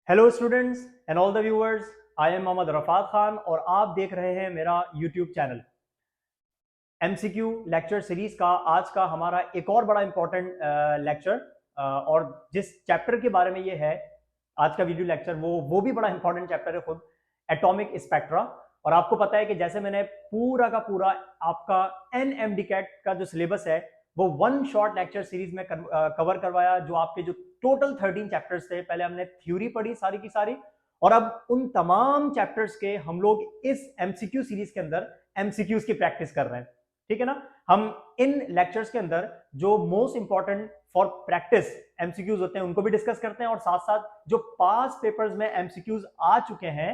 Hello students and all the viewers. I am Mohammad Rafat Khan और आप देख रहे हैं मेरा YouTube channel. MCQ lecture series का आज का हमारा एक और बड़ा इंपॉर्टेंट लेक्चर और जिस चैप्टर के बारे में ये है आज का वीडियो लेक्चर वो भी बड़ा इंपॉर्टेंट चैप्टर है खुद, एटॉमिक स्पेक्ट्रा। और आपको पता है कि जैसे मैंने पूरा का पूरा आपका एनएमडीकैट का जो सिलेबस है वो वन शॉर्ट लेक्चर सीरीज में कवर करवाया, जो आपके जो टोटल 13 चैप्टर्स थे। पहले हमने थ्योरी पढ़ी सारी की सारी, और अब उन तमाम चैप्टर्स के हम लोग इस एमसीक्यू सीरीज के अंदर एमसीक्यूज की प्रैक्टिस कर रहे हैं। ठीक है ना। हम इन लेक्चर्स के अंदर जो most important for practice MCQs होते हैं उनको भी डिस्कस करते हैं, और साथ साथ जो पास पेपर्स में एमसीक्यूज आ चुके हैं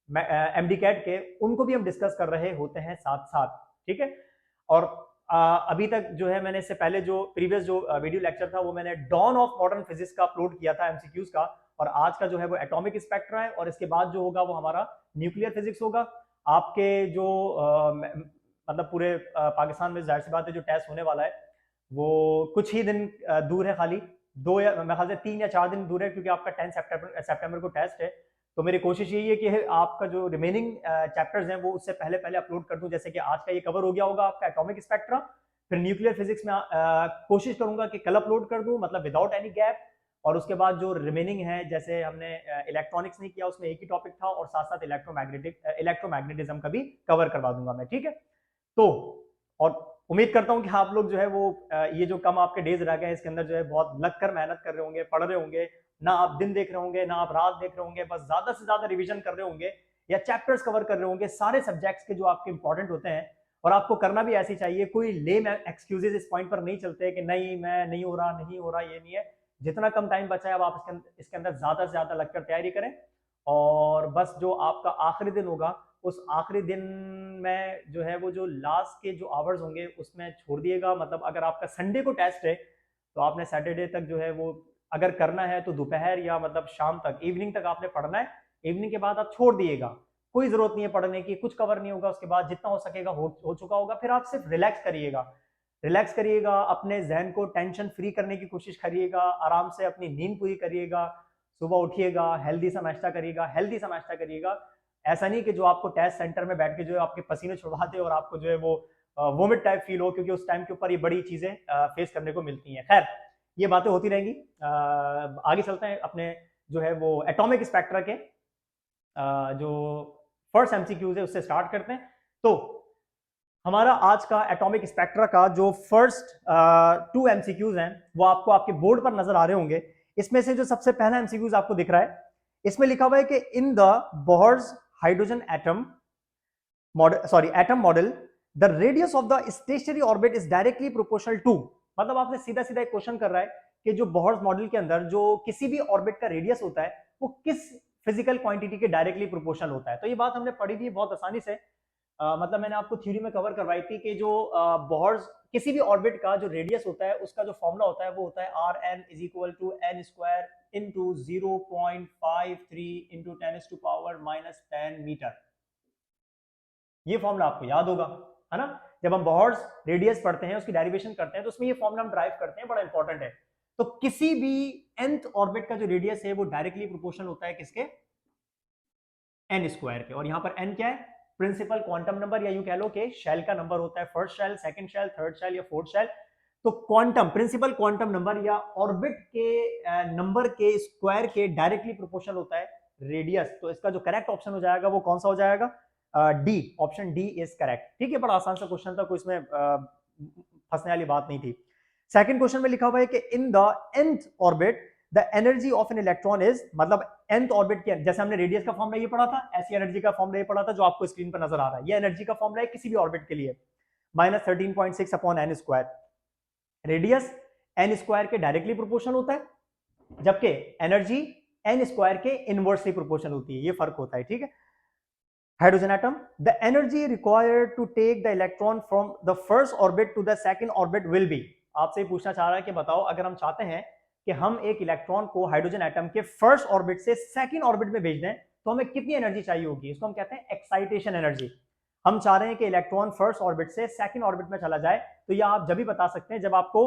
एमडीकैट के उनको भी हम डिस्कस कर रहे होते हैं साथ साथ। ठीक है। और अभी तक जो है मैंने इससे पहले जो प्रीवियस जो वीडियो लेक्चर था वो मैंने डॉन ऑफ मॉडर्न फिजिक्स का अपलोड किया था एमसीक्यूज का, और आज का जो है वो एटॉमिक स्पेक्ट्रा है, और इसके बाद जो होगा वो हमारा न्यूक्लियर फिजिक्स होगा। आपके जो मतलब पूरे पाकिस्तान में जाहिर सी बात है जो टेस्ट होने वाला है वो कुछ ही दिन दूर है, खाली 2 या मेरे ख्याल से 3 या 4 दिन दूर है, क्योंकि आपका 10 सितंबर को टेस्ट है। तो मेरी कोशिश यही है कि आपका जो रिमेनिंग चैप्टर्स हैं वो उससे पहले पहले अपलोड कर दूं, जैसे कि आज का ये कवर हो गया होगा आपका एटॉमिक स्पेक्ट्रा। फिर न्यूक्लियर फिजिक्स में कोशिश करूंगा कि कल अपलोड कर दूं, मतलब विदाउट एनी गैप। और उसके बाद जो रिमेनिंग है, जैसे हमने इलेक्ट्रॉनिक्स नहीं किया उसमें एक ही टॉपिक था, और साथ साथ इलेक्ट्रोमैग्नेटिज्म का भी कवर करवा दूंगा मैं। ठीक है। तो और उम्मीद करता हूं कि आप लोग जो है वो ये जो कम आपके डेज रह गए हैं इसके अंदर जो है बहुत लग कर मेहनत कर रहे होंगे, पढ़ रहे होंगे। ना आप दिन देख रहे होंगे ना आप रात देख रहे होंगे, बस ज्यादा से ज्यादा रिवीजन कर रहे होंगे या चैप्टर्स कवर कर रहे होंगे सारे सब्जेक्ट्स के जो आपके इंपॉर्टेंट होते हैं। और आपको करना भी ऐसे चाहिए, कोई लेम एक्सक्यूजेस इस पॉइंट पर नहीं चलते कि नहीं मैं नहीं हो रहा, ये नहीं है। जितना कम टाइम बचा है अब आप इसके अंदर ज्यादा से ज्यादा लगकर तैयारी करें, और बस जो आपका आखिरी दिन होगा उस आखिरी दिन में जो है वो जो लास्ट के जो आवर्स होंगे उसमें छोड़ दिएगा। मतलब अगर आपका संडे को टेस्ट है तो आपने सैटरडे तक जो है वो अगर करना है तो दोपहर या मतलब शाम तक, इवनिंग तक आपने पढ़ना है। इवनिंग के बाद आप छोड़ दिएगा, कोई जरूरत नहीं है पढ़ने की, कुछ कवर नहीं होगा। उसके बाद जितना हो सकेगा हो चुका होगा। फिर आप सिर्फ रिलैक्स करिएगा, अपने जहन को टेंशन फ्री करने की कोशिश करिएगा, आराम से अपनी नींद पूरी करिएगा, सुबह उठिएगा, हेल्दी सा नाश्ता करिएगा। ऐसा नहीं कि जो आपको टेस्ट सेंटर में बैठ के जो है आपके पसीने छुड़वा दे और आपको जो है वो वोमिट टाइप फील हो, क्योंकि उस टाइम के ऊपर ये बड़ी चीजें फेस करने को मिलती हैं। खैर, ये बातें होती रहेंगी। आगे चलते हैं अपने जो है वो एटॉमिक स्पेक्ट्रा के जो फर्स्ट एमसीक्यूज है उससे स्टार्ट करते हैं। तो हमारा आज का एटॉमिक स्पेक्ट्रा का जो फर्स्ट 2 एमसीक्यूज हैं वो आपको आपके बोर्ड पर नजर आ रहे होंगे। इसमें से जो सबसे पहला एमसीक्यूज आपको दिख रहा है, इसमें लिखा हुआ है कि in the Bohr's hydrogen atom model the radius of the stationary orbit is directly proportional to. मतलब आपसे सीधा सीधा एक क्वेश्चन कर रहा है कि जो बोहर्स मॉडल के अंदर जो किसी भी ऑर्बिट का रेडियस होता है वो किस फिजिकल क्वांटिटी के डायरेक्टली प्रोपोर्शनल होता है। तो ये बात हमने पढ़ी थी बहुत आसानी से। मतलब मैंने आपको थ्योरी में कवर करवाई थी कि जो बोहर्स किसी भी ऑर्बिट का जो रेडियस होता है उसका जो फॉर्मूला होता है वो होता है R N is equal to N square into 0.53 into 10⁻⁻10 metre. ये फॉर्मूला आपको याद होगा, है ना। जब हम बोहर्स रेडियस पढ़ते हैं उसकी डेरिवेशन करते हैं तो उसमें ये फॉर्मूला हम ड्राइव करते हैं, बड़ा इंपॉर्टेंट है। तो किसी भी nth ऑर्बिट का जो रेडियस है वो डायरेक्टली प्रोपोर्शनल होता है किसके, एन स्क्वायर के। और यहां पर एन क्या है, प्रिंसिपल क्वांटम नंबर, या यूं कह लो कि शेल का नंबर होता है, first shell, second shell, third shell या फोर्थ शेल। तो क्वांटम प्रिंसिपल क्वांटम नंबर या ऑर्बिट के नंबर के स्क्वायर के डायरेक्टली प्रोपोर्शनल होता है रेडियस। तो इसका जो करेक्ट ऑप्शन हो जाएगा वो कौन सा हो जाएगा, D, option D is correct. ठीक है, बड़ा आसान सा क्वेश्चन था, कोई इसमें फंसने वाली बात नहीं थी। सेकंड क्वेश्चन में लिखा हुआ है कि in the nth orbit the energy of an electron is, मतलब nth ऑर्बिट की, जैसे हमने रेडियस का फॉर्मूला ये पढ़ा था, ऐसी एनर्जी का फॉर्मूला ये पढ़ा था जो आपको स्क्रीन पर नजर आ रहा है। ये एनर्जी का फॉर्मूला है किसी भी ऑर्बिट के लिए, -13.6 upon N square. Radius N square के डायरेक्टली प्रोपोर्शनल होता है, जबकि एनर्जी एन स्क्वायर के इनवर्सली प्रोपोर्शनल होती है, ये फर्क होता है। ठीक है। Hydrogen atom, the energy required to take the electron from the first orbit to the second orbit will be. आपसे ही पूछना चाह रहा है कि बताओ अगर हम चाहते हैं कि हम एक इलेक्ट्रॉन को हाइड्रोजन एटम के फर्स्ट ऑर्बिट से सेकंड ऑर्बिट में भेज दें तो हमें कितनी एनर्जी चाहिए होगी। इसको हम कहते हैं एक्साइटेशन एनर्जी। हम चाह रहे हैं कि इलेक्ट्रॉन फर्स्ट ऑर्बिट से सेकंड ऑर्बिट में चला जाए, तो यह आप जब भी बता सकते हैं जब आपको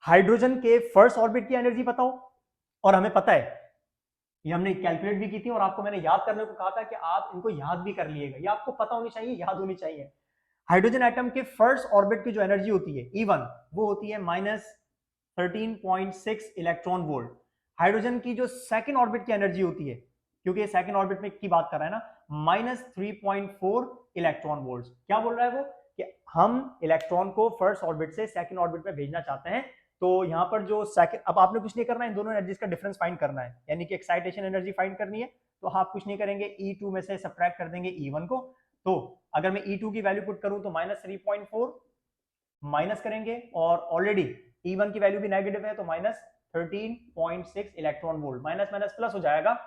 हाइड्रोजन के फर्स्ट ऑर्बिट की एनर्जी पता हो, और हमें पता है ये हमने कैलकुलेट भी की थी और आपको मैंने याद करने को कहा था कि आप इनको याद भी कर लीजिएगा, ये आपको पता होनी चाहिए, याद होनी चाहिए। हाइड्रोजन एटम के फर्स्ट ऑर्बिट की जो एनर्जी होती है E1, वो होती है -13.6 इलेक्ट्रॉन वोल्ट। हाइड्रोजन की जो सेकंड ऑर्बिट की एनर्जी होती है, क्योंकि सेकंड ऑर्बिट में की बात कर रहा है ना, -3.4 इलेक्ट्रॉन वोल्ट। क्या बोल रहा है वो कि हम इलेक्ट्रॉन को फर्स्ट ऑर्बिट से सेकंड ऑर्बिट में भेजना चाहते हैं। तो यहाँ पर जो सेकंड, अब आपने कुछ नहीं करना है, इन दोनों एनर्जीज का डिफरेंस फाइंड करना है, यानी कि एक्साइटेशन एनर्जी फाइंड करनी है। तो आप कुछ नहीं करेंगे, E2 में से सब्ट्रैक्ट कर देंगे E1 को। तो अगर मैं E2 की वैल्यू पुट करूं तो -3.4 माइनस करेंगे, और ऑलरेडी E1 की वैल्यू भी नेगेटिव है, तो -13.6 electron volt. Minus minus plus हो जाएगा,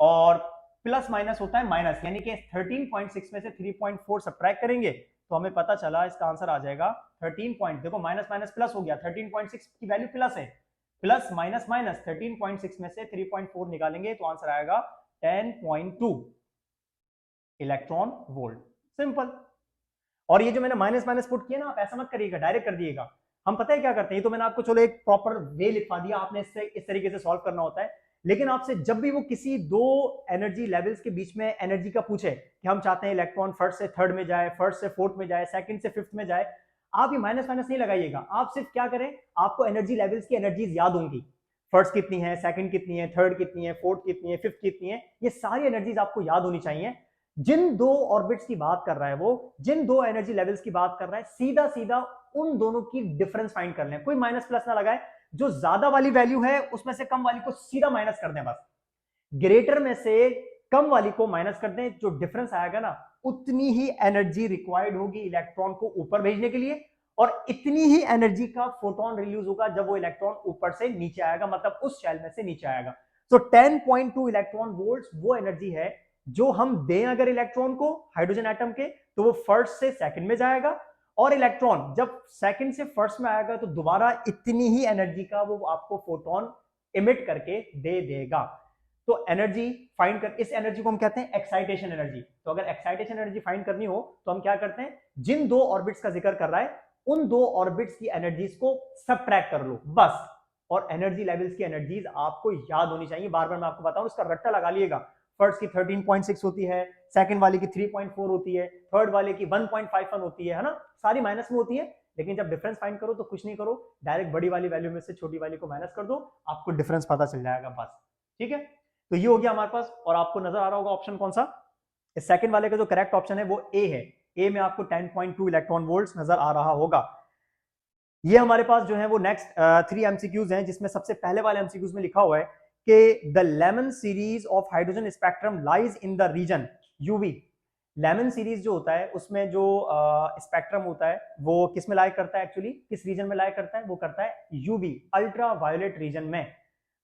और प्लस माइनस होता है माइनस, यानी कि 13.6 में से 3.4 सब्ट्रैक्ट करेंगे तो हमें पता चला इसका आंसर आ जाएगा 13 पॉइंट, देखो माइनस माइनस प्लस हो गया, 13.6 की वैल्यू प्लस है, प्लस माइनस माइनस 13.6 में से 3.4 निकालेंगे तो आंसर आएगा 10.2 इलेक्ट्रॉन वोल्ट। सिंपल। और ये जो मैंने माइनस माइनस पुट किया ना, आप ऐसा मत करिएगा, डायरेक्ट कर दिएगा। हम पता है क्या करते हैं, ये तो मैंने आपको चलो एक प्रॉपर वे लिखवा दिया, आपने इससे इस तरीके से सॉल्व करना होता है। लेकिन आपसे जब भी वो किसी दो एनर्जी लेवल्स के बीच में एनर्जी का पूछे कि हम चाहते हैं इलेक्ट्रॉन फर्स्ट से थर्ड में जाए, फर्स्ट से फोर्थ में जाए, सेकंड से फिफ्थ में जाए, आप ये माइनस माइनस नहीं लगाइएगा। आप सिर्फ क्या करें, आपको एनर्जी लेवल्स की एनर्जीज याद होंगी, फर्स्ट कितनी है, सेकंड कितनी है, थर्ड कितनी है, फोर्थ कितनी है, फिफ्थ कितनी है, ये सारी एनर्जीज आपको याद होनी चाहिए। जिन दो ऑर्बिट्स की बात कर रहा है वो, जिन दो एनर्जी लेवल्स की बात कर रहा है, सीधा सीधा उन दोनों की डिफरेंस फाइंड कर लें, कोई माइनस प्लस ना लगाए। जो ज्यादा वाली वैल्यू है उसमें से कम वाली को सीधा माइनस कर दें, बस ग्रेटर में से कम वाली को माइनस कर दें, जो डिफरेंस आएगा ना, उतनी ही एनर्जी रिक्वायर्ड होगी इलेक्ट्रॉन को ऊपर भेजने के लिए, और इतनी ही एनर्जी का फोटोन रिलीज होगा जब वो इलेक्ट्रॉन ऊपर से नीचे आएगा, मतलब उस शेल में से नीचे आएगा। तो 10.2 इलेक्ट्रॉन वोल्ट्स वो एनर्जी है जो हम दें अगर इलेक्ट्रॉन को हाइड्रोजन एटम के, तो वो फर्स्ट से सेकंड में जाएगा, और इलेक्ट्रॉन जब सेकंड से फर्स्ट में आएगा तो दोबारा इतनी ही एनर्जी का वो आपको फोटोन इमिट करके दे देगा। तो एनर्जी फाइंड कर, इस एनर्जी को हम कहते हैं एक्साइटेशन एनर्जी। तो अगर एक्साइटेशन एनर्जी फाइंड करनी हो तो हम क्या करते हैं, जिन दो ऑर्बिट्स का जिक्र कर रहा है उन दो ऑर्बिट्स की एनर्जीज को सबट्रैक्ट कर लो बस, और एनर्जी लेवल्स की एनर्जीज आपको याद होनी चाहिए। बार बार मैं आपको बताऊं, इसका रट्टा लगा लिएगा। फर्स्ट की 13.6 होती है, सेकंड वाले की 3.4 होती है, थर्ड वाले की 1.51 होती है ना, सारी माइनस में होती है। लेकिन जब डिफरेंस फाइंड करो तो कुछ नहीं करो, डायरेक्ट बड़ी वाली वैल्यू में से छोटी वाली को माइनस कर दो, आपको डिफरेंस पता चल जाएगा बस। ठीक है, तो ये हो गया हमारे पास। और आपको नजर आ रहा होगा ऑप्शन कौन सा, इस सेकंड वाले का जो करेक्ट ऑप्शन है वो ए है। ए में आपको 10.2 इलेक्ट्रॉन वोल्ट्स नजर आ रहा होगा। ये हमारे पास जो है वो नेक्स्ट 3 एमसीक्यूज हैं, जिसमें सबसे पहले वाले एमसीक्यूज में लिखा हुआ है कि the Lyman series of hydrogen spectrum lies in the region UV. Lyman series जो होता है उसमें जो स्पेक्ट्रम होता है वो किस में लाई करता है, एक्चुअली किस रीजन में लाई करता है, वो करता है यूवी, अल्ट्रा वायोलेट रीजन में।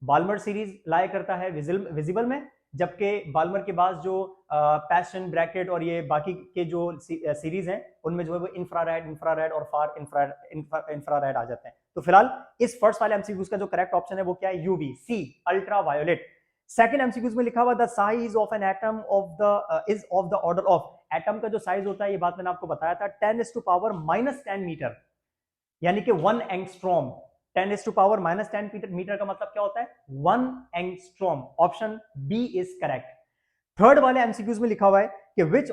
बाल्मर सीरीज लाई करता है विजिबल में, जबकि बाल्मर के बाद जो पैशन, ब्रैकेट और ये बाकी के जो सीरीज हैं उनमें जो है वो इंफ्रारेड और फार इंफ्रारेड आ जाते हैं। तो फिलहाल इस फर्स्ट वाले एमसीक्यूज का जो करेक्ट ऑप्शन है वो क्या है, यूवी, सी, अल्ट्रा वायोलेट। सेकंड एमसीक्यूज में लिखा हुआ the size of an atom of the is of the order of, atom का जो साइज होता है, ये बात मैंने आपको बताया था, 10⁻⁻10 मीटर, यानी कि 1 एंगस्ट्रॉम। 10⁻⁻10 मीटर का मतलब क्या होता है, 1 angstrom. Option B is correct. Third वाले एमसीक्यूज में लिखा हुआ है कि which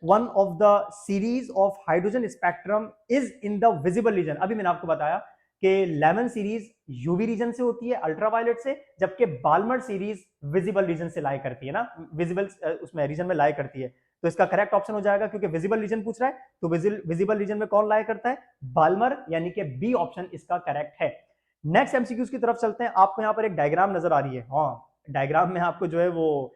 one of the series of hydrogen spectrum is in the visible region. अभी मैंने आपको बताया कि लेमन सीरीज यूवी रीजन से होती है, अल्ट्रावायलेट से, जबकि बाल्मर सीरीज विजिबल रीजन से लाई करती है ना, विजिबल उसमें रीजन में लाई करती है। तो इसका करेक्ट ऑप्शन हो जाएगा, क्योंकि विजिबल रीजन पूछ रहा है, तो विजिबल रीजन में कौन लाई करता है, बाल्मर, यानी कि बी ऑप्शन इसका करेक्ट है। नेक्स्ट एमसीक्यूज की तरफ चलते हैं। आपको यहाँ पर एक डायग्राम नजर आ रही है, हाँ, डायग्राम में आपको जो है वो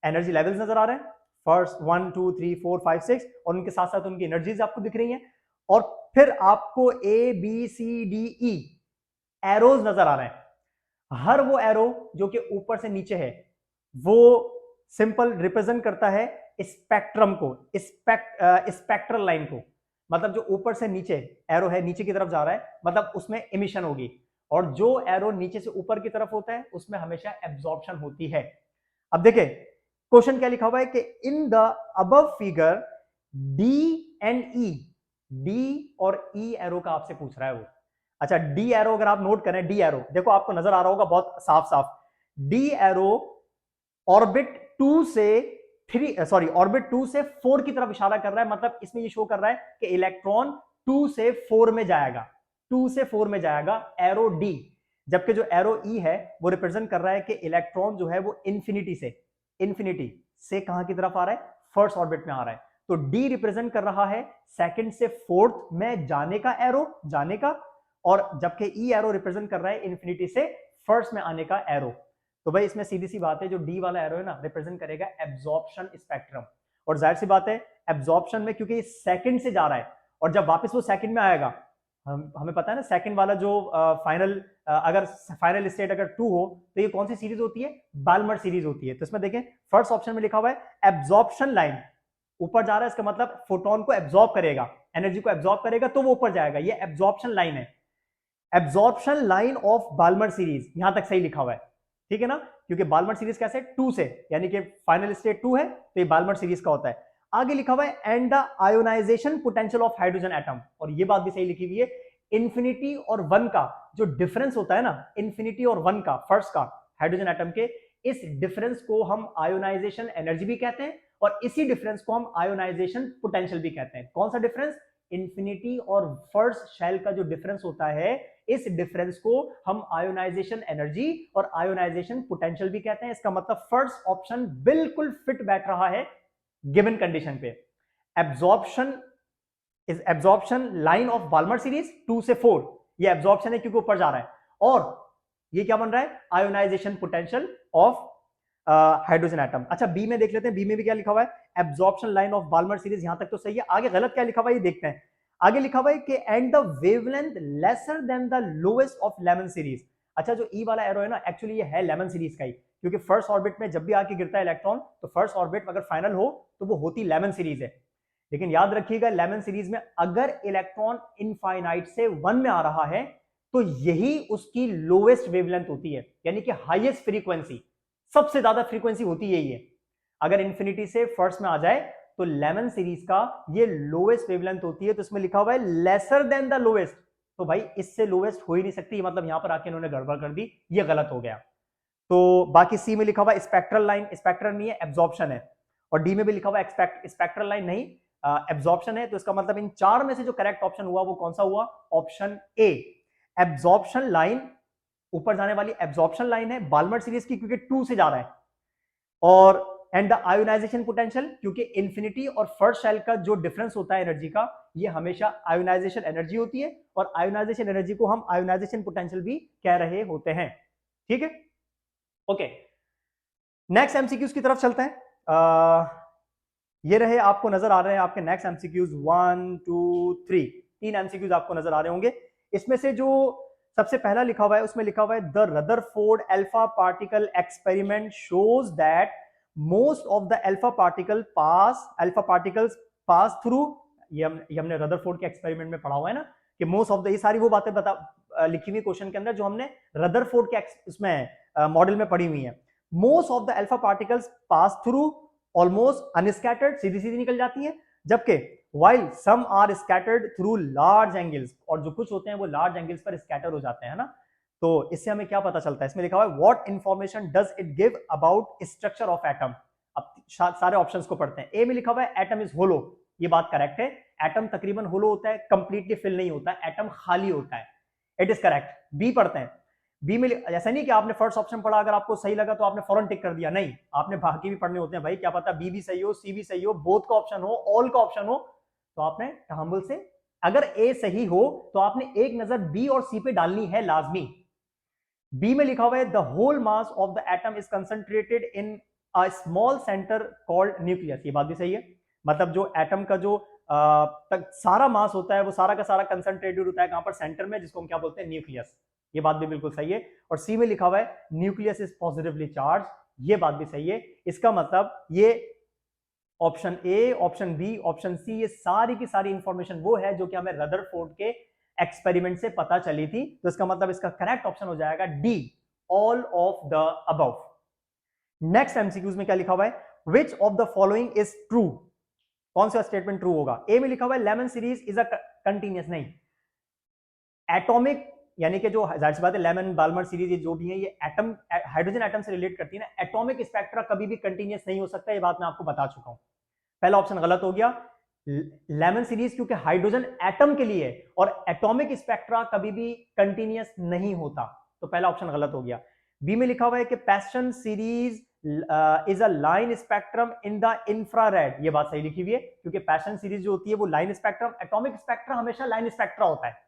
एनर्जी लेवल्स नजर आ रहे हैं, फर्स्ट 1 2 3 4 5 6, और उनके साथ साथ उनकी एनर्जीज आपको दिख रही हैं, और फिर आपको A B C D E arrows नजर आ रहे हैं। हर वो एरो जो कि ऊपर से नीचे है वो सिंपल रिप्रेजेंट करता है स्पेक्ट्रम को, स्पेक्ट्रल लाइन को, मतलब जो ऊपर से नीचे एरो है, नीचे की तरफ जा रहा है, मतलब उसमें इमिशन होगी, और जो एरो नीचे से ऊपर की तरफ होता है उसमें हमेशा एब्जॉर्प्शन होती है। अब देखिए क्वेश्चन क्या लिखा हुआ है कि in the above figure D and E, D और ई एरो का आपसे पूछ रहा है वो। अच्छा, डी एरो अगर आप नोट करें, डी एरो देखो आपको नजर आ रहा होगा बहुत साफ साफ, डी एरो ऑर्बिट 2 से 4 की तरफ इशारा कर रहा है। मतलब इसमें ये शो कर रहा है कि इलेक्ट्रॉन 2 से 4 में जाएगा, 2 से 4 में जाएगा एरो डी। जबकि जो एरो ई है वो रिप्रेजेंट कर रहा है कि इलेक्ट्रॉन जो है वो इंफिनिटी से कहां की तरफ आ रहा है, फर्स्ट ऑर्बिट में आ रहा है। तो डी रिप्रेजेंट कर रहा है सेकंड से फोर्थ में जाने का एरो, जाने का, और जबकि ई एरो रिप्रेजेंट कर रहा है इंफिनिटी से फर्स्ट में आने का एरो। तो भाई इसमें सीधी सी बात है, जो डी वाला एरो है ना, रिप्रेजेंट करेगा एब्जॉर्प्शन स्पेक्ट्रम। और जाहिर सी बात है एब्जॉर्प्शन में, क्योंकि सेकंड से जा रहा है और जब वापस वो सेकंड में आएगा, हमें पता है ना सेकंड वाला जो अगर फाइनल स्टेट अगर 2 हो तो ये कौन सी सीरीज होती है, बाल्मर सीरीज होती है। तो इसमें देखें फर्स्ट ऑप्शन में लिखा हुआ है एब्जॉर्प्शन लाइन, ऊपर जा रहा है, इसका मतलब फोटोन को एब्जॉर्ब करेगा, एनर्जी को एब्जॉर्ब करेगा तो वो ऊपर जाएगा, ये एब्जॉर्प्शन लाइन है, absorption line of Balmer series. यहां तक सही लिखा हुआ है, ठीक है ना, क्योंकि बाल्मर सीरीज कैसे 2 से, यानी कि फाइनल स्टेट 2 है तो ये बाल्मर सीरीज का होता है। आगे लिखा हुआ है and the ionization potential of hydrogen atom, और ये बात भी सही लिखी हुई है, इंफिनिटी और 1 का जो डिफरेंस होता है ना, इंफिनिटी और 1 का, फर्स्ट का हाइड्रोजन एटम के, इस डिफरेंस को हम आयोनाइजेशन एनर्जी भी कहते हैं और इसी डिफरेंस को हम आयोनाइजेशन पोटेंशियल भी कहते हैं। कौन सा डिफरेंस, इंफिनिटी और फर्स्ट शेल का जो डिफरेंस होता है, इस डिफरेंस को हम आयोनाइजेशन एनर्जी और आयोनाइजेशन पोटेंशियल भी कहते हैं। इसका मतलब फर्स्ट ऑप्शन बिल्कुल फिट बैठ रहा है गिवन कंडीशन पे। Absorption line of Balmer series 2 से 4, ये एब्जॉर्प्शन है क्योंकि ऊपर जा रहा है, और ये क्या बन रहा है, ionization potential of hydrogen atom. अच्छा बी में देख लेते हैं, बी में भी क्या लिखा हुआ है, absorption line of Balmer series, यहां तक तो सही है। आगे गलत क्या लिखा हुआ है ये देखते हैं। आगे लिखा हुआ है कि and the wavelength lesser than the lowest of Lyman series. अच्छा जो ई वाला एरो है ना, एक्चुअली ये है लेमन सीरीज का ही, क्योंकि फर्स्ट ऑर्बिट में जब भी आके गिरता है इलेक्ट्रॉन तो फर्स्ट ऑर्बिट अगर फाइनल हो तो वो होती लेमन सीरीज है। लेकिन याद रखिएगा लेमन सीरीज में अगर इलेक्ट्रॉन इनफाइनाइट से 1 में आ रहा है तो यही उसकी लोएस्ट वेवलेंथ होती है, यानी कि हाईएस्ट फ्रीक्वेंसी, सबसे ज्यादा फ्रीक्वेंसी होती यही है। अगर इंफिनिटी से फर्स्ट में आ जाए तो लेमन सीरीज का ये लोएस्ट वेवलेंथ होती है। तो इसमें लिखा हुआ है लेसर देन द लोएस्ट, तो भाई इससे लोएस्ट हो ही नहीं सकती, मतलब यहां पर आके इन्होंने गड़बड़ कर दी, ये गलत हो गया। तो बाकी सी में लिखा हुआ स्पेक्ट्रल लाइन, स्पेक्ट्रल नहीं है एब्जॉर्प्शन है, और डी में भी लिखा हुआ स्पेक्ट्रल लाइन नहीं एब्जॉर्प्शन है। तो इसका मतलब इन 4 में से जो करेक्ट ऑप्शन हुआ वो कौन सा हुआ, ऑप्शन ए, एब्जॉर्प्शन लाइन, ऊपर जाने वाली एब्जॉर्प्शन लाइन है बाल्मर सीरीज की, क्योंकि 2 से जा रहा है, और एंड द आयोनाइजेशन पोटेंशियल, क्योंकि इंफिनिटी और फर्स्ट शेल का जो डिफरेंस होता है एनर्जी का, ये हमेशा आयोनाइजेशन एनर्जी होती है, और आयोनाइजेशन एनर्जी को हम आयोनाइजेशन पोटेंशियल भी कह रहे होते हैं, ठीक है। ओके नेक्स्ट एमसीक्यूज की तरफ चलते हैं। ये रहे, आपको नजर आ रहे हैं आपके नेक्स्ट एमसीक्यूज 1 2 3, 3 एमसीक्यूज आपको नजर आ रहे होंगे। इसमें से जो सबसे पहला लिखा हुआ है उसमें लिखा हुआ है the Rutherford alpha particle experiment shows that most of the alpha particles pass through, ये हमने रदरफोर्ड के एक्सपेरिमेंट में पढ़ा हुआ है ना, कि मोस्ट ऑफ द, ये सारी वो बातें लिखी हुई क्वेश्चन के अंदर जो हमने रदरफोर्ड के उसमें मॉडल में पढ़ी हुई है। Most of the alpha particles pass through almost unscattered, सीधी सीधी निकल जाती हैं, जबकि while some are scattered through large angles, और जो कुछ होते हैं वो लार्ज एंगल्स पर स्कैटर हो जाते हैं ना। तो इससे हमें क्या पता चलता है, इसमें लिखा हुआ है what information does it give about structure of atom. अब सारे ऑप्शंस को पढ़ते हैं। ए में लिखा हुआ है एटम इज होलो, ये बात करेक्ट है, एटम तकरीबन होलो होता है, कंप्लीटली फिल नहीं होता, एटम खाली होता है, इट इज करेक्ट। बी पढ़ते हैं, बी में ऐसा नहीं कि आपने फर्स्ट ऑप्शन पढ़ा, अगर आपको सही लगा तो आपने फौरन टिक कर दिया, नहीं, आपने बाकी भी पढ़ने होते हैं भाई, क्या पता बी भी सही हो, सी भी सही हो, बोथ का ऑप्शन हो, ऑल का ऑप्शन हो, तो आपने तहम्मुल से, अगर ए सही हो तो आपने एक नजर बी और सी पे डालनी है लाजमी। बी में लिखा हुआ है the whole mass of the atom is concentrated in a small centre called nucleus, ये बात भी सही है, मतलब जो एटम का जो सारा मास होता है वो सारा का सारा कंसंट्रेटेड होता है कहां पर, सेंटर में, जिसको हम क्या बोलते हैं, न्यूक्लियस, ये बात भी बिल्कुल सही है। और सी में लिखा हुआ है न्यूक्लियस इज पॉजिटिवली चार्ज, ये बात भी सही है। इसका मतलब ये option A, option B, option C, ये सारी की सारी इंफॉर्मेशन वो है जो कि हमें रदरफोर्ड के एक्सपेरिमेंट से पता चली थी। तो इसका मतलब इसका करेक्ट ऑप्शन हो जाएगा D, all of the above. Next MCQs में क्या लिखा हुआ है, विच of the following is true, कौन सा स्टेटमेंट ट्रू होगा। ए में लिखा हुआ है Lyman series is a continuous, नहीं, एटॉमिक यानी कि जो जाहिर सी बात है लेमन बाल्मर सीरीज ये जो भी है ये एटम हाइड्रोजन एटम से रिलेट करती है ना, एटॉमिक स्पेक्ट्रा कभी भी कंटिन्यूअस नहीं हो सकता, ये बात मैं आपको बता चुका हूं। पहला ऑप्शन गलत हो गया, लेमन सीरीज क्योंकि हाइड्रोजन एटम के लिए और एटॉमिक स्पेक्ट्रा कभी भी कंटिन्यूअस नहीं होता, तो पहला ऑप्शन गलत हो गया। बी में लिखा हुआ है कि passion series is a line spectrum in the infrared, ये बात सही लिखी हुई है क्योंकि पैशन सीरीज जो होती है वो लाइन स्पेक्ट्रम, एटॉमिक स्पेक्ट्रा हमेशा लाइन स्पेक्ट्रा होता है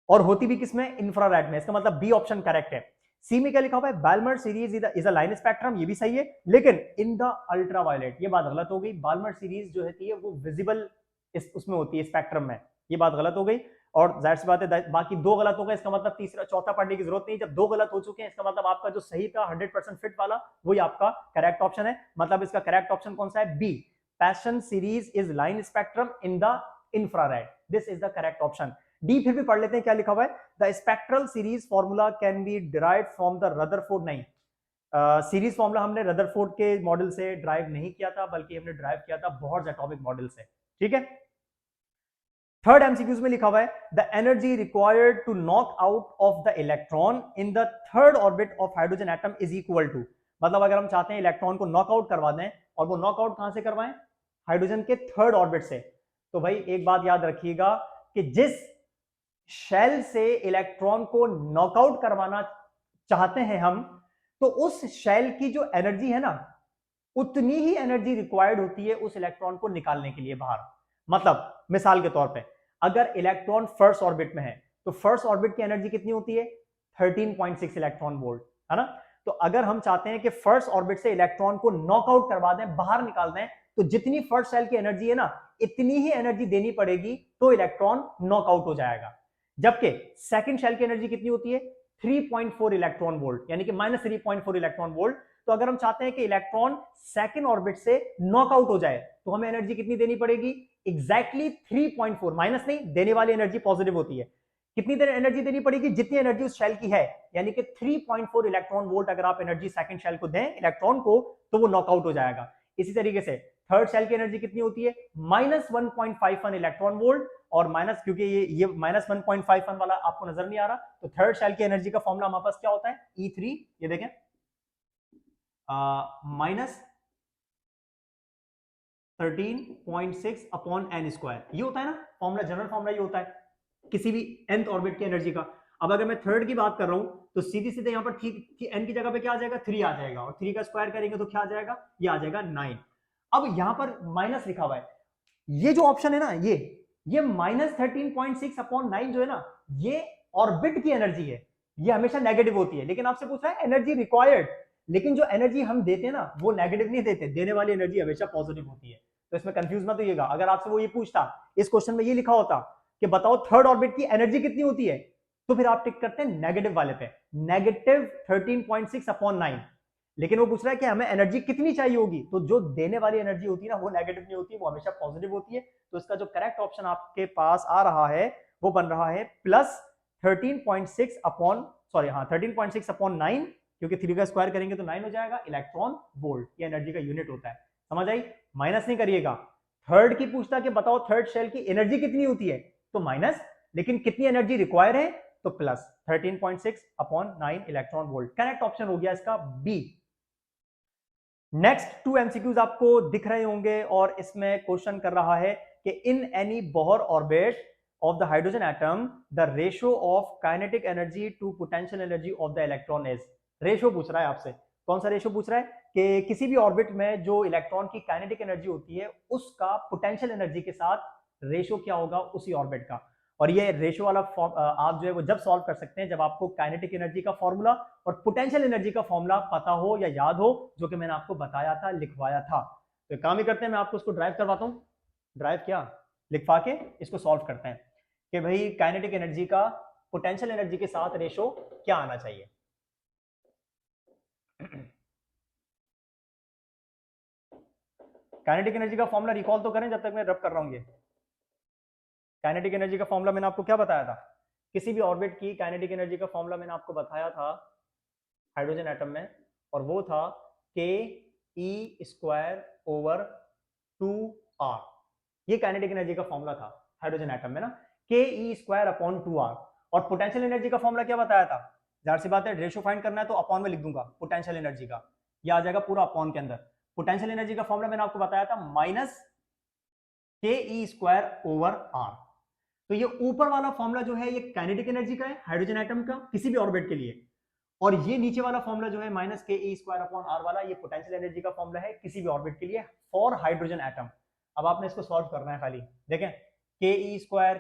और होती भी किसमें, इंफ्रारेड में, इसका मतलब बी ऑप्शन करेक्ट है। सी में क्या लिखा हुआ है, Balmer series is a line spectrum, ये भी सही है, लेकिन इन द अल्ट्रावायलेट, ये बात गलत हो गई। बाल्मर सीरीज जो होती है वो विजिबल उसमें होती है स्पेक्ट्रम में, ये बात गलत हो गई। और जाहिर सी बात है बाकी दो गलत हो गए, इसका मतलब तीसरा चौथा पढ़ने की जरूरत नहीं, जब दो गलत हो चुके हैं इसका मतलब आपका जो सही था 100% फिट वाला वही आपका करेक्ट ऑप्शन है। मतलब इसका करेक्ट ऑप्शन कौन सा है, B, Paschen series is line spectrum in the infrared, this is the correct option. D फिर भी पढ़ लेते हैं क्या लिखा हुआ है, the spectral series formula can be derived from the Rutherford, नहीं सीरीज फॉर्मूला हमने रदरफोर्ड के मॉडल से ड्राइव नहीं किया था बल्कि हमने ड्राइव किया था बोहर्स एटॉमिक मॉडल से, ठीक है। थर्ड एमसीक्यूज में लिखा हुआ है, the energy required to knock out of the electron in the third orbit of hydrogen atom is equal to, मतलब अगर हम चाहते हैं इलेक्ट्रॉन को नॉकआउट करवा दें और वो नॉकआउट कहां से करवाएं, हाइड्रोजन के थर्ड ऑर्बिट से, तो भाई एक बात याद रखिएगा कि जिस शेल से इलेक्ट्रॉन को नॉकआउट करवाना चाहते हैं हम, तो उस शेल की जो एनर्जी है ना उतनी ही एनर्जी रिक्वायर्ड होती है उस इलेक्ट्रॉन को निकालने के लिए बाहर। मतलब मिसाल के तौर पे अगर इलेक्ट्रॉन फर्स्ट ऑर्बिट में है तो फर्स्ट ऑर्बिट की एनर्जी कितनी होती है, 13.6 इलेक्ट्रॉन वोल्ट, है ना। तो अगर हम चाहते हैं कि फर्स्ट ऑर्बिट से इलेक्ट्रॉन को नॉकआउट करवा दें, बाहर निकाल दें, तो जितनी फर्स्ट शेल की एनर्जी है ना इतनी ही एनर्जी देनी पड़ेगी तो इलेक्ट्रॉन नॉकआउट हो जाएगा। जबकि सेकंड शेल की एनर्जी कितनी होती है, 3.4 इलेक्ट्रॉन वोल्ट, यानी कि -3.4 इलेक्ट्रॉन वोल्ट। तो अगर हम चाहते हैं कि इलेक्ट्रॉन सेकंड ऑर्बिट से नॉकआउट हो जाए तो हमें एनर्जी कितनी देनी पड़ेगी, एग्जैक्टली 3.4, माइनस नहीं, देने वाली एनर्जी पॉजिटिव होती है, कितनी देर एनर्जी देनी पड़ेगी, जितनी एनर्जी उस शेल की है, यानी कि 3.4 इलेक्ट्रॉन वोल्ट अगर आप एनर्जी सेकंड शेल को दें इलेक्ट्रॉन को तो वो नॉकआउट हो जाएगा। इसी तरीके से थर्ड शेल की एनर्जी कितनी होती है, -1.51 इलेक्ट्रॉन वोल्ट, और माइनस क्योंकि ये -1.51 वाला आपको नजर नहीं आ रहा, तो थर्ड शेल की एनर्जी का फॉर्मूला हमारे पास क्या होता है, E3, ये देखें -13.6 अपॉन n स्क्वायर, ये होता है ना फॉर्मूला, जनरल फॉर्मूला ये होता है किसी भी nth ऑर्बिट की एनर्जी का। अब अगर मैं थर्ड की बात कर रहा हूं तो सीधी सीधे यहां पर n की जगह पे क्या आ जाएगा, 3 आ जाएगा, और 3 का स्क्वायर करेंगे तो क्या आ जाएगा, ये आ जाएगा 9। अब यहां पर माइनस लिखा हुआ है, ये जो ऑप्शन है ना ये -13.6 अपॉन 9 जो है ना ये ऑर्बिट की एनर्जी है, ये हमेशा नेगेटिव होती है, लेकिन आपसे पूछ रहा है एनर्जी रिक्वायर्ड, लेकिन जो एनर्जी हम देते हैं ना वो नेगेटिव नहीं देते, देने वाली एनर्जी हमेशा पॉजिटिव होती है। तो इसमें कंफ्यूज मत होइएगा, अगर आपसे वो ये पूछता, इस क्वेश्चन में ये लिखा होता कि बताओ थर्ड ऑर्बिट की एनर्जी कितनी होती है, तो फिर आप टिक करते हैं नेगेटिव वाले पे, नेगेटिव 13.6 अपॉन 9, लेकिन वो पूछ रहा है कि हमें एनर्जी कितनी चाहिए होगी, तो जो देने वाली एनर्जी होती है ना वो नेगेटिव नहीं होती, वो हमेशा पॉजिटिव होती है। तो इसका जो करेक्ट ऑप्शन आपके पास आ रहा है वो बन रहा है प्लस 13.6 अपॉन, सॉरी हाँ 13.6 अपॉन 9, क्योंकि 3 का स्क्वायर करेंगे तो 9 हो जाएगा, इलेक्ट्रॉन वोल्ट, ये एनर्जी का यूनिट होता है, समझ आई। माइनस नहीं करिएगा, थर्ड की पूछता कि बताओ थर्ड शेल की एनर्जी कितनी होती है, तो माइनस, लेकिन कितनी एनर्जी रिक्वायर है तो plus 13.6 upon 9 electron volt, correct option हो गया इसका बी। नेक्स्ट 2 एमसीक्यूज आपको दिख रहे होंगे और इसमें क्वेश्चन कर रहा है कि in any Bohr orbit of the hydrogen atom the ratio of kinetic energy to potential energy of the electron is, ratio पूछ रहा है आपसे, कौन सा रेशियो पूछ रहा है कि किसी भी ऑर्बिट में जो इलेक्ट्रॉन की काइनेटिक एनर्जी होती है उसका पोटेंशियल एनर्जी के साथ रेशियो क्या होगा उसी ऑर्बिट का। और ये रेशियो वाला आप जो है वो जब सॉल्व कर सकते हैं जब आपको काइनेटिक एनर्जी का फॉर्मूला और पोटेंशियल एनर्जी का फॉर्मूला पता हो या याद हो, जो कि मैंने आपको बताया था, लिखवाया था। तो काम ही करते हैं, मैं आपको इसको ड्राइव करवाता हूं, ड्राइव क्या लिखवा के इसको सॉल्व करते हैं कि भाई काइनेटिक एनर्जी का पोटेंशियल एनर्जी के साथ रेशियो क्या आना चाहिए। काइनेटिक एनर्जी का फॉर्मूला रिकॉल तो करें जब तक मैं रब कर रहा हूं। ये काइनेटिक एनर्जी का फॉर्मूला मैंने आपको क्या बताया था, किसी भी ऑर्बिट की काइनेटिक एनर्जी का फॉर्मूला मैंने आपको बताया था हाइड्रोजन एटम में, और वो था k e square over 2r, ये काइनेटिक एनर्जी का फॉर्मूला था हाइड्रोजन एटम में ना, के ई स्क्वायर अपॉन 2r। और पोटेंशियल एनर्जी का फॉर्मूला क्या बताया था? जाहिर सी बात है, रेशियो फाइंड करना है तो अपॉन में लिख दूंगा पोटेंशियल एनर्जी का, ये आ जाएगा पूरा अपॉन के अंदर। पोटेंशियल एनर्जी का फॉर्मूला मैंने आपको बताया था माइनस के ई स्क्वायर ओवर आर। तो ये ऊपर वाला फॉर्मूला जो है ये काइनेटिक एनर्जी का है, हाइड्रोजन एटम का किसी भी ऑर्बिट के लिए, और ये नीचे वाला फॉर्मूला जो है माइनस के ई स्क्वायर अपॉन आर वाला, ये पोटेंशियल एनर्जी का फॉर्मूला है किसी भी ऑर्बिट के लिए फॉर हाइड्रोजन एटम। अब आपने इसको सॉल्व करना है खाली, देखें के ई स्क्वायर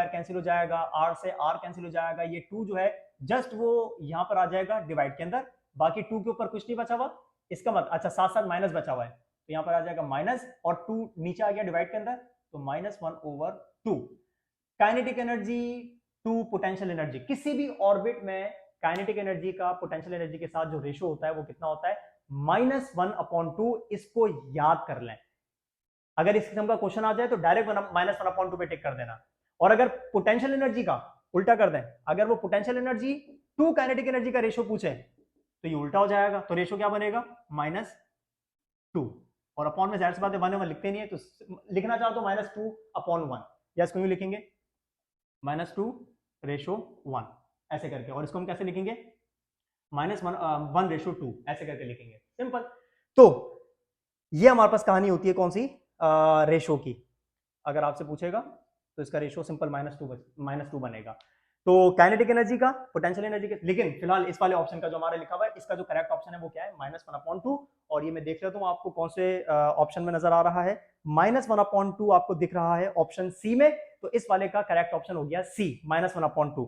कैंसिल हो जाएगा, आर से आर कैंसिल हो जाएगा, ये 2 जो है जस्ट वो यहां पर आ जाएगा डिवाइड के अंदर, बाकी 2 के ऊपर कुछ नहीं बचा हुआ, इसका मतलब अच्छा साथ साथ माइनस बचा हुआ है, तो यहां पर आ जाएगा माइनस और 2 नीचे आ गया डिवाइड के अंदर, तो -1/2। Kinetic energy to potential energy, किसी भी ऑर्बिट में काइनेटिक एनर्जी का पोटेंशियल एनर्जी के साथ जो रेशो होता है वो कितना होता है? -1/2। इसको याद कर लें, अगर इस किस्म का क्वेश्चन आ जाए तो डायरेक्ट -1/2 पे टिक कर देना। और अगर पोटेंशियल एनर्जी का उल्टा कर दें, अगर वो potential energy to kinetic energy का रेशो पूछे तो ये उल्टा हो जाएगा, तो रेशो क्या बनेगा? -2, और अपॉन में जाहिर सी बात है 1/1 लिखते नहीं है, तो लिखना चाहो तो -2/1, या इसको यूं लिखेंगे -2/1 ऐसे करके, और इसको हम कैसे लिखेंगे? -1/2 ऐसे करके लिखेंगे, सिंपल। तो ये हमारे पास कहानी होती है कौन सी? रेशो की। अगर आपसे पूछेगा तो इसका रेशो सिंपल -2 बनेगा। तो काइनेटिक एनर्जी का, पोटेंशियल एनर्जी का, लेकिन फिलहाल इस वाले ऑप्शन का जो हमारा लिखा हुआ है, इसका जो करेक्ट ऑप्शन है वो क्या है? -1/2। और ये मैं देख लेता हूं आपको कौन से ऑप्शन में नजर आ रहा है। -1/2 आपको दिख रहा है ऑप्शन सी में, तो इस वाले का करेक्ट ऑप्शन हो गया सी, -1/2।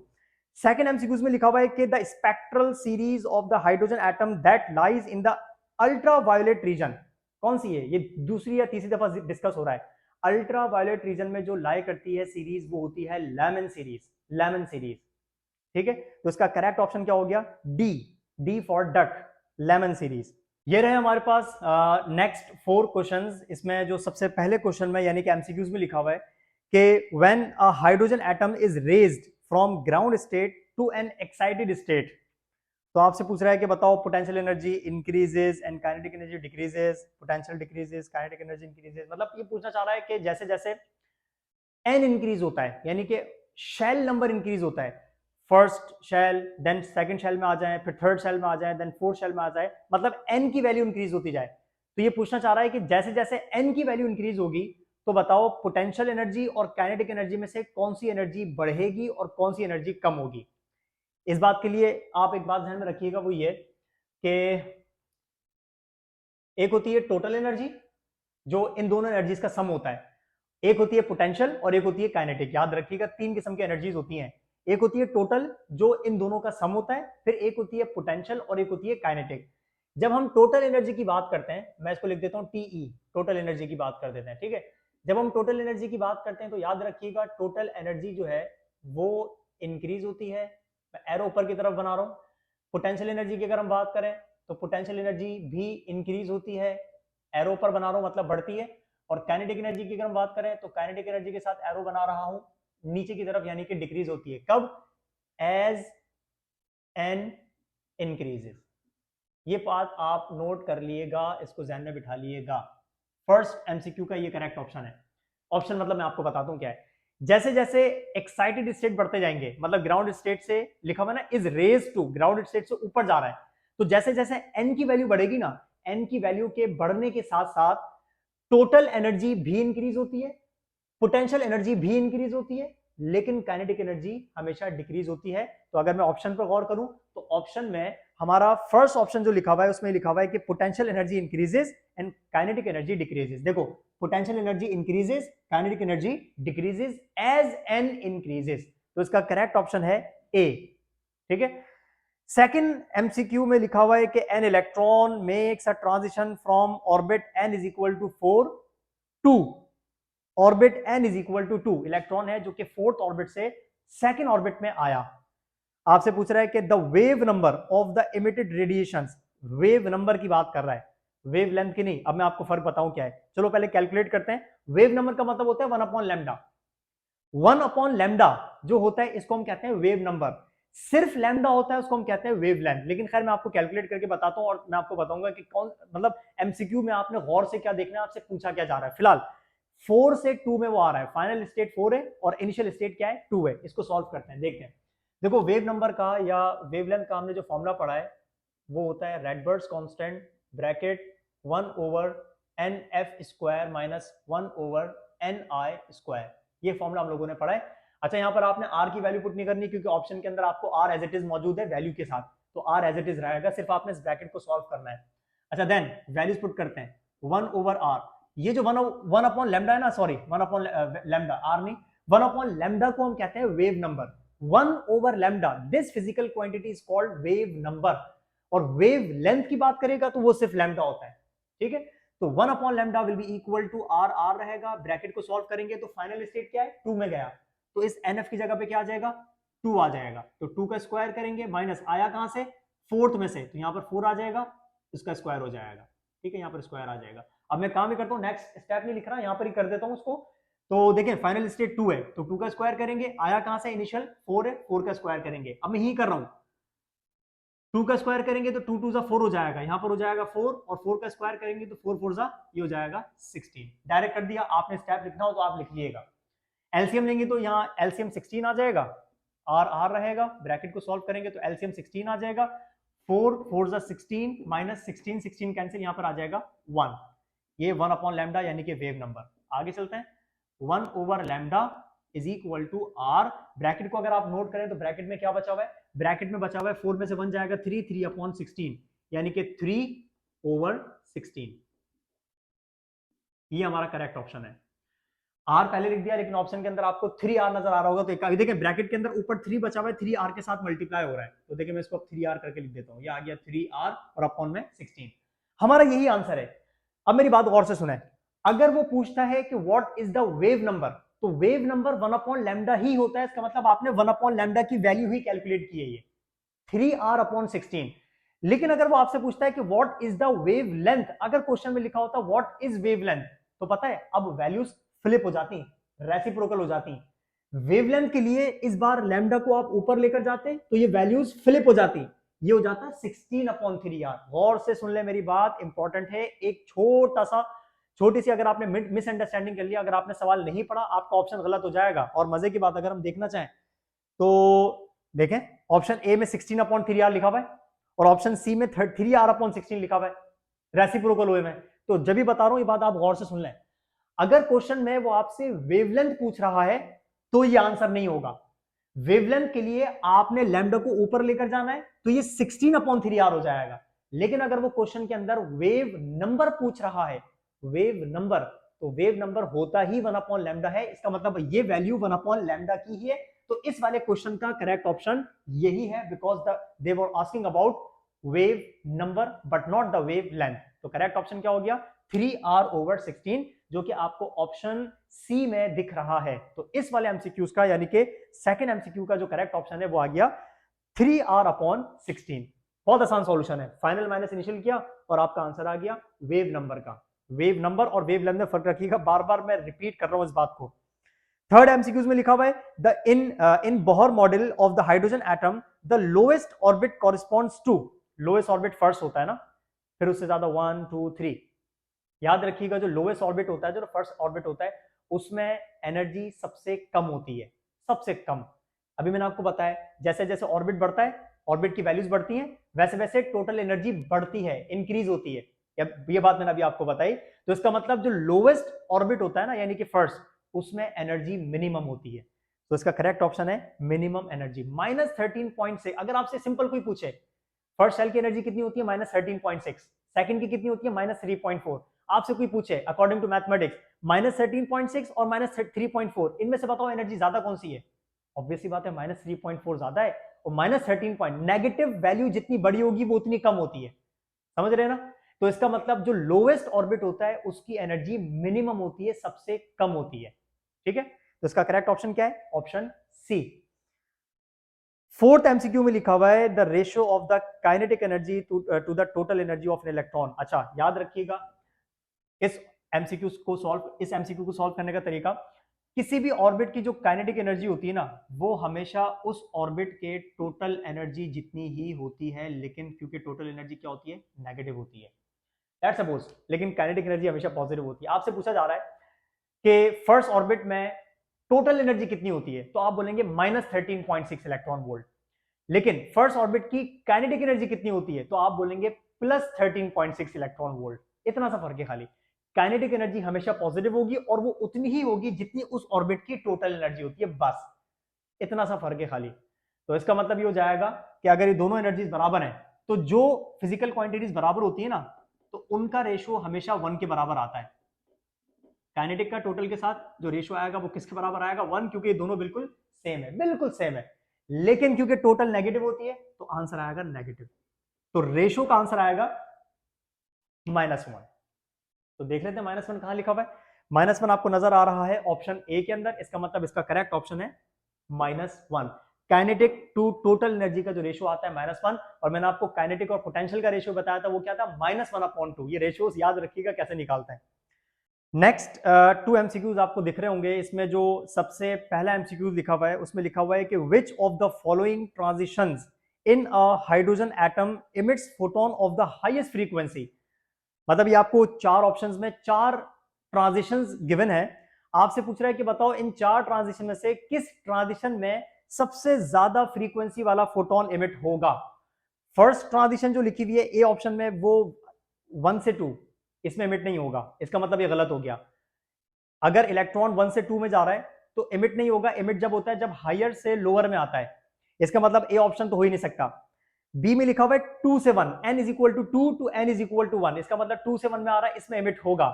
सेकंड एमसीक्यूज में लिखा हुआ है कि the spectral series of the hydrogen atom that lies in the ultraviolet region, कौन सी है? ये दूसरी या तीसरी दफा डिस्कस हो रहा है। अल्ट्रावायलेट रीजन में जो लाई करती है सीरीज वो होती है लेमन सीरीज, ठीक है। तो इसका करेक्ट ऑप्शन क्या हो गया? D for duck, Lyman series. ये रहे हमारे पास नेक्स्ट 4 क्वेश्चंस। इसमें जो सबसे पहले क्वेश्चन में यानी कि एमसीक्यूज में लिखा हुआ है कि when a hydrogen atom is raised from ground state to an excited state, तो आपसे पूछ रहा है कि बताओ potential energy increases and kinetic energy decreases, potential decreases, kinetic energy increases. मतलब ये पूछना चाह रहा है कि जैसे जैसे एन इंक्रीज होता है, यानी कि शेल नंबर इंक्रीज होता है, first shell, then second shell में आ जाए, फिर थर्ड शेल में आ जाए, देन फोर्थ शेल में आ जाए, मतलब एन की वैल्यू इंक्रीज होती जाए। तो ये पूछना चाह रहा है कि जैसे जैसे एन की वैल्यू इंक्रीज होगी तो बताओ पोटेंशियल एनर्जी और काइनेटिक एनर्जी में से कौन सी एनर्जी बढ़ेगी और कौन सी एनर्जी कम होगी। इस बात के लिए आप एक बात ध्यान में रखिएगा, वो ये कि एक होती है टोटल एनर्जी जो इन दोनों एनर्जीज का सम होता है, एक होती है पोटेंशियल और एक होती है काइनेटिक। याद रखिएगा 3 किस्म की एनर्जीज होती हैं, एक होती है टोटल जो इन दोनों का सम होता है, फिर एक होती है पोटेंशियल और एक होती है काइनेटिक। जब हम टोटल एनर्जी की बात करते हैं, मैं इसको लिख देता हूं टीई, टोटल एनर्जी की बात कर देते हैं, ठीक है। जब हम टोटल एनर्जी की बात करते हैं तो याद रखिएगा टोटल एनर्जी जो है वो इंक्रीज होती है, मैं एरो ऊपर की तरफ बना रहा हूं। पोटेंशियल एनर्जी की अगर हम बात करें तो पोटेंशियल एनर्जी भी इंक्रीज होती है, एरो ऊपर बना रहा हूं मतलब बढ़ती है। और काइनेटिक एनर्जी की अगर हम बात करें तो काइनेटिक एनर्जी के साथ एरो बना रहा हूं नीचे की तरफ, यानी कि डिक्रीज होती है। कब? As n increases. ये बात आप नोट कर लिएगा, इसको ध्यान में बिठा लिएगा। फर्स्ट एमसीक्यू का ये करेक्ट ऑप्शन है। ऑप्शन मतलब मैं आपको बताता हूं क्या है। जैसे जैसे एक्साइटेड स्टेट बढ़ते जाएंगे, मतलब ग्राउंड स्टेट से लिखा हुआ ना is raise to, ground state से ऊपर जा रहा है, तो जैसे जैसे एन की वैल्यू बढ़ेगी ना, एन की वैल्यू के बढ़ने के साथ साथ टोटल एनर्जी भी इंक्रीज होती है, पोटेंशियल एनर्जी भी इंक्रीज होती है, लेकिन काइनेटिक एनर्जी हमेशा डिक्रीज होती है। तो अगर मैं ऑप्शन पर गौर करूं तो ऑप्शन में हमारा फर्स्ट ऑप्शन जो लिखा हुआ है उसमें लिखा हुआ है कि potential energy increases and kinetic energy decreases. देखो potential energy increases, kinetic energy decreases as n increases, तो इसका करेक्ट ऑप्शन है ए, ठीक है। सेकंड एमसीक्यू में लिखा हुआ है कि an electron makes a transition from orbit n is equal to 4 to orbit n is equal to 2। Electron है जो कि फोर्थ ऑर्बिट से सेकंड ऑर्बिट में आया। आपसे पूछ रहा है कि the wave number of the emitted radiations, wave number की बात कर रहा है, वेव लेंथ की नहीं। अब मैं आपको फर्क बताऊं क्या है, चलो पहले कैलकुलेट करते हैं। वेव नंबर का मतलब होता है 1/λ। 1/λ जो होता है इसको हम कहते हैं वेव नंबर। सिर्फ लैम्डा होता है उसको हम कहते हैं वेव लेंथ। लेकिन खैर मैं आपको कैलकुलेट करके बताता हूं और मैं आपको बताऊंगा कि कौन, मतलब एमसीक्यू में आपने गौर से क्या देखना है, आपसे पूछा क्या जा रहा है। फिलहाल 4 से 2 में वो आ रहा है, फाइनल स्टेट 4 है और इनिशियल स्टेट क्या है 2 है। इसको सॉल्व करते हैं, देखते हैं। देखो वेव नंबर का या वेवलेंथ का हमने जो फॉर्मूला पढ़ा है वो होता है Rydberg's constant bracket 1 over n f square minus 1 over n i square. ये फॉर्मूला हम लोगों ने पढ़ा है। अच्छा, यहाँ पर आपने आर की वैल्यू पुट नहीं करनी क्योंकि ऑप्शन के अंदर आपको आर एज इट इज मौजूद है वैल्यू के साथ, तो आर एज इट इज रहेगा, सिर्फ आपने इस ब्रैकेट को सॉल्व करना है। अच्छा देन वैल्यूज पुट करते हैं 1 ओवर आर, ये जो वन अपॉन लेमडा है ना, सॉरी 1 अपॉन लेमडा, आर नहीं, 1 अपॉन लेमडा को हम कहते हैं wave number. 1 over lambda, this physical quantity is called wave number. और वेव लेंथ की बात करेगा तो वो सिर्फ लेमडा होता है, ठीक है। तो 1 upon lambda will be equal to R, R रहेगा, ब्रैकेट को सॉल्व करेंगे तो फाइनल स्टेट क्या है 2 में गया, तो इस एनएफ की जगह पे क्या आ जाएगा 2 आ जाएगा, तो 2 का स्क्वायर करेंगे, माइनस आया कहां से फोर्थ में से, तो यहाँ पर 4 आ जाएगा, इसका स्क्वायर हो जाएगा, ठीक है, यहाँ पर स्क्वायर आ जाएगा। अब मैं काम ही करता हूँ, नेक्स्ट स्टेप नहीं लिख रहा, यहाँ पर ही कर देता हूँ उसको। तो देखें फाइनल स्टेट 2 है, तो 2 का स्क्वायर करेंगे, आया कहां से इनिशियल 4 है, 4 का स्क्वायर करेंगे। अब मैं यही कर रहा हूं, 2 का स्क्वायर करेंगे तो 2 2 जा 4 हो जाएगा, यहां पर हो जाएगा 4, और 4 का स्क्वायर करेंगे तो 4 4 जा ये हो जाएगा 16। डायरेक्ट कर दिया, आपने स्टेप लिखना हो तो आप लिख लीजिएगा। एलसीएम लेंगे तो यहाँ एलसीएम 16 आ जाएगा, आर आर रहेगा, ब्रैकेट को सॉल्व करेंगे तो एलसीएम 16 आ जाएगा, 4 4 जा 16 माइनस 16 16 कैंसिल, यहाँ पर आ जाएगा 1, ये 1 अपॉन लैम्डा यानी कि वेव नंबर। आगे चलते हैं, 1 over lambda is equal to R, bracket को अगर आप नोट करें तो ब्रैकेट में क्या बचा हुआ है, ब्रैकेट में बचा हुआ है 4 में से 1 जाएगा 3, 3 अपॉन 16 यानी कि 3 ओवर 16, ये हमारा करेक्ट ऑप्शन है। आर पहले लिख दिया लेकिन ऑप्शन के अंदर आपको 3 आर नजर आ रहा होगा, तो देखिए ब्रैकेट के अंदर ऊपर 3 बचा हुआ है, 3 आर के साथ मल्टीप्लाई हो रहा है, तो देखिए मैं इसको 3 आर करके लिख देता हूं, ये आ गया 3 आर और अपॉन में 16, हमारा यही आंसर है। अब मेरी बात गौर से सुने, अगर वो पूछता है कि what is the wave number, तो वेव नंबर 1 अपॉन लैम्डा ही होता है, इसका मतलब आपने 1 अपॉन लैम्डा की वैल्यू ही कैलकुलेट की है, ये 3 आर अपॉन 16। लेकिन अगर वो आपसे पूछता है कि what is the wave length, अगर क्वेश्चन में लिखा होता व्हाट इज वेव लेंथ, तो पता है अब वैल्यूज फ्लिप हो जाती, रेसिप्रोकल हो जाती। वेवलेंथ के लिए इस बार लैम्डा को आप ऊपर लेकर जाते तो ये वैल्यूज फ्लिप हो जाती, ये हो जाता 16 अपॉन 3 आर। गौर से सुन ले मेरी बात, इंपॉर्टेंट है, एक छोटी सी अगर आपने मिसअंडरस्टैंडिंग कर लिया, अगर आपने सवाल नहीं पढ़ा आपका ऑप्शन गलत हो जाएगा। और मजे की बात अगर हम देखना चाहें तो देखें, ऑप्शन ए में 16 अपॉन 3 आर लिखा हुआ है और ऑप्शन सी में 3 आर अपॉन 16 लिखा हुआ है, रेसिप्रोकल हुए में। तो जब भी बता रहा हूं ये बात आप गौर से सुन लें, अगर क्वेश्चन में वो आपसे वेवलेंथ पूछ रहा है तो ये आंसर नहीं होगा। वेवलेंथ के लिए आपने लैम्डा को ऊपर लेकर जाना है तो ये 16 अपॉन 3 आर हो जाएगा। लेकिन अगर वो क्वेश्चन के अंदर वेव नंबर पूछ रहा है, वेव नंबर, तो वेव नंबर होता ही 1 अपॉन लैम्डा है, इसका मतलब ये वैल्यू 1 अपॉन लैम्डा की ही है। तो इस वाले क्वेश्चन का करेक्ट ऑप्शन यही है, because they were asking about wave number but not the wave length. तो करेक्ट ऑप्शन क्या हो गया 3 आर ओवर 16, जो कि आपको ऑप्शन सी में दिख रहा है। तो इस वाले एमसीक्यूज का यानी कि सेकंड एमसीक्यू का जो करेक्ट ऑप्शन है वो आ गया 3 आर अपॉन 16। बहुत आसान सॉल्यूशन है, फाइनल माइनस इनिशियल किया और आपका आंसर आ गया वेव नंबर का। वेव नंबर और वेव लेंथ में फर्क रखिएगा, बार बार मैं रिपीट कर रहा हूं इस बात को। थर्ड एमसीक्यूज में लिखा हुआ है the in Bohr model of the hydrogen atom the lowest orbit corresponds to, lowest orbit first होता है ना, फिर उससे ज्यादा 1 2 3, याद रखिएगा जो लोएस्ट ऑर्बिट होता है, जो फर्स्ट ऑर्बिट होता है, उसमें एनर्जी सबसे कम होती है, सबसे कम। अभी मैंने आपको बताया जैसे जैसे ऑर्बिट बढ़ता है, ऑर्बिट की वैल्यूज बढ़ती हैं, वैसे वैसे टोटल एनर्जी बढ़ती है, इंक्रीज होती है, ये बात मैंने अभी आपको बताई। तो इसका मतलब जो लोएस्ट ऑर्बिट होता है ना यानी कि फर्स्ट, उसमें एनर्जी मिनिमम होती है। तो इसका करेक्ट ऑप्शन है मिनिमम एनर्जी -13.6। अगर आपसे सिंपल कोई पूछे फर्स्ट सेल की एनर्जी कितनी होती है -13.6, सेकंड की कितनी होती है -3.4, आपसे कोई पूछे अकॉर्डिंग टू मैथमेटिक्स -13.6 और -3.4, इनमें से बताओ एनर्जी ज्यादा कौन सी है? ऑब्वियसली बात है -3.4 ज्यादा है, और -13 नेगेटिव वैल्यू जितनी बड़ी होगी वो उतनी कम होती है, समझ रहे हैं ना। तो इसका मतलब जो लोएस्ट ऑर्बिट होता है उसकी एनर्जी मिनिमम होती है, सबसे कम होती है, ठीक है। तो इसका करेक्ट ऑप्शन क्या है? Option C. फोर्थ एमसीक्यू में लिखा हुआ है the ratio of the kinetic energy to the total energy of an electron. अच्छा याद रखिएगा इस एमसीक्यू को सॉल्व करने का तरीका, किसी भी ऑर्बिट की जो काइनेटिक एनर्जी होती है ना, वो हमेशा उस ऑर्बिट के टोटल एनर्जी जितनी ही होती है, लेकिन क्योंकि टोटल एनर्जी क्या होती है? नेगेटिव होती है, लेट्स सपोज, लेकिन काइनेटिक एनर्जी हमेशा पॉजिटिव होती है। आपसे पूछा जा रहा है कि फर्स्ट ऑर्बिट में टोटल एनर्जी कितनी होती है, तो आप बोलेंगे -13.6 इलेक्ट्रॉन वोल्ट। लेकिन फर्स्ट ऑर्बिट की काइनेटिक एनर्जी कितनी होती है, तो आप बोलेंगे +13.6 इलेक्ट्रॉन वोल्ट। इतना सा फर्क है खाली। काइनेटिक एनर्जी हमेशा पॉजिटिव होगी और वो उतनी ही होगी जितनी उस ऑर्बिट की टोटल एनर्जी होती है, बस इतना सा फर्क है खाली। तो इसका मतलब ये हो जाएगा कि अगर ये दोनों एनर्जीज बराबर हैं, तो जो फिजिकल क्वांटिटीज बराबर होती है ना, तो उनका रेशियो हमेशा 1 के बराबर आता है। काइनेटिक का टोटल के साथ जो रेशियो आएगा वो किसके बराबर आएगा, 1, क्योंकि ये दोनों बिल्कुल सेम है, बिल्कुल सेम है। लेकिन क्योंकि टोटल नेगेटिव होती है तो आंसर आएगा नेगेटिव, तो रेशियो का आंसर आएगा -1। तो देख लेते हैं -1 कहां लिखा हुआ है। -1 आपको नजर आ रहा है ऑप्शन ए के अंदर, इसका मतलब इसका करेक्ट ऑप्शन है -1। काइनेटिक टू टोटल एनर्जी का जो रेशियो आता है -1, और मैंने आपको काइनेटिक और पोटेंशियल का रेशियो बताया था, वो क्या था, -1/2। ये रेशियोस याद रखिएगा कैसे निकालते हैं। नेक्स्ट 2 एमसीक्यूज आपको दिख रहे होंगे। इसमें जो सबसे पहला एमसीक्यू लिखा हुआ है उसमें लिखा हुआ है कि which of the following transitions in a hydrogen atom emits photon of the highest frequency. मतलब ये आपको 4 ऑप्शंस में 4 ट्रांजिशंस गिवन है। आपसे पूछ रहा है कि बताओ इन 4 ट्रांजिशन में से किस ट्रांजिशन में सबसे ज्यादा फ्रीक्वेंसी वाला फोटोन इमिट होगा। फर्स्ट ट्रांजिशन जो लिखी हुई है ए ऑप्शन में, वो 1 से 2, इसमें इमिट नहीं होगा, इसका मतलब ये गलत हो गया। अगर इलेक्ट्रॉन 1 से 2 में जा रहा है तो इमिट नहीं होगा। इमिट जब होता है जब हायर से लोअर में आता है, इसका मतलब ए ऑप्शन तो हो ही नहीं सकता। बी में लिखा हुआ है 2 से 1, n is equal to 2 to n is equal to 1, इसका मतलब 2 से 1 में आ रहा है, इसमें इमिट होगा।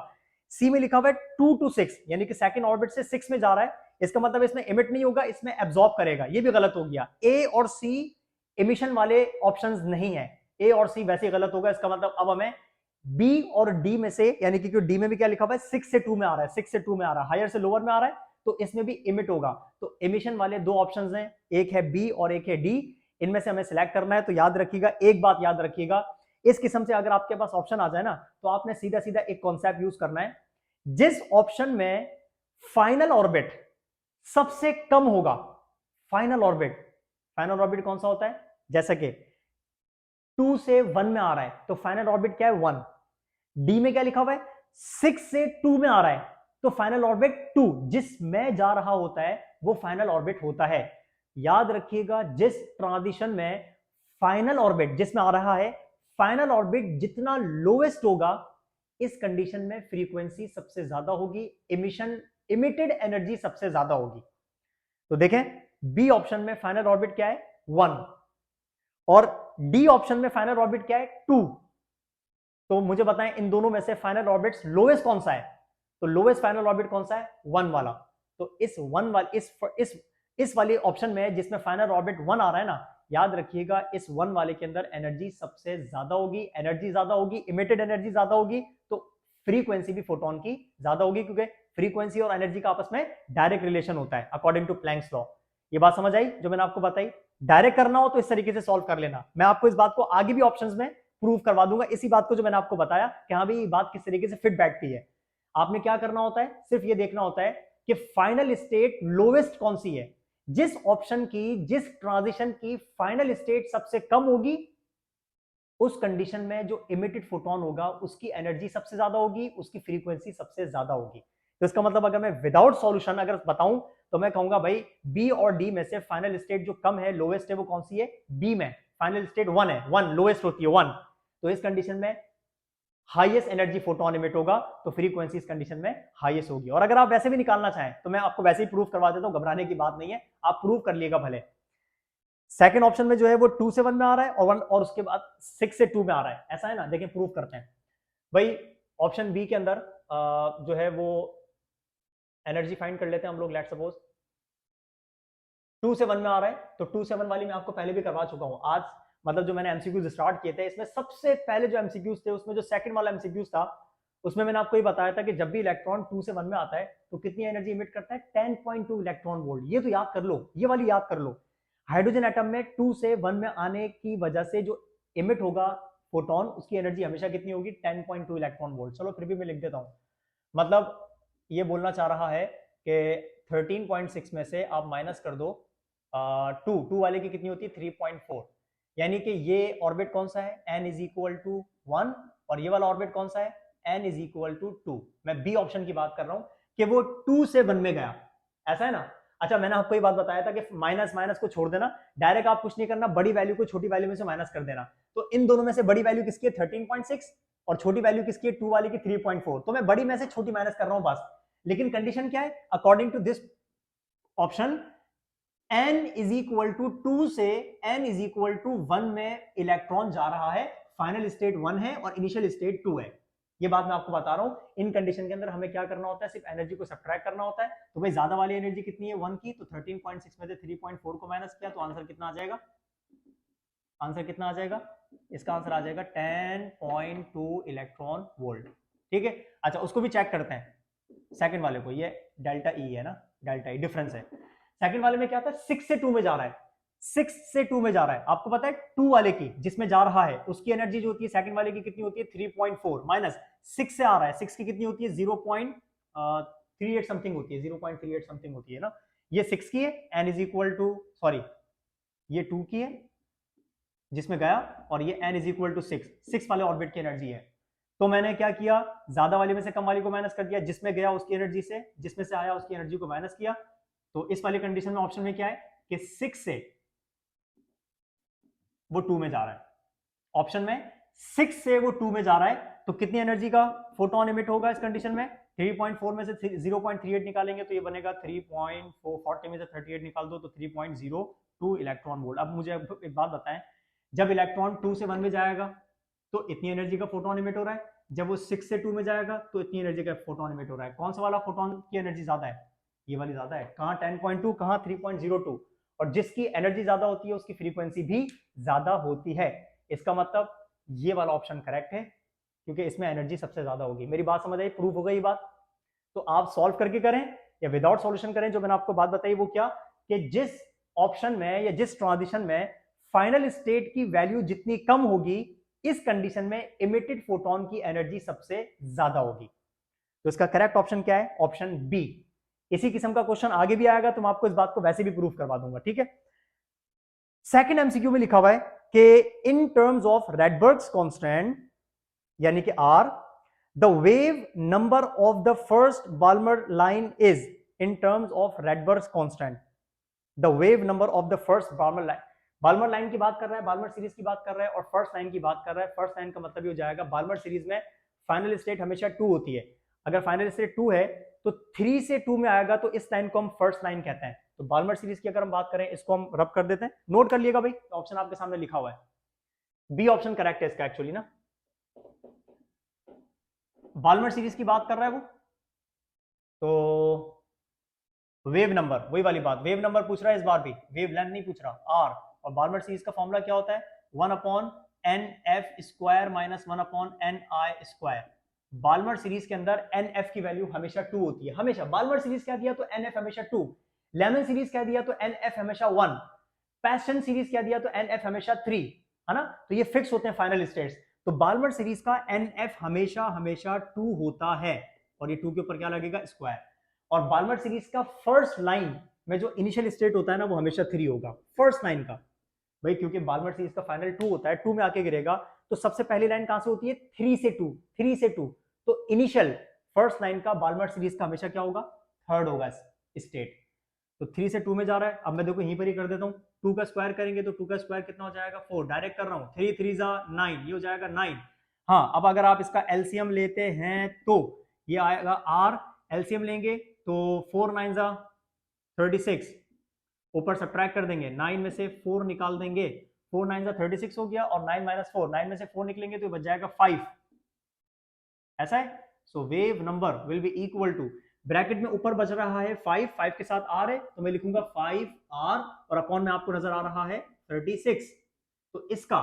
सी में लिखा हुआ है 2 टू 6, यानी कि सेकंड ऑर्बिट से 6 में जा रहा है, इसका मतलब इसमें इमिट नहीं होगा, इसमें एब्जॉर्ब करेगा, ये भी गलत हो गया। ए और सी इमिशन वाले ऑप्शंस नहीं है, ए और सी वैसे ही गलत होगा। इसका मतलब अब हमें बी और डी में से, यानी कि डी में भी क्या लिखा हुआ है 6 से 2 में आ रहा है, 6 से 2 में आ रहा है, हायर से लोअर में आ रहा है, तो इसमें भी इमिट होगा। तो इमिशन वाले 2 ऑप्शंस हैं, एक है बी और एक है डी, इनमें से हमें सिलेक्ट करना है। तो याद रखिएगा, एक बात याद रखिएगा, इस किस्म से अगर आपके पास ऑप्शन आ जाए ना, तो आपने सीधा सीधा एक कॉन्सेप्ट यूज करना है, जिस ऑप्शन में फाइनल ऑर्बिट सबसे कम होगा, फाइनल ऑर्बिट कौन सा होता है, जैसा कि 2 से 1 में आ रहा है तो फाइनल ऑर्बिट क्या है, 1। डी में क्या लिखा हुआ है, 6 से 2 में आ रहा है तो फाइनल ऑर्बिट 2, जिसमें जा रहा होता है वो फाइनल ऑर्बिट होता है। याद रखिएगा, जिस ट्रांजिशन में फाइनल ऑर्बिट जिसमें आ रहा है, फाइनल ऑर्बिट जितना लोएस्ट होगा, इस कंडीशन में फ्रीक्वेंसी सबसे ज्यादा होगी, इमिटेड एनर्जी सबसे ज्यादा होगी। तो देखें, बी ऑप्शन में फाइनल ऑर्बिट क्या है, 1, और डी ऑप्शन में फाइनल ऑर्बिट क्या है, 2। तो मुझे बताएं इन दोनों में से फाइनल ऑर्बिट लोएस्ट कौन सा है, तो लोएस्ट फाइनल ऑर्बिट कौन सा है, 1 वाला। तो इस 1 वाले इस वाले ऑप्शन में जिसमें फाइनल ऑर्बिट 1 आ रहा है ना, याद रखिएगा इस 1 वाले के अंदर एनर्जी सबसे ज्यादा होगी, एनर्जी ज्यादा होगी, इमिटेड एनर्जी ज्यादा होगी, तो फ्रीक्वेंसी भी फोटोन की ज्यादा होगी, क्योंकि फ्रीक्वेंसी और एनर्जी का आपस में डायरेक्ट रिलेशन होता है अकॉर्डिंग टू प्लैंक्स लॉ। ये बात समझ आई जो मैंने आपको बताई। डायरेक्ट करना हो तो इस तरीके से सॉल्व कर लेना, मैं आपको इस बात को आगे भी ऑप्शंस में प्रूव करवा दूंगा, इसी बात को जो मैंने आपको बताया कि हाँ भाई ये बात किस तरीके से फिट बैठती है। आपने क्या करना होता है, सिर्फ ये देखना होता है कि फाइनल स्टेट लोवेस्ट कौन सी है, जिस ऑप्शन की, जिस ट्रांजिशन की फाइनल स्टेट सबसे कम होगी, उस कंडीशन में जो इमिटेड फोटोन होगा उसकी एनर्जी सबसे ज्यादा होगी, उसकी फ्रीक्वेंसी सबसे ज्यादा होगी। तो इसका मतलब अगर मैं विदाउट सॉल्यूशन अगर बताऊं तो मैं कहूंगा भाई बी और डी में से फाइनल स्टेट जो कम है, लोएस्ट है, वो कौन सी है, बी में फाइनल स्टेट 1 है, 1 लोएस्ट होती है, 1। तो इस कंडीशन में हाईएस्ट एनर्जी फोटोन इमिट होगा, तो फ्रीक्वेंसी इस कंडीशन में हाईएस्ट होगी। और अगर आप वैसे भी निकालना चाहें तो मैं आपको वैसे ही प्रूफ करवा देता हूं, घबराने की बात नहीं है, आप प्रूव कर लिएगा भले। सेकंड ऑप्शन में जो है वो 2 से 1 में आ रहा है और 1 और उसके बाद 6 से 2 में आ रहा है, ऐसा है ना। देखिए प्रूफ करते हैं भाई। ऑप्शन बी के अंदर जो है वो एनर्जी फाइंड कर लेते हैं हम लोग। लेट्स सपोज 2 से 1 में आ रहा है, तो 2 से 1 वाली मैं आपको पहले भी करवा चुका हूं आज, मतलब जो मैंने एमसीक्यूज स्टार्ट किए थे, इसमें सबसे पहले जो एमसीक्यूज थे उसमें जो सेकंड वाला एमसीक्यूज था उसमें मैंने आपको ये बताया था कि जब भी इलेक्ट्रॉन 2 से 1 में आता है तो कितनी एनर्जी इमिट करता है, 10.2 इलेक्ट्रॉन वोल्ट। ये तो याद कर लो, ये वाली याद कर लो। हाइड्रोजन एटम में 2 से 1 में आने की वजह से जो इमिट होगा फोटोन, उसकी एनर्जी हमेशा कितनी होगी, 10.2 इलेक्ट्रॉन वोल्ट। चलो फिर भी मैं लिख देता हूं, मतलब ये बोलना चाह रहा है कि 13.6 में से आप माइनस कर दो 2 वाले की कितनी होती है, 3.4, यानी कि ये ऑर्बिट कौन सा है, n इज इक्वल टू 1, और ये वाला ऑर्बिट कौन सा है, n इज इक्वल टू 2। मैं बी ऑप्शन की बात कर रहा हूं कि वो 2 से 1 में गया, ऐसा है ना। अच्छा, मैंने आपको ये बात बताया था कि माइनस माइनस को छोड़ देना, डायरेक्ट आप कुछ नहीं करना, बड़ी वैल्यू को छोटी वैल्यू में से माइनस कर देना। तो इन दोनों में से बड़ी वैल्यू किसकी है 13.6 और छोटी वैल्यू किसकी है 2 वाली की 3.4। तो मैं बड़ी में से छोटी माइनस कर रहा हूं बस। लेकिन कंडीशन क्या है, according to this option n is equal to 2 से n इज इक्वल टू 1 में इलेक्ट्रॉन जा रहा है। फाइनल स्टेट 1 है और इनिशियल स्टेट 2 है। ये बात मैं आपको बता रहा हूं। इन कंडीशन के अंदर हमें क्या करना होता है, सिर्फ एनर्जी को सब्ट्रैक्ट करना होता है। तो भाई ज्यादा वाली एनर्जी कितनी है 1 की, तो 13.6 में से 3.4 को माइनस किया तो आंसर कितना आ जाएगा, आंसर कितना आ जाएगा, इसका आंसर आ जाएगा 10.2 इलेक्ट्रॉन वोल्ट। ठीक है। अच्छा, उसको भी चेक करते हैं सेकंड वाले को। ये डेल्टा ई है ना, डेल्टा ई डिफरेंस है। सेकंड वाले में क्या था, 6 से 2 में जा रहा है, 6 से 2 में जा रहा है। आपको पता है 2 वाले की जिसमें जा रहा है उसकी एनर्जी जो होती है सेकंड वाले की कितनी होती है 3.4 माइनस 6 से आ रहा है, 6 की कितनी होती है 0.38 समथिंग होती है, 0.38 समथिंग होती है ना। ये 6 की है, n is equal to sorry ये 2 की है जिसमें गया, और ये n इज इक्वल टू 6 वाले ऑर्बिट की एनर्जी है। तो मैंने क्या किया, ज्यादा वाली में से कम वाली को माइनस कर दिया, जिसमें गया उसकी एनर्जी से, जिसमें से आया उसकी एनर्जी को माइनस किया। तो इस वाली कंडीशन में ऑप्शन में क्या है कि 6 से वो 2 में जा रहा है, ऑप्शन में 6 से वो 2 में जा रहा है। तो कितनी एनर्जी का फोटोन इमिट होगा इस कंडीशन में, 3.4 में से 0.38 निकालेंगे तो ये बनेगा 3.440 में से 38 निकाल दो तो 3.02 इलेक्ट्रॉन वोल्ट। अब मुझे एक बात बताएं, जब इलेक्ट्रॉन 2 से 1 में जाएगा तो इतनी एनर्जी का फोटोन इमिट हो रहा है, जब वो 6 से 2 में जाएगा तो इतनी एनर्जी का फोटोन इमिट हो रहा है। कौन सा वाला फोटोन की एनर्जी ज्यादा है, ये वाली ज्यादा है। कहां 10.2, कहां 3.02। और जिसकी एनर्जी ज्यादा होती है उसकी फ्रीक्वेंसी भी ज्यादा होती है। इसका मतलब ये वाला ऑप्शन करेक्ट है क्योंकि इसमें एनर्जी सबसे ज्यादा होगी। मेरी बात समझ आई, प्रूफ हो गई बात। तो आप सॉल्व करके करें या विदाउट सॉल्यूशन करें, जो मैंने आपको बात बताई वो क्या, कि जिस ऑप्शन में या जिस ट्रांजिशन में फाइनल स्टेट की वैल्यू जितनी कम होगी, इस कंडीशन में इमिटेड फोटोन की एनर्जी सबसे ज्यादा होगी। तो इसका करेक्ट ऑप्शन क्या है, ऑप्शन बी। इसी किस्म का क्वेश्चन आगे भी आएगा तो मैं आपको इस बात को वैसे भी प्रूफ करवा दूंगा। ठीक है। सेकंड एमसीक्यू में लिखा हुआ है कि in terms of Rydberg's constant यानी कि R, the wave number of the first Balmer line is, in terms of Rydberg's constant the wave number of the first Balmer line. Balmer line की बात कर रहा है, बाल्मर सीरीज की बात कर रहा है, और फर्स्ट लाइन की बात कर रहा है। फर्स्ट लाइन का मतलब ये हो जाएगा, बाल्मर सीरीज में फाइनल स्टेट हमेशा 2 होती है। अगर फाइनल स्टेट 2 है तो 3 से 2 में आएगा तो इस लाइन को हम फर्स्ट लाइन कहते हैं। तो बाल्मर सीरीज की अगर हम बात करें, इसको हम रब कर देते हैं, नोट कर लिएगा भाई, ऑप्शन आपके सामने लिखा हुआ है, बी ऑप्शन करेक्ट है इसका एक्चुअली ना। बाल्मर सीरीज की बात कर रहा है वो, तो वेव नंबर, वही वाली बात, वेव नंबर पूछ रहा है इस बार भी, वेव लेंथ नहीं पूछ रहा, आर। और बाल्मर सीरीज का फॉर्मूला क्या होता है, 1/nf² minus 1/ni²। Balmer series के अंदर nf की वैल्यू हमेशा 2 होती है, हमेशा। बाल्मर सीरीज कह दिया तो nf हमेशा 2, लेमन सीरीज कह दिया तो nf हमेशा 1, पैशन सीरीज कह दिया तो nf हमेशा 3, है ना। तो ये फिक्स होते हैं फाइनल स्टेट्स। तो बाल्मर सीरीज का nf हमेशा हमेशा 2 होता है, और ये 2 के ऊपर क्या लगेगा, स्क्वायर। और बाल्मर सीरीज का फर्स्ट लाइन में जो इनिशियल स्टेट होता है ना, वो हमेशा 3 होगा फर्स्ट लाइन का भाई, क्योंकि बाल्मर सीरीज का फाइनल 2 होता है, 2 में आके गिरेगा। तो सबसे पहली लाइन कहां से होती है, 3 से 2, 3 से 2। तो इनिशियल फर्स्ट लाइन का बाल्मर सीरीज का हमेशा क्या होगा, थर्ड होगा स्टेट। तो 3 से 2 में जा रहा है। अब मैं देखो यहीं पर ही कर देता हूँ, 2 का स्क्वायर करेंगे तो 2 का स्क्वायर कितना हो जाएगा, 4। डायरेक्ट कर रहा हूँ, 3 3 9, ये हो जाएगा 9। हाँ, अब अगर आप इसका एलसीएम लेते हैं तो ये आएगा आर, एलसीएम लेंगे तो 4 9 36, ऊपर सब्ट्रैक्ट कर देंगे, 9 में से 4 निकाल देंगे, 4 9 36 हो गया, और 9 माइनस 4, 9 में से 4 निकलेंगे तो बच जाएगा 5। ऐसा है। So wave number will be equal to, bracket में ऊपर बच रहा है 5, 5 के साथ आर है तो मैं लिखूंगा 5r, और अपॉन में आपको नजर आ रहा है 36। तो इसका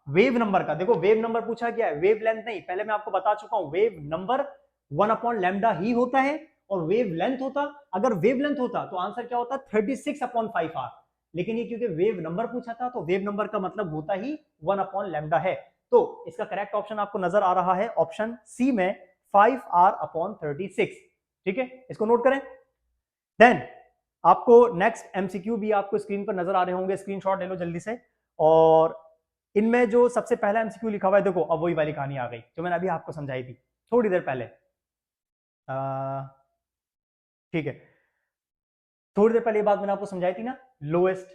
वेव नंबर का, देखो वेव नंबर पूछा गया है, वेव लेंथ नहीं, पहले मैं आपको बता चुका हूं, वेव नंबर 1/λ ही होता है, और वेव लेंथ होता, अगर वेव लेंथ होता तो आंसर क्या होता, 36/5r। लेकिन ये क्योंकि वेव नंबर पूछा था, तो वेव नंबर का मतलब होता ही 1/λ है। तो इसका करेक्ट ऑप्शन आपको नजर आ रहा है ऑप्शन सी में, 5r/36। ठीक है, इसको नोट करें। देन आपको नेक्स्ट एमसीक्यू भी आपको स्क्रीन पर नजर आ रहे होंगे, स्क्रीनशॉट ले लो जल्दी से। और इनमें जो सबसे पहला एमसीक्यू लिखा हुआ है, देखो अब वही वाली कहानी आ गई जो मैंने अभी आपको समझाई थी थोड़ी देर पहले। ठीक है, थोड़ी देर पहले ये बात मैंने आपको समझाई थी ना, लोएस्ट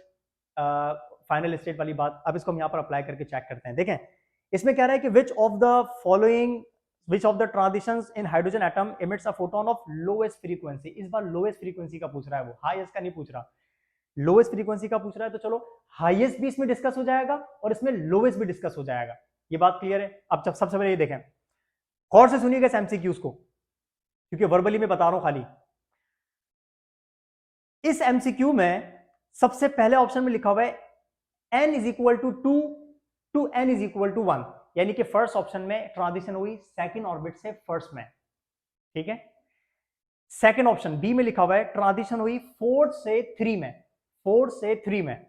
फाइनल स्टेट वाली बात। अब इसको हम यहाँ पर अप्लाई करके चेक करते हैं। देखें इसमें क्या रहा है कि which of the following which of the transitions in hydrogen atom emits a photon of lowest frequency. इस बार लोएस्ट फ्रीक्वेंसी का पूछ रहा है, वो हाईएस्ट का नहीं पूछ रहा, लोएस्ट फ्रीक्वेंसी का पूछ रहा है। तो चलो हाईएस्ट भी इसमें डिस्कस हो जाएगा और इसमें लोएस्ट भी डिस्कस हो जाएगा। ये बात क्लियर है? अब सबसे पहले ये देखें, गौर से सुनिएगा इस एमसीक्यूज को, क्योंकि वर्बली में बता रहा हूं खाली। इस एमसीक्यू में सबसे पहले ऑप्शन में लिखा हुआ है n is equal to 2 to n is equal to 1, यानी कि फर्स्ट ऑप्शन में ट्रांजिशन हुई सेकंड ऑर्बिट से फर्स्ट में, ठीक है। सेकंड ऑप्शन बी में लिखा हुआ है ट्रांजिशन हुई फोर्थ से 3 में, फोर्थ से 3 में।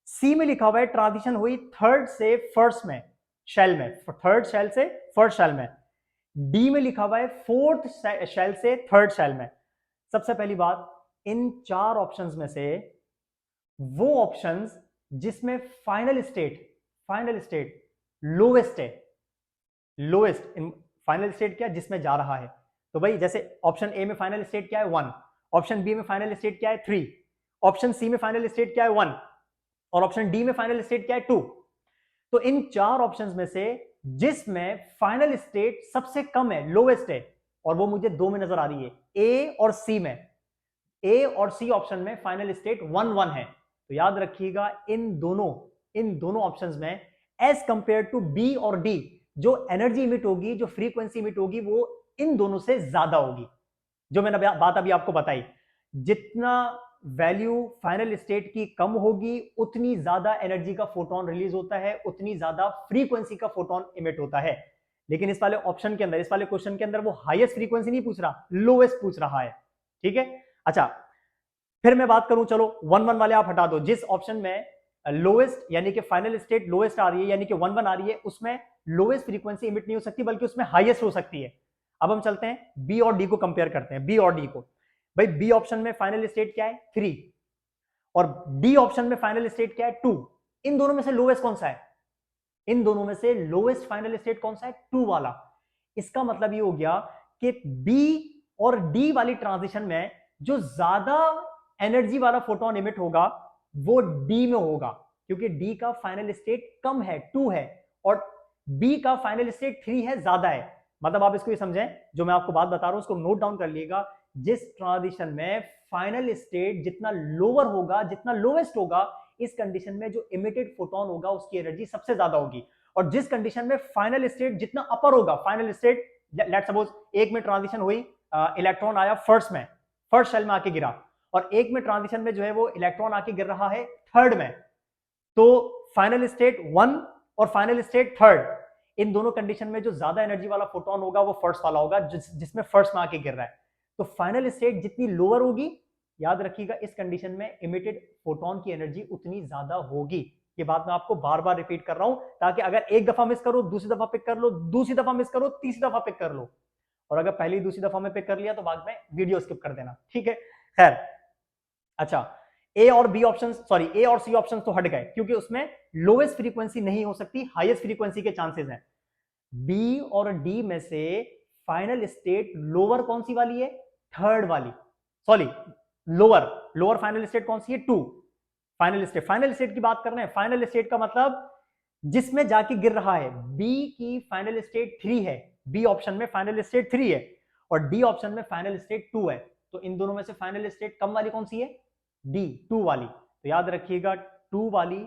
सी में लिखा हुआ है ट्रांजिशन हुई थर्ड से फर्स्ट में, शेल में, थर्ड शेल से फर्स्ट शेल में। डी में लिखा हुआ है फोर्थ शेल से थर्ड शेल में। सबसे पहली बात, इन चार ऑप्शंस में से वो ऑप्शंस जिसमें फाइनल स्टेट लोएस्ट है, लोएस्ट इन फाइनल स्टेट क्या जिसमें जा रहा है। तो भाई जैसे ऑप्शन ए में फाइनल स्टेट क्या है 1, ऑप्शन बी में फाइनल स्टेट क्या है 3, ऑप्शन सी में फाइनल स्टेट क्या है 1 और ऑप्शन डी में फाइनल स्टेट क्या है 2। तो इन चार ऑप्शंस में से जिसमें फाइनल स्टेट सबसे कम है, लोएस्ट है, और वो मुझे दो में नजर आ रही है, ए और सी में, ए और सी ऑप्शन में फाइनल स्टेट 1 1 है। तो याद रखिएगा इन दोनों ऑप्शंस में एज कंपेयर टू बी और डी जो एनर्जी इमिट होगी, जो फ्रीक्वेंसी इमिट होगी, वो इन दोनों से ज्यादा होगी। जो मैंने बात अभी आपको बताई, जितना वैल्यू फाइनल स्टेट की कम होगी उतनी ज्यादा एनर्जी का फोटोन रिलीज होता है, उतनी ज्यादा फ्रीक्वेंसी का फोटोन इमिट होता है। लेकिन इस वाले ऑप्शन के अंदर, इस वाले क्वेश्चन के अंदर वो हाईएस्ट फ्रीक्वेंसी नहीं पूछ रहा, लोएस्ट पूछ रहा है, ठीक है। अच्छा फिर मैं बात करूं, चलो 1 1 वाले आप हटा दो। जिस ऑप्शन में लोएस्ट यानी कि फाइनल स्टेट लोएस्ट आ रही है, यानी कि 1 1 आ रही है, उसमें लोएस्ट फ्रीक्वेंसी इमिट नहीं हो सकती बल्कि उसमें हाईएस्ट हो सकती है। अब हम चलते हैं बी और डी को कंपेयर करते हैं, बी और डी को। भाई बी ऑप्शन में फाइनल स्टेट क्या है 3 और डी ऑप्शन में फाइनल स्टेट क्या है 2। इन दोनों में से लोएस्ट कौन सा है? इन दोनों में से लोएस्ट फाइनल स्टेट कौन सा है? 2 वाला। इसका मतलब ये हो गया कि बी और डी वाली ट्रांजिशन में जो ज्यादा एनर्जी वाला फोटोन इमिट होगा वो डी में होगा, क्योंकि डी का फाइनल स्टेट कम है 2 है और बी का फाइनल स्टेट 3 है, ज्यादा है। मतलब आप इसको ये समझें, जो मैं आपको बात बता रहा हूं उसको नोट डाउन कर लीजिएगा। जिस ट्रांजिशन में फाइनल स्टेट जितना लोअर होगा, जितना लोएस्ट होगा, इस कंडीशन में जो इमिटेड फोटोन होगा उसकी एनर्जी सबसे ज्यादा होगी। और जिस कंडीशन में फाइनल स्टेट जितना अपर होगा, फाइनल स्टेट लेट्स सपोज एक में ट्रांजिशन हुई, इलेक्ट्रॉन आया फर्स्ट में, फर्स्ट शेल में आके गिरा, और एक में ट्रांजिशन में जो है वो इलेक्ट्रॉन आके गिर रहा है थर्ड में, तो फाइनल स्टेट 1 और फाइनल स्टेट थर्ड, इन दोनों कंडीशन में जो ज्यादा एनर्जी वाला फोटोन होगा वो फर्स्ट वाला होगा, जिसमें फर्स्ट में आके गिर रहा है। तो फाइनल स्टेट जितनी लोअर होगी, याद रखिएगा इस कंडीशन में इमिटेड फोटोन की एनर्जी उतनी ज्यादा होगी। ये बात मैं आपको बार बार रिपीट कर रहा हूं, ताकि अगर एक दफा मिस करो दूसरी दफा पिक कर लो, दूसरी दफा मिस करो तीसरी दफा पिक कर लो, और अगर पहली दूसरी दफा में पिक कर लिया तो बाद में वीडियो स्किप कर देना, ठीक है। खैर अच्छा, ए और बी ऑप्शन, सॉरी ए और सी ऑप्शन तो हट गए क्योंकि उसमें लोएस्ट फ्रीक्वेंसी नहीं हो सकती, हाईएस्ट फ्रीक्वेंसी के चांसेस हैं। बी और डी में से फाइनल स्टेट लोअर कौन सी वाली है? थर्ड वाली, सॉरी लोअर फाइनल स्टेट कौन सी है? 2 फाइनल स्टेट की बात कर रहे हैं। फाइनल स्टेट का मतलब जिसमें जाके गिर रहा है। बी की फाइनल स्टेट 3 है, बी ऑप्शन में फाइनल स्टेट 3 है और डी ऑप्शन में फाइनल स्टेट 2 है। तो इन दोनों में से फाइनल स्टेट कम वाली कौन सी है? डी, 2 वाली। तो याद रखिएगा 2 वाली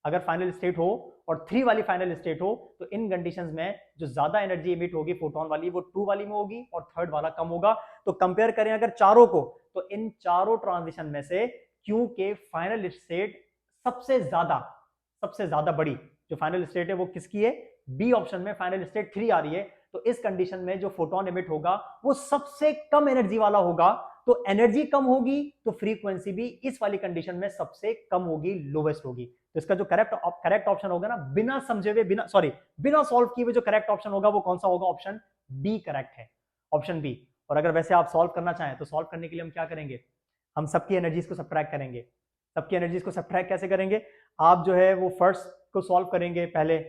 अगर फाइनल स्टेट हो और 3 वाली फाइनल स्टेट हो, तो इन कंडीशंस में जो ज्यादा एनर्जी इमिट होगी फोटोन वाली वो 2 वाली में होगी और थर्ड वाला कम होगा। तो कंपेयर करें अगर चारों को, तो इन चारों ट्रांजिशन में से क्योंकि फाइनल स्टेट सबसे ज्यादा बड़ी जो फाइनल स्टेट है वो किसकी है? बी ऑप्शन में फाइनल स्टेट 3 आ रही है। तो इस कंडीशन में जो फोटोन इमिट होगा वो सबसे कम एनर्जी वाला होगा। तो एनर्जी कम होगी तो फ्रीक्वेंसी भी इस वाली कंडीशन में सबसे कम होगी, लोवेस्ट होगी। तो इसका जो करेक्ट ऑप्शन होगा ना, बिना समझे हुए, बिना सॉल्व किए हुए जो करेक्ट ऑप्शन होगा वो कौन सा होगा? ऑप्शन बी करेक्ट है, ऑप्शन बी। और अगर वैसे आप सॉल्व करना चाहें तो सॉल्व करने के लिए हम क्या करेंगे? हम सबकी एनर्जीज को सब्ट्रैक्ट करेंगे। सबकी एनर्जीज को सब्ट्रैक्ट कैसे करेंगे? आप जो है वो फर्स्ट को सॉल्व करेंगे पहले,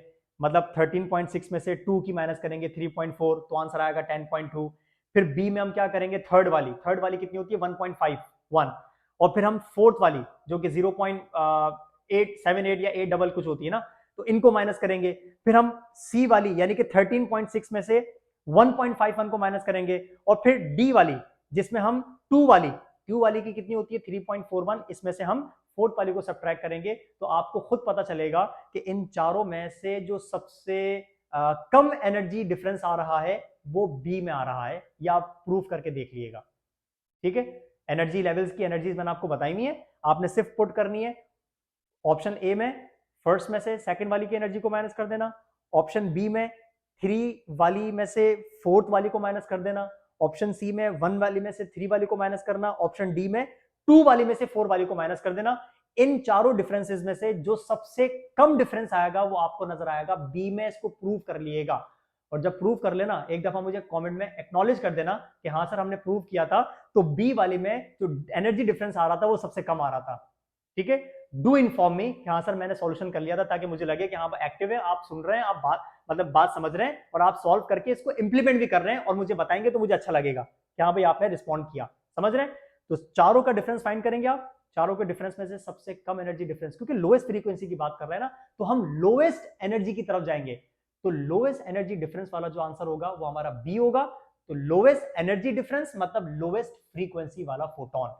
मतलब 13.6 में से 2 की माइनस करेंगे 3.4, तो आंसर आएगा 10.2। फिर बी में हम क्या करेंगे? थर्ड वाली कितनी होती है? 1.5, 1। और फिर हम फोर्थ वाली जो कि 0.878 या 8 डबल कुछ होती है ना, तो इनको माइनस करेंगे। फिर हम सी वाली यानी कि 13.6 में से 1.51 को माइनस करेंगे, और फिर डी वाली जिसमें हम टू वाली की कितनी होती है 3.41, इसमें से हम फोर्थ वाली को सब्ट्रैक्ट करेंगे। तो आपको खुद पता चलेगा कि इन चारों में से जो सबसे कम एनर्जी डिफरेंस आ रहा है वो बी में आ रहा है, या आप प्रूफ करके देख लीजिएगा। ठीक है, एनर्जी लेवल्स की एनर्जीज मैंने आपको बताई नहीं है, आपने सिर्फ पुट करनी है ऑप्शन ए में फर्स्ट में से सेकंड वाली की एनर्जी को माइनस कर देना, ऑप्शन बी में 3 वाली में से फोर्थ वाली को माइनस कर देना, ऑप्शन सी में 1 वाली में से 3 वाली को माइनस करना, ऑप्शन डी में 2 वाली में से 4 वाली को माइनस कर देना। इन चारों डिफरेंसेस में से जो सबसे कम डिफरेंस आएगा वो आपको नजर आएगा बी में, इसको प्रूव कर लिएगा। और जब प्रूव कर लेना एक दफा मुझे कमेंट में एक्नॉलेज कर देना कि हाँ सर हमने प्रूव किया था, तो बी वाली में जो एनर्जी डिफरेंस आ रहा था वो सबसे कम आ रहा था। ठीक है, डू इन्फॉर्म मी कि हाँ सर मैंने सॉल्यूशन कर लिया था, ताकि मुझे लगे कि हाँ एक्टिव है, आप सुन रहे हैं, आप बात समझ रहे हैं और आप सॉल्व करके इसको इंप्लीमेंट भी कर रहे हैं और मुझे बताएंगे तो मुझे अच्छा लगेगा कि हाँ भाई आपने रिस्पॉन्ड किया। समझ रहे हैं? तो चारों का डिफरेंस फाइंड करेंगे आप, चारों के डिफरेंस में से सबसे कम एनर्जी डिफरेंस, क्योंकि लोएस्ट फ्रीक्वेंसी की बात कर रहे हैं ना, तो हम लोएस्ट एनर्जी की तरफ जाएंगे। तो लोएस्ट एनर्जी डिफरेंस वाला जो आंसर होगा वो हमारा बी होगा। तो लोएस्ट एनर्जी डिफरेंस मतलब लोएस्ट फ्रीक्वेंसी वाला फोटोन।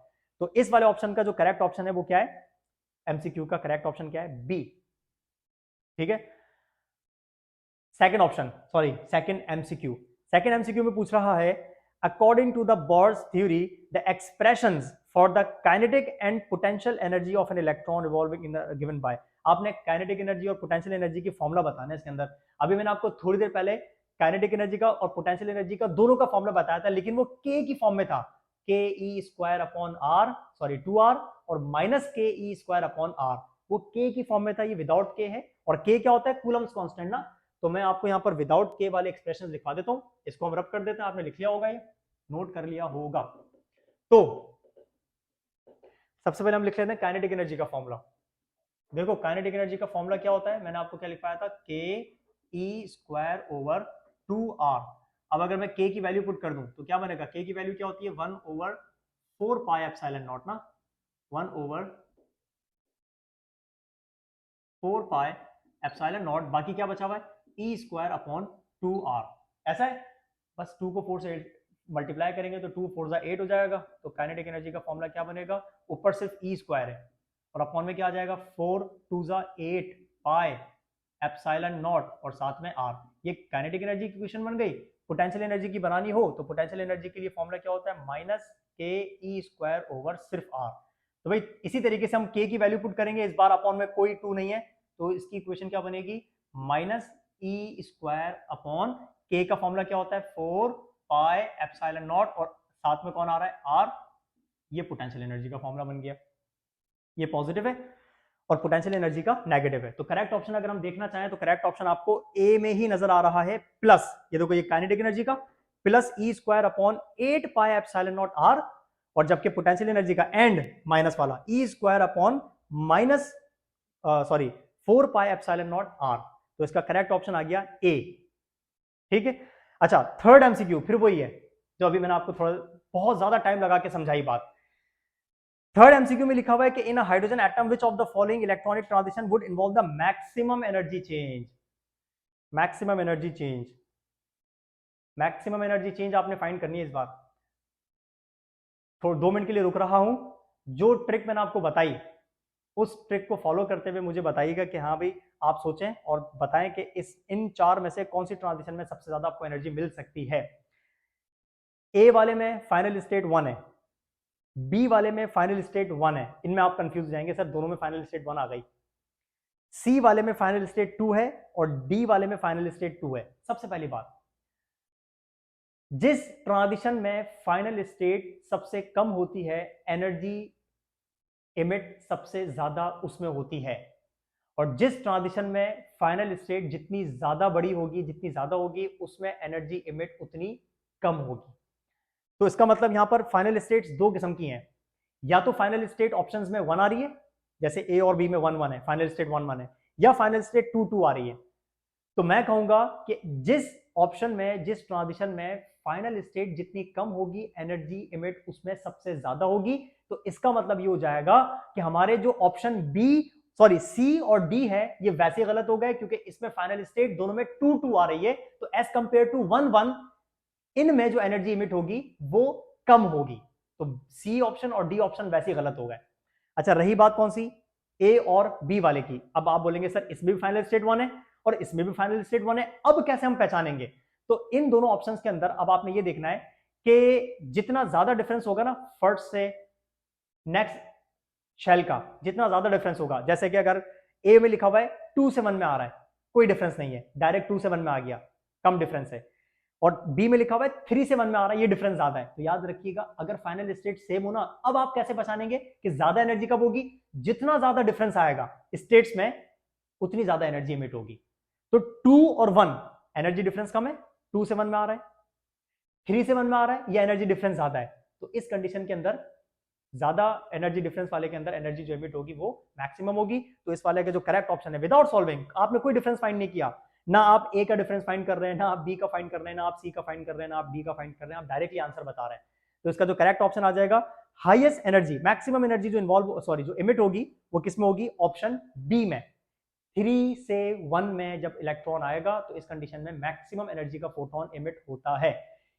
तो इस वाले ऑप्शन का जो करेक्ट ऑप्शन है वो क्या है? एमसीक्यू का करेक्ट ऑप्शन क्या है? बी। ठीक है, सेकंड एमसीक्यू में पूछ रहा है according to the Bohr's theory the expressions for the kinetic and potential energy of an electron revolving in given by. आपने काइनेटिक एनर्जी और पोटेंशियल एनर्जी की फॉर्मूला बताना है इसके अंदर। अभी मैंने आपको थोड़ी देर पहले काइनेटिक एनर्जी का और पोटेंशियल एनर्जी का दोनों का फॉर्मूला बताया था, लेकिन वो के की फॉर्म में था, k e square upon r, sorry 2r और माइनस के ई स्क्वायर अपॉन आर, वो के की फॉर्म में था, ये विदाउट के है। और के क्या होता है? कूलम्स कांस्टेंट ना। तो मैं आपको यहाँ पर विदाउट के वाले एक्सप्रेशन लिखवा देता हूँ, इसको हम रब कर देते हैं, आपने लिख लिया होगा, ये नोट कर लिया होगा। तो सबसे पहले हम लिख लेते हैं काइनेटिक एनर्जी का फॉर्मूला। देखो काइनेटिक एनर्जी का फॉर्मूला क्या होता है, मैंने आपको क्या लिखवाया था, k e square over 2r। अब अगर मैं के की वैल्यू पुट कर दूं तो क्या बनेगा? के की वैल्यू क्या होती है? 1 ओवर 4 पाई एप्सिलॉन नॉट ना, 1 ओवर 4 पाई एप्सिलॉन नॉट, बाकी क्या बचा हुआ है? ई स्क्वायर अपॉन 2r। ऐसा है, बस 2 को 4 से मल्टीप्लाई करेंगे तो 2 4 8 हो जाएगा। तो काइनेटिक एनर्जी का फॉर्मूला क्या बनेगा? ऊपर सिर्फ ई स्क्वायर है और अपॉन में क्या आ जाएगा? 4 2 8 पाई एप्सिलॉन नॉट और साथ में r। ये काइनेटिक एनर्जी की इक्वेशन बन गई। पोटेंशियल एनर्जी की बनानी हो तो पोटेंशियल एनर्जी के लिए फॉर्मूला क्या होता है? माइनस के ई स्क्वायर ओवर सिर्फ r। तो भाई इसी तरीके से हम के की वैल्यू पुट करेंगे, इस बार अपॉन में कोई 2 नहीं है, तो इसकी इक्वेशन क्या बनेगी? माइनस ई स्क्वायर अपॉन के का फॉर्मूला क्या होता है? 4 पाई एप्सिलॉन नॉट और साथ में कौन आ रहा है? r। ये पोटेंशियल एनर्जी का फॉर्मूला बन गया। ये पॉजिटिव है और पोटेंशियल एनर्जी का नेगेटिव है। तो करेक्ट ऑप्शन अगर हम देखना चाहें तो करेक्ट ऑप्शन आपको ए में ही नजर आ रहा है, प्लस ये देखो ये काइनेटिक एनर्जी का plus e square upon 8 pi epsilon naught r, और जबकि पोटेंशियल एनर्जी का एंड माइनस वाला e square upon minus 4 pi epsilon naught r। तो इसका करेक्ट ऑप्शन आ गया ए। ठीक है, अच्छा थर्ड एमसीक्यू फिर वही है जो अभी मैंने आपको थोड़ा बहुत ज्यादा टाइम लगा के समझाई बात। थर्ड एमसीक्यू में लिखा हुआ है कि in a hydrogen atom which of the following electronic transition would involve the maximum energy change. Maximum energy change, maximum energy change आपने फाइंड करनी है इस बार। थोड़ा 2 मिनट के लिए रुक रहा हूं, जो ट्रिक मैंने आपको बताई उस ट्रिक को फॉलो करते हुए मुझे बताइएगा कि हाँ भाई आप सोचें और बताएं कि इन 4 में से कौन सी ट्रांजिशन में सबसे ज्यादा आपको एनर्जी मिल सकती है। ए वाले में फाइनल स्टेट 1 है, बी वाले में फाइनल स्टेट 1 है, इनमें आप कंफ्यूज हो जाएंगे सर दोनों में फाइनल स्टेट 1 आ गई। सी वाले में फाइनल स्टेट 2 है और डी वाले में फाइनल स्टेट 2 है। सबसे पहली बात, जिस ट्रांजिशन में फाइनल स्टेट सबसे कम होती है एनर्जी इमिट सबसे ज्यादा उसमें होती है, और जिस ट्रांजिशन में फाइनल स्टेट जितनी ज्यादा बड़ी होगी, जितनी ज्यादा होगी, उसमें एनर्जी इमिट उतनी कम होगी। तो इसका मतलब यहां पर फाइनल स्टेट्स 2 किस्म की हैं, या तो फाइनल स्टेट ऑप्शंस में 1 आ रही है, जैसे ए और बी में 1 1 है, फाइनल स्टेट 1 1 है, या फाइनल स्टेट 2 2 आ रही है। तो मैं कहूंगा कि जिस ऑप्शन में, जिस ट्रांजिशन में फाइनल स्टेट जितनी कम होगी एनर्जी इमिट उसमें सबसे ज्यादा होगी, तो इसका मतलब ये हो जाएगा कि हमारे जो ऑप्शन सी और डी है ये वैसे गलत हो गए, क्योंकि इसमें फाइनल स्टेट दोनों में 2 आ रही है, तो एज कंपेयर टू 1 इनमें जो एनर्जी इमिट होगी वो कम होगी। तो सी ऑप्शन और डी ऑप्शन वैसे गलत हो गए। अच्छा, रही बात कौन सी, ए और बी वाले की। अब आप बोलेंगे सर इसमें भी फाइनल स्टेट 1 है और इसमें भी फाइनल स्टेट 1 है, अब कैसे हम पहचानेंगे? तो इन दोनों ऑप्शंस के अंदर अब आपने ये देखना है कि जितना ज्यादा डिफरेंस होगा ना फर्स्ट से नेक्स्ट शेल का, जितना ज्यादा डिफरेंस होगा, जैसे कि अगर ए में लिखा हुआ है 2 से 1 में आ रहा है, कोई डिफरेंस नहीं है, डायरेक्ट 2 से 1 में आ गया, कम डिफरेंस है, और बी में लिखा हुआ है 3 से 1 में आ रहा है, ये डिफरेंस ज्यादा है, तो याद रखिएगा अगर फाइनल स्टेट सेम हो ना, अब आप कैसे पहचानेंगे कि ज्यादा एनर्जी कब होगी? जितना ज्यादा डिफरेंस आएगा स्टेट्स में उतनी ज्यादा एनर्जी इमिट होगी। तो 2 और 1 एनर्जी डिफरेंस कम है, 2 से 1 में आ रहा है, 3 से 1 में आ रहा है, ये एनर्जी डिफरेंस ज्यादा है, तो इस कंडीशन के अंदर ज्यादा एनर्जी डिफरेंस वाले के अंदर एनर्जी जो इमिट होगी वो मैक्सिमम होगी। तो इस वाले का जो करेक्ट ऑप्शन है, विदाउट सॉल्विंग, आपने कोई डिफरेंस फाइंड नहीं किया, ना आप ए का डिफरेंस फाइंड कर रहे हैं, ना आप बी का फाइंड कर रहे हैं, ना आप सी का फाइंड कर रहे हैं, ना आप डी का फाइंड कर रहे हैं, आप डायरेक्टली आंसर बता रहे हैं। तो इसका जो करेक्ट ऑप्शन आ जाएगा, हाईएस्ट एनर्जी, मैक्सिमम एनर्जी जो इमिट होगी वो किसमें होगी? ऑप्शन बी में। 3 से 1 में जब इलेक्ट्रॉन आएगा तो इस कंडीशन में मैक्सिमम एनर्जी का फोटोन इमिट होता है।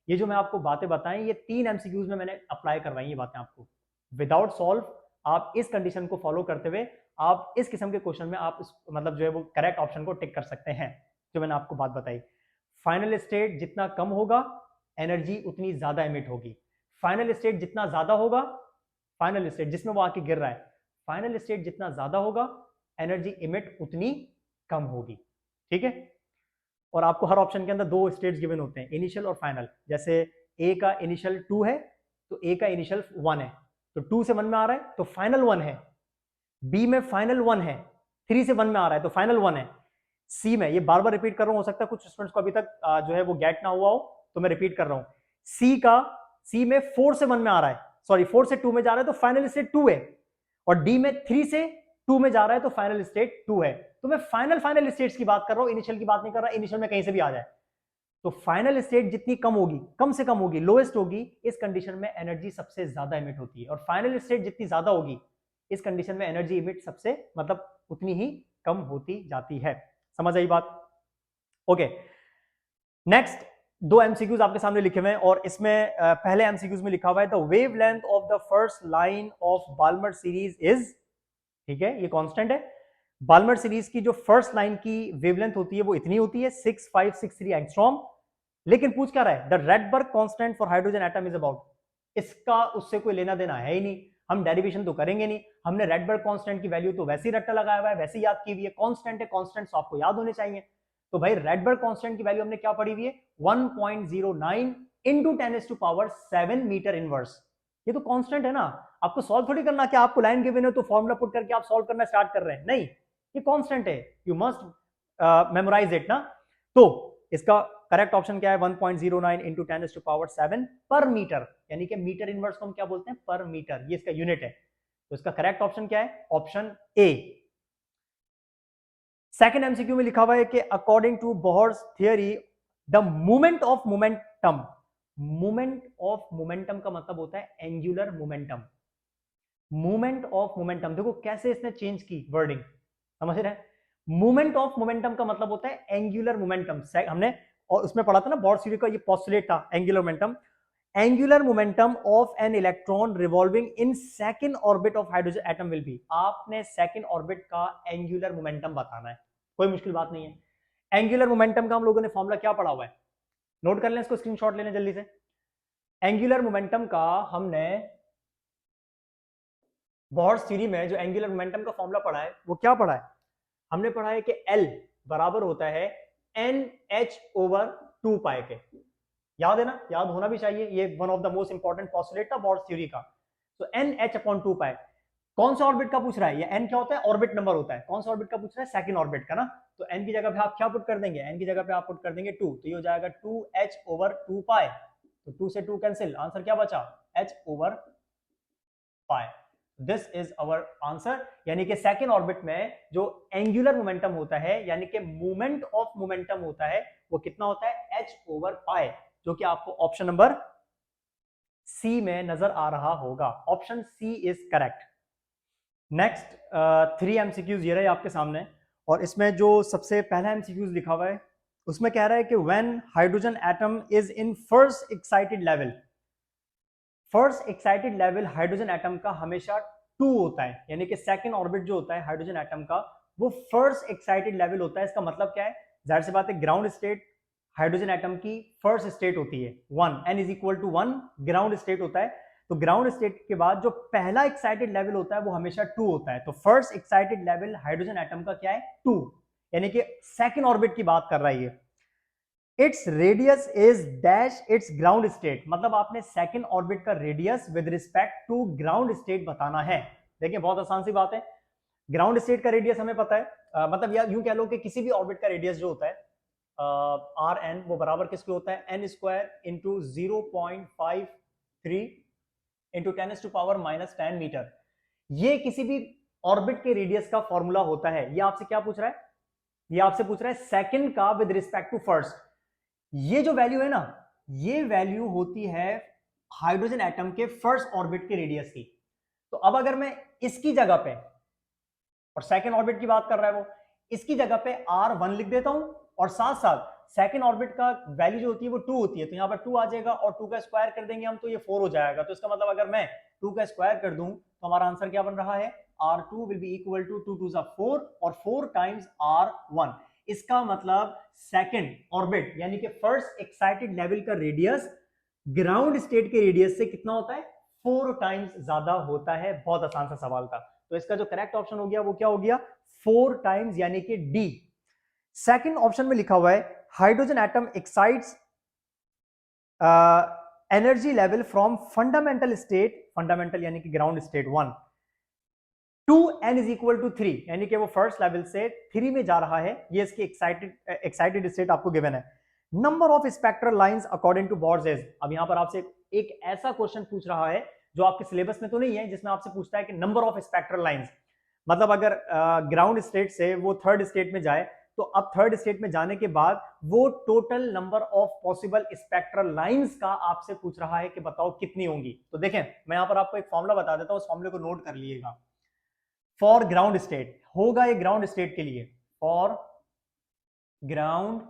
ये जो मैं आपको बातें बताएं, ये 3 एमसीक्यूज में मैंने अप्लाई करवाई ये बातें आपको, विदाउट सॉल्व आप इस कंडीशन को फॉलो करते हुए आप इस किस्म के क्वेश्चन में आप मतलब जो है वो करेक्ट ऑप्शन को टिक कर सकते हैं, जो मैंने आपको बात बताई। फाइनल स्टेट जितना कम होगा एनर्जी उतनी ज्यादा इमिट होगी, फाइनल स्टेट जितना ज्यादा होगा, फाइनल स्टेट जिसमें वो आके गिर रहा है, फाइनल स्टेट जितना ज्यादा होगा एनर्जी इमिट उतनी कम होगी। ठीक है, और आपको हर ऑप्शन के अंदर 2 स्टेट्स गिवन होते हैं, इनिशियल और फाइनल। जैसे ए का इनिशियल 2 है तो ए का इनिशियल 1 है, तो 2 से 1 में आ रहा है तो फाइनल 1 है, बी में फाइनल 1 है, 3 से 1 में आ रहा है तो फाइनल 1 है, सी में, ये बार बार रिपीट कर रहा हूं, हो सकता है कुछ स्टूडेंट्स को अभी तक जो है वो गेट ना हुआ हो, तो मैं रिपीट कर रहा हूं। सी में 4 से 1 में आ रहा है, सॉरी 4 से 2 में जा रहा है तो फाइनल स्टेट 2 है, और डी में 3 से 2 में जा रहा है तो फाइनल स्टेट 2 है। तो मैं फाइनल स्टेट्स की बात कर रहा हूं, इनिशियल की बात नहीं कर रहा, इनिशियल में कहीं से भी आ जाए। तो फाइनल स्टेट जितनी कम होगी, कम से कम होगी, लोएस्ट होगी, इस कंडीशन में एनर्जी सबसे ज्यादा इमिट होती है, और फाइनल स्टेट जितनी ज्यादा होगी इस कंडीशन में एनर्जी इमिट सबसे मतलब उतनी ही कम होती जाती है। समझ आई बात? ओके, नेक्स्ट 2 एमसीक्यूज आपके सामने लिखे हुए हैं, और इसमें पहले एमसीक्यूज में लिखा हुआ है the wavelength of the first line of Balmer series is, ठीक है, ये कांस्टेंट है, बाल्मर सीरीज की जो फर्स्ट लाइन की वेवलेंथ होती है वो इतनी होती है 6563 एंगस्ट्रॉम। लेकिन पूछ क्या रहा है? The Rydberg constant for hydrogen atom is about, इसका उससे कोई लेना देना है ही नहीं, हम डेरिवेशन तो करेंगे नहीं, हमने रेडबर्ग कांस्टेंट की वैल्यू तो वैसे ही रट्टा लगाया हुआ है, वैसे ही याद की हुई है, कांस्टेंट है, कांस्टेंट्स आपको याद होने चाहिए। तो भाई रेडबर्ग कांस्टेंट की वैल्यू हमने क्या पढ़ी हुई है? 1.09 इंटू 10⁷ मीटर इनवर्स, ये तो कांस्टेंट है ना, आपको सॉल्व थोड़ी करना कि आपको लाइन गिवन है तो फॉर्मूला पुट करके आप सॉल्व करना स्टार्ट कर रहे हैं, नहीं, ये कांस्टेंट है, यू मस्ट मेमोराइज इट ना। तो इसका करेक्ट ऑप्शन क्या है? 1.09 इंटू 10⁷ पर मीटर, यानी कि मीटर इनवर्स को हम क्या बोलते हैं? पर मीटर, ये इसका यूनिट है। तो इसका करेक्ट ऑप्शन क्या है? Option A. सेकंड एमसीक्यू में लिखा हुआ है कि according to Bohr's theory the moment of momentum, moment of momentum का मतलब होता है angular momentum, moment of momentum, देखो कैसे इसने चेंज की वर्डिंग, समझ रहे हैं? मोमेंट ऑफ मोमेंटम का मतलब होता है एंगुलर मोमेंटम, हमने और उसमें पढ़ा था ना बोहर थ्योरी का, ये पोस्टुलेट था angular momentum, angular momentum of an electron revolving in second orbit of hydrogen atom will be, आपने सेकंड ऑर्बिट का एंगुलर मोमेंटम बताना है, कोई मुश्किल बात नहीं है। एंगुलर मोमेंटम का हम लोगों ने फॉर्मूला क्या पढ़ा हुआ है? नोट कर लें इसको, स्क्रीनशॉट ले लें जल्दी से। एंगुलर मोमेंटम का हमने बोहर्स थ्योरी में जो एंगुलर मोमेंटम का फॉर्मूला पढ़ा है वो क्या पढ़ा है? हमने पढ़ा है कि L बराबर होता है NH/2π के, याद है ना, याद होना भी चाहिए, ये one of the most important postulate था बोहर्स थ्योरी का। तो NH/2π कौन सा ऑर्बिट का पूछ रहा है? ये n क्या होता है? ऑर्बिट नंबर होता है, कौन सा ऑर्बिट का पूछ रहा है? सेकंड ऑर्बिट का ना, तो n की जगह पे आप क्या पुट कर देंगे? n की जगह पे आप पुट कर देंगे 2, तो ये हो जाएगा 2H/2π, तो 2 से 2 कैंसिल, आंसर क्या बचा? H/π। This is our answer, यानी कि सेकंड ऑर्बिट में जो एंगुलर मोमेंटम होता है, यानी कि मोमेंट ऑफ मोमेंटम होता है, वो कितना होता है? H/π, जो कि आपको ऑप्शन नंबर सी में नजर आ रहा होगा। Option C is correct. Next 3 MCQs ये रहे आपके सामने, और इसमें जो सबसे पहला एमसीक्यूज लिखा हुआ है उसमें कह रहा है कि when hydrogen atom is in first excited level, first excited level hydrogen atom का हमेशा 2 होता है, यानी कि सेकंड ऑर्बिट जो होता है हाइड्रोजन एटम का वो फर्स्ट एक्साइटेड लेवल होता है। इसका मतलब क्या है, जाहिर सी बात है ग्राउंड स्टेट हाइड्रोजन एटम की फर्स्ट स्टेट होती है 1, n is equal to 1 ground state होता है। तो ग्राउंड स्टेट के बाद जो पहला एक्साइटेड लेवल होता है वो हमेशा 2 होता है। तो first excited level hydrogen atom का क्या है 2, यानी कि सेकंड ऑर्बिट की बात कर रहा है ये। Its radius is dash its ground state, मतलब आपने सेकंड ऑर्बिट का radius with respect to ground state बताना है। देखिए बहुत आसान सी बात है, ग्राउंड स्टेट का रेडियस हमें पता है, मतलब या यूं कह लो कि किसी भी ऑर्बिट का रेडियस जो होता है आर एन वो बराबर किसके होता है n square into 0.53 into 10⁻⁻10 metre. ये किसी भी ऑर्बिट के रेडियस का फॉर्मूला होता है। ये आपसे क्या पूछ रहा है, ये आपसे पूछ रहा है सेकंड का विद रिस्पेक्ट टू फर्स्ट। ये जो वैल्यू है ना, ये वैल्यू होती है हाइड्रोजन एटम के फर्स्ट ऑर्बिट के रेडियस की। तो अब अगर मैं इसकी जगह पे, और सेकंड ऑर्बिट की बात कर रहा है वो, इसकी जगह पे R1 लिख देता हूं, और साथ साथ सेकंड ऑर्बिट का वैल्यू जो होती है वो 2 होती है, तो यहां पर 2 आ जाएगा, और 2 का स्क्वायर कर देंगे हम तो ये 4 हो जाएगा। तो इसका मतलब अगर मैं 2 का स्क्वायर कर दूं तो हमारा आंसर क्या बन रहा है, R2 will be equal to 2 2 4 और 4 टाइम्स R1। इसका मतलब सेकंड ऑर्बिट यानी कि फर्स्ट एक्साइटेड लेवल का रेडियस ग्राउंड स्टेट के रेडियस से कितना होता है, 4 टाइम्स ज्यादा होता है। बहुत आसान सा सवाल था। तो इसका जो करेक्ट ऑप्शन हो गया वो क्या हो गया, 4 टाइम्स, यानी कि डी। सेकंड ऑप्शन में लिखा हुआ है hydrogen atom excites energy level from fundamental state, fundamental यानी कि ground state 1 to n is equal to 3, यानी कि वो फर्स्ट लेवल से 3 में जा रहा है। ये इसकी एक्साइटेड स्टेट आपको गिवन है। Number of spectral lines according to Bohr's. अब यहां पर आपसे एक ऐसा क्वेश्चन पूछ रहा है जो आपके सिलेबस में तो नहीं है, जिसमें आपसे पूछता है कि नंबर ऑफ स्पेक्ट्रल लाइंस, मतलब अगर ग्राउंड स्टेट से वो थर्ड स्टेट में जाए तो अब थर्ड स्टेट में जाने के बाद वो total number of possible spectral lines का आपसे पूछ रहा है कि बताओ कितनी होंगी। तो देखें मैं यहां पर आपको एक फॉर्मूला बता देता हूं, उस फॉर्मूले को नोट कर लीजिएगा। फॉर ग्राउंड स्टेट होगा ये ग्राउंड स्टेट के लिए, for ground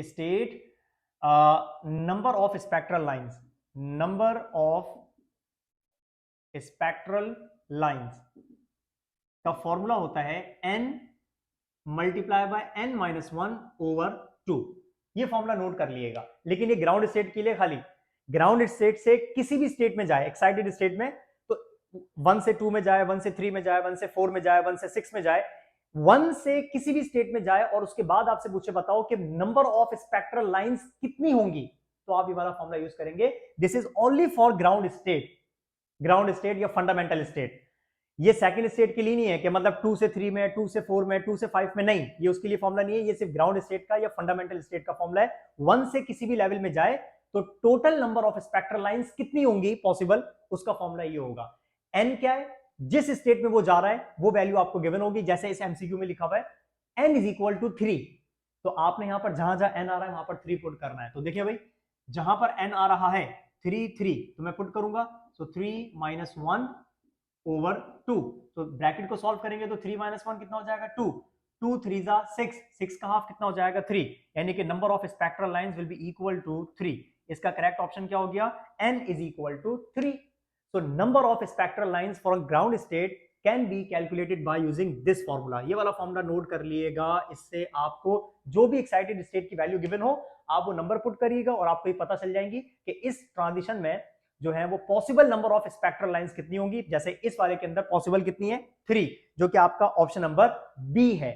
state number of spectral lines, number of spectral lines का फॉर्मूला होता है n मल्टीप्लाई बाय n-1/2। ये फॉर्मूला नोट कर लिएगा। लेकिन ये ग्राउंड स्टेट के लिए, खाली ग्राउंड स्टेट से किसी भी स्टेट में जाए एक्साइटेड स्टेट में, तो 1 से 2 में जाए, 1 से 3 में जाए, 1 से 4 में जाए, 1 से 6 में जाए, 1 से किसी भी स्टेट में जाए और उसके बाद आपसे पूछे बताओ कि नंबर ऑफ स्पेक्ट्रल लाइंस कितनी होंगी, तो आप ये वाला फॉर्मूला यूज करेंगे। This is only for ground state, ground state या फंडामेंटल स्टेट। ये सेकंड स्टेट के लिए नहीं है कि मतलब 2 से 3 में, 2 से 4 में, 2 से 5 में, नहीं, ये उसके लिए फॉर्मूला नहीं है। ये सिर्फ ग्राउंड स्टेट का या फंडामेंटल स्टेट का फॉर्मूला है। 1 से किसी भी लेवल में जाए तो total number of spectral lines कितनी होंगी पॉसिबल, उसका फॉर्मूला ये होगा। n क्या है, जिस स्टेट में वो जा रहा है वो वैल्यू आपको गिवन होगी। जैसे इस एमसीक्यू में लिखा हुआ है n इज इक्वल टू 3, तो आपने यहां पर जहां जहां n आ रहा है वहां पर 3 पुट करना है। तो देखिए भाई, जहां पर n आ रहा है 3 तो मैं पुट करूंगा, तो 3 - 1 ओवर 2, तो ब्रैकेट को सॉल्व करेंगे तो 3 - 1 कितना हो जाएगा 2, 2 3 जा 6 का हाफ कितना हो जाएगा 3, यानी कि number of spectral lines will be equal to 3। इसका करेक्ट ऑप्शन क्या हो गया, n is equal to 3। So number of spectral lines for ground state can be calculated by using this formula. ये वाला फॉर्मूला नोट कर लिएगा। इससे आपको जो भी एक्साइटेड स्टेट की वैल्यू गिवन हो आप वो नंबर पुट करिएगा और आपको ये पता चल जाएंगी कि इस ट्रांजिशन में जो है वो possible number of spectral lines कितनी होंगी। जैसे इस वाले के अंदर पॉसिबल कितनी है 3, जो कि आपका ऑप्शन नंबर बी है।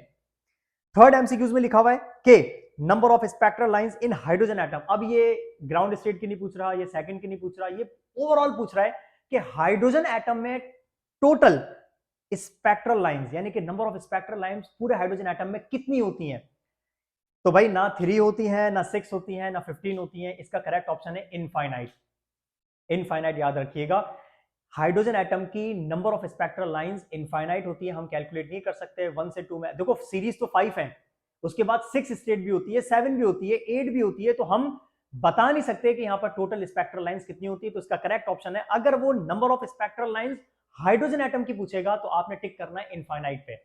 थर्ड एमसीक्यूज में लिखा हुआ है कि number of spectral lines in hydrogen atom. अब ये ग्राउंड स्टेट की नहीं पूछ रहा, ये सेकंड की नहीं पूछ रहा, ये ओवरऑल पूछ रहा है कि हाइड्रोजन एटम में टोटल स्पेक्ट्रल लाइंस यानी कि नंबर ऑफ स्पेक्ट्रल लाइंस पूरे हाइड्रोजन एटम में कितनी होती हैं। तो भाई ना 3 होती हैं, ना 6 होती हैं, ना 15 होती हैं। इसका करेक्ट ऑप्शन है इनफाइनाइट। इनफाइनाइट याद रखिएगा, हाइड्रोजन एटम की number of spectral lines infinite होती है, हम कैलकुलेट नहीं कर सकते। 1 से 2 में देखो सीरीज तो 5 है, उसके बाद 6 स्टेट भी होती है, 7 भी होती है, 8 भी होती है, तो हम बता नहीं सकते कि यहाँ पर टोटल स्पेक्ट्रल लाइंस कितनी होती है, तो इसका करेक्ट ऑप्शन है, अगर वो number of spectral lines hydrogen atom की पूछेगा तो आपने टिक करना है इनफाइनाइट पे,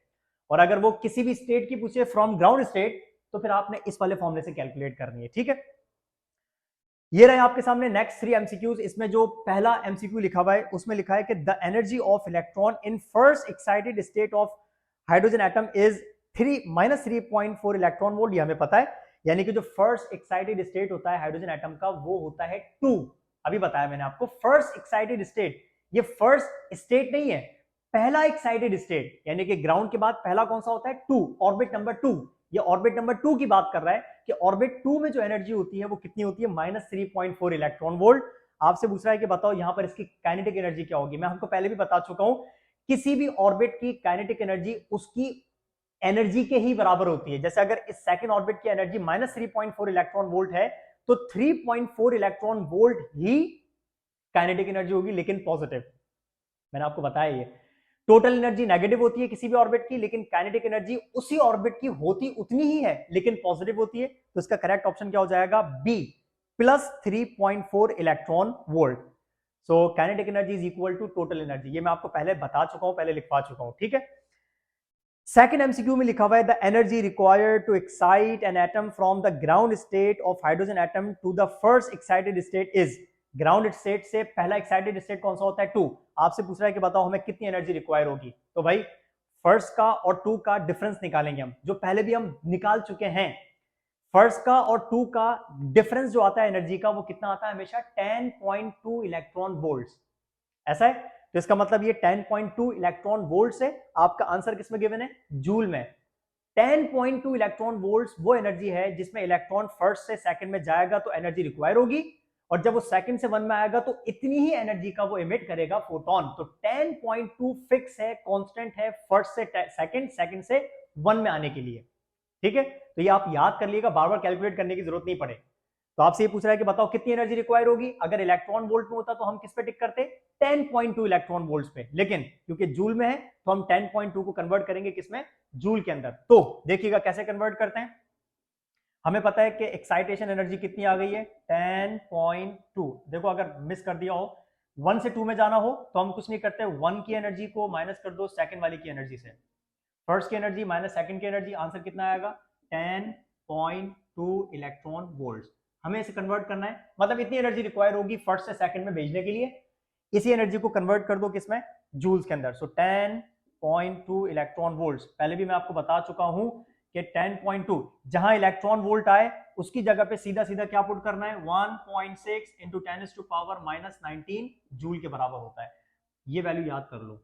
और अगर वो किसी भी स्टेट की पूछे फ्रॉम ग्राउंड स्टेट तो फिर आपने इस वाले फॉर्मूले से कैलकुलेट करनी है। ठीक है, ये रहे आपके सामने नेक्स्ट 3 एमसीक्यूज। इसमें जो पहला एमसीक्यू लिखा हुआ है उसमें लिखा है कि the energy of electron in first excited state of hydrogen atom is 3 - 3.4 electron volt. ये हमें पता है, यानी कि जो फर्स्ट एक्साइटेड स्टेट होता है हाइड्रोजन एटम का वो होता है 2। अभी बताया मैंने आपको, फर्स्ट एक्साइटेड स्टेट, ये फर्स्ट स्टेट नहीं है, पहला एक्साइटेड स्टेट, यानी कि ग्राउंड के बाद पहला कौन सा होता है 2, ऑर्बिट नंबर 2। ये ऑर्बिट नंबर 2 की बात कर रहा है कि ऑर्बिट 2 में जो एनर्जी होती है वो कितनी होती है, -3.4 इलेक्ट्रॉन वोल्ट। आपसे पूछ रहा है कि बताओ यहां पर इसकी काइनेटिक एनर्जी क्या होगी। मैं आपको पहले भी बता चुका हूं, किसी भी ऑर्बिट की काइनेटिक एनर्जी उसकी एनर्जी के ही बराबर होती है। जैसे अगर इस सेकंड ऑर्बिट की एनर्जी -3.4 इलेक्ट्रॉन वोल्ट है तो 3.4 इलेक्ट्रॉन वोल्ट ही काइनेटिक एनर्जी होगी, लेकिन पॉजिटिव। मैंने आपको बताया ये टोटल एनर्जी नेगेटिव होती है किसी भी ऑर्बिट की, लेकिन काइनेटिक एनर्जी उसी ऑर्बिट की होती उतनी ही है लेकिन पॉजिटिव होती है। तो इसका करेक्ट ऑप्शन क्या हो जाएगा, B, +3.4 electron volt. So kinetic energy is equal to total energy. ये मैं आपको पहले बता चुका हूं, पहले लिखवा चुका हूं। ठीक है, सेकंड एमसीक्यू में लिखा हुआ है the energy required to excite an atom from the ground state of hydrogen atom to the first excited state is. Ground state से पहला एक्साइटेड स्टेट कौन सा होता है 2। आपसे पूछ रहा है कि बताओ हमें कितनी एनर्जी रिक्वायर होगी। तो भाई फर्स्ट का और 2 का डिफरेंस निकालेंगे हम, जो पहले भी हम निकाल चुके हैं। फर्स्ट का और 2 का डिफरेंस जो आता है एनर्जी का वो कितना आता है, हमेशा 10.2 इलेक्ट्रॉन वोल्ट। ऐसा है, तो इसका मतलब ये 10.2 इलेक्ट्रॉन वोल्ट से आपका आंसर किसमें गिवन है, जूल में। 10.2 इलेक्ट्रॉन वोल्ट्स वो एनर्जी है जिसमें इलेक्ट्रॉन फर्स्ट से सेकंड में जाएगा तो एनर्जी रिक्वायर होगी, और जब वो सेकंड से 1 में आएगा तो इतनी ही एनर्जी का वो इमिट करेगा फोटोन। तो 10.2 फिक्स है, कांस्टेंट है फर्स्ट से सेकंड, सेकंड से 1 में आने के लिए। ठीक है, तो ये आप याद कर लीजिएगा, बार बार कैलकुलेट करने की जरूरत नहीं पड़े। तो आपसे ये पूछ रहा है कि बताओ कितनी एनर्जी रिक्वायर होगी। अगर इलेक्ट्रॉन वोल्ट में होता तो हम किस पे टिक करते, 10.2 इलेक्ट्रॉन वोल्ट्स पे, लेकिन क्योंकि जूल में है तो हम 10.2 को कन्वर्ट करेंगे किसमें, जूल के अंदर। तो देखिएगा कैसे कन्वर्ट करते हैं। हमें पता है कि एक्साइटेशन एनर्जी कितनी आ गई है 10.2। देखो अगर मिस कर दिया हो 1 से 2 में जाना हो तो हम कुछ नहीं करते, 1 की एनर्जी को माइनस कर दो सेकंड वाली की एनर्जी से, फर्स्ट की एनर्जी माइनस सेकंड की एनर्जी, आंसर कितना आएगा 10.2 इलेक्ट्रॉन वोल्ट्स। हमें इसे कन्वर्ट करना है, मतलब इतनी एनर्जी रिक्वायर होगी फर्स्ट से सेकंड में भेजने के लिए, इसी एनर्जी को कन्वर्ट कर दो किसमें, जूल्स के अंदर। सो 10.2 इलेक्ट्रॉन वोल्ट्स। पहले भी मैं आपको बता चुका हूं कि 10.2 जहां इलेक्ट्रॉन वोल्ट आए उसकी जगह पे सीधा सीधा क्या पुट करना है, 1.6 इंटू 10⁻⁻19 जूल के बराबर होता है। ये वैल्यू याद कर लो,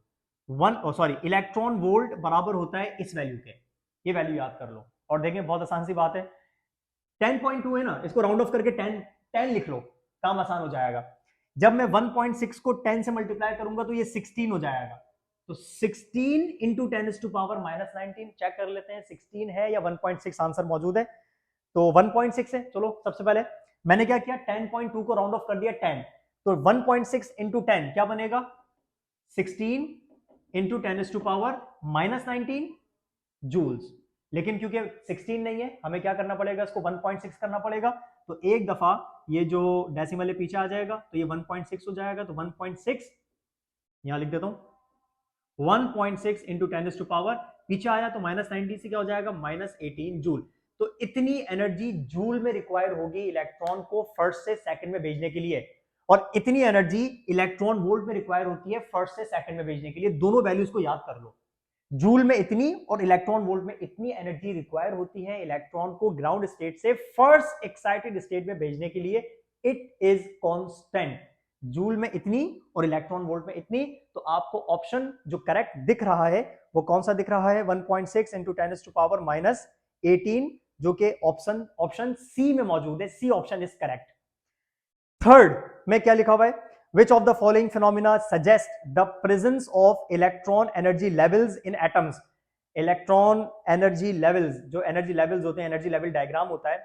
इलेक्ट्रॉन वोल्ट बराबर होता है इस वैल्यू के, ये वैल्यू याद कर लो। और देखें बहुत आसान सी बात है, 10.2 है ना, इसको राउंड ऑफ करके 10 लिख लो, काम आसान हो जाएगा। जब मैं 1.6 को 10 से मल्टीप्लाई करूंगा तो ये 16 हो जाएगा। तो 16 इंटू 10⁻⁻19 चेक कर लेते हैं 16 है या 1.6, आंसर मौजूद है तो 1.6 है। चलो सबसे पहले मैंने क्या किया, 10.2 को राउंड ऑफ कर दिया 10, तो 1.6 इंटू 10 क्या बनेगा 16 इंटू 10⁻⁻19 जूल्स। लेकिन क्योंकि 16 नहीं है हमें क्या करना पड़ेगा, इसको 1.6 करना पड़ेगा। तो एक दफा ये जो डेसिमल है पीछे आ जाएगा तो ये 1.6 हो जाएगा। तो 1.6 यहां लिख देता हूं, 1.6 इंटू 10⁻, पीछे आया तो -19 से क्या हो जाएगा -18 जूल। तो इतनी एनर्जी जूल में रिक्वायर होगी इलेक्ट्रॉन को फर्स्ट से सेकंड में भेजने के लिए, और इतनी एनर्जी इलेक्ट्रॉन वोल्ट में रिक्वायर होती है फर्स्ट से सेकंड में भेजने के लिए। दोनों वैल्यूज को याद कर लो, जूल में इतनी और इलेक्ट्रॉन वोल्ट में इतनी एनर्जी रिक्वायर होती है इलेक्ट्रॉन को ग्राउंड स्टेट से फर्स्ट एक्साइटेड स्टेट में भेजने के लिए। इट इज कांस्टेंट, जूल में इतनी और इलेक्ट्रॉन वोल्ट में इतनी। तो आपको ऑप्शन जो करेक्ट दिख रहा है वो कौन सा दिख रहा है, 1.6 इंटू 10⁻⁻18, जो कि ऑप्शन सी में मौजूद है। C option is correct. Third में क्या लिखा हुआ है, which of the following phenomena suggest the presence of electron energy levels in atoms। Electron energy levels, जो एनर्जी लेवल्स होते हैं, एनर्जी लेवल डायग्राम होता है,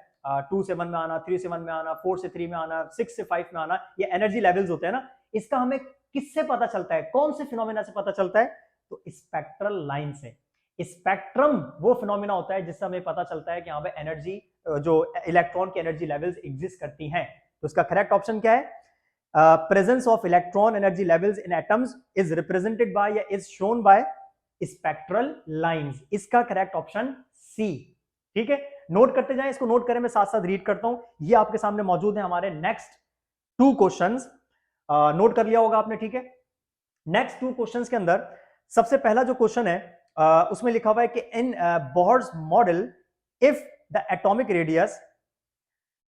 2 से 1 में आना, 3 से 1 में आना, 4 से 3 में आना, 6 से 5 में आना, ये एनर्जी लेवल्स होते हैं ना। इसका हमें किससे पता चलता है, कौन से फिनोमेना से पता चलता है, तो स्पेक्ट्रल लाइन से। स्पेक्ट्रम वो फिनोमेना होता है जिससे हमें पता चलता है कि यहाँ पे एनर्जी जो इलेक्ट्रॉन की एनर्जी लेवल्स एग्जिस्ट करती हैं। तो इसका करेक्ट ऑप्शन क्या है? Presence of electron energy levels in atoms is represented by या is shown by spectral lines. इसका करेक्ट ऑप्शन सी। ठीक है, नोट करते जाएं, इसको नोट करें, मैं साथ साथ रीड करता हूं। ये आपके सामने मौजूद है हमारे नेक्स्ट 2 क्वेश्चंस, नोट कर लिया होगा आपने। ठीक है, नेक्स्ट 2 क्वेश्चंस के अंदर सबसे पहला जो क्वेश्चन है उसमें लिखा हुआ है कि in Bohr's model if the atomic radius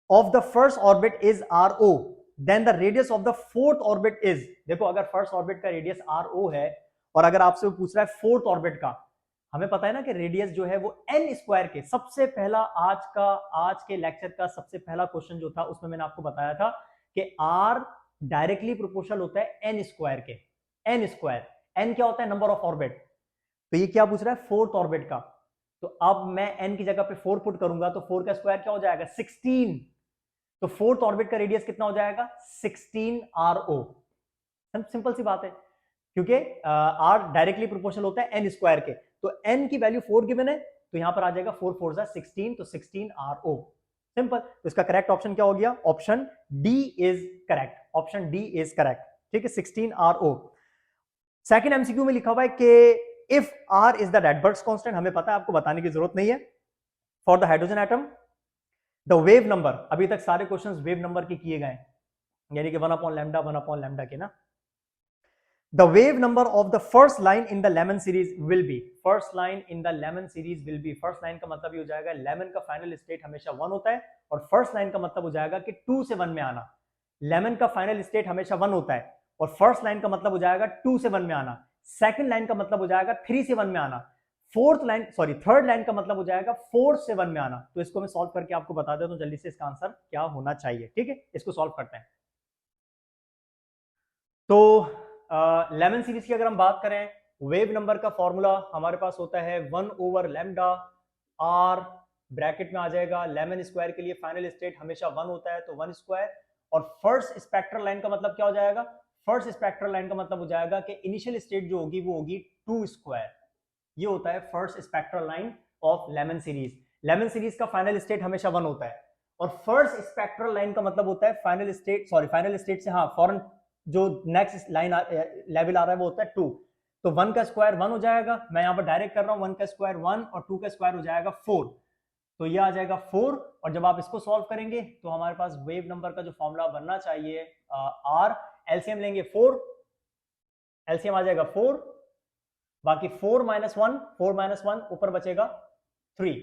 of the first orbit is RO then the radius of the fourth orbit is. देखो, अगर फर्स्ट ऑर्बिट का रेडियस RO है और अगर आपसे पूछ रहा है फोर्थ ऑर्बिट का, हमें पता है ना कि रेडियस जो है वो n स्क्वायर के, सबसे पहला आज के लेक्चर का सबसे पहला क्वेश्चन जो था उसमें मैंने आपको बताया था कि r डायरेक्टली प्रोपोर्शनल होता है n स्क्वायर के। n स्क्वायर, n क्या होता है? Number of orbit. तो ये क्या पूछ रहा है? फोर्थ ऑर्बिट का। तो अब मैं n की जगह पे 4 पुट करूंगा तो 4 का स्क्वायर क्या हो जाएगा? 16। तो फोर्थ ऑर्बिट का रेडियस कितना हो जाएगा? 16 RO। सिंपल सी बात है, क्योंकि r डायरेक्टली प्रोपोर्शनल होता है n स्क्वायर के। तो n की वैल्यू 4 गिवन है, तो यहां पर आ जाएगा 4 4 16, तो 16 RO। सिंपल। तो इसका करेक्ट ऑप्शन क्या हो गया? Option D is correct. Option D is correct. ठीक है, 16 RO। सेकंड एमसीक्यू में लिखा हुआ है कि if R is the Rydberg's constant, हमें पता है, आपको बताने की जरूरत नहीं है, for the hydrogen atom the wave number, अभी तक सारे क्वेश्चंस वेव नंबर के किए गए, यानी कि 1/λ के ना। The wave number of the first line in the lemon series will be, first line in the lemon series will be, first line का मतलब ये हो जाएगा लेमन का फाइनल स्टेट हमेशा 1 होता है, और फर्स्ट लाइन का मतलब हो जाएगा कि 2 से 1 में आना। लेमन का फाइनल स्टेट हमेशा 1 होता है, और फर्स्ट लाइन का मतलब हो जाएगा 2 से 1 में आना। सेकंड लाइन का मतलब हो जाएगा 3 से 1 में आना। थर्ड लाइन का मतलब हो जाएगा 4 से 1 में आना। तो इसको मैं सॉल्व करके आपको बता देता हूं जल्दी से इसका आंसर क्या होना चाहिए। ठीक है, इसको सॉल्व करते हैं। तो लेमन सीरीज की अगर हम बात करें, वेव नंबर का फॉर्मूला हमारे पास होता है 1/λ r, ब्रैकेट में आ जाएगा लेमन स्क्वायर के लिए फाइनल स्टेट हमेशा 1 होता है, तो 1 स्क्वायर, और फर्स्ट स्पेक्ट्रल लाइन का मतलब क्या हो जाएगा? फर्स्ट स्पेक्ट्रल लाइन का मतलब हो जाएगा कि इनिशियल स्टेट जो होगी वो होगी 2 स्क्वायर। ये होता है first spectral line of Lyman series. Lemon series का फाइनल स्टेट हमेशा 1 होता है, और फर्स्ट स्पेक्ट्रल लाइन का मतलब होता है फाइनल स्टेट से फॉरन जो नेक्स्ट लाइन लेवल आ रहा है वो होता है 2। तो 1 का स्क्वायर 1 हो जाएगा, मैं यहां पर डायरेक्ट कर रहा हूं, 1 का स्क्वायर 1 और 2 का स्क्वायर हो जाएगा 4, तो ये आ जाएगा 4। और जब आप इसको सॉल्व करेंगे तो हमारे पास वेव नंबर का जो फॉर्मूला बनना चाहिए r, एलसीएम लेंगे 4, एलसीएम आ जाएगा 4, बाकी 4 - 1 ऊपर बचेगा 3,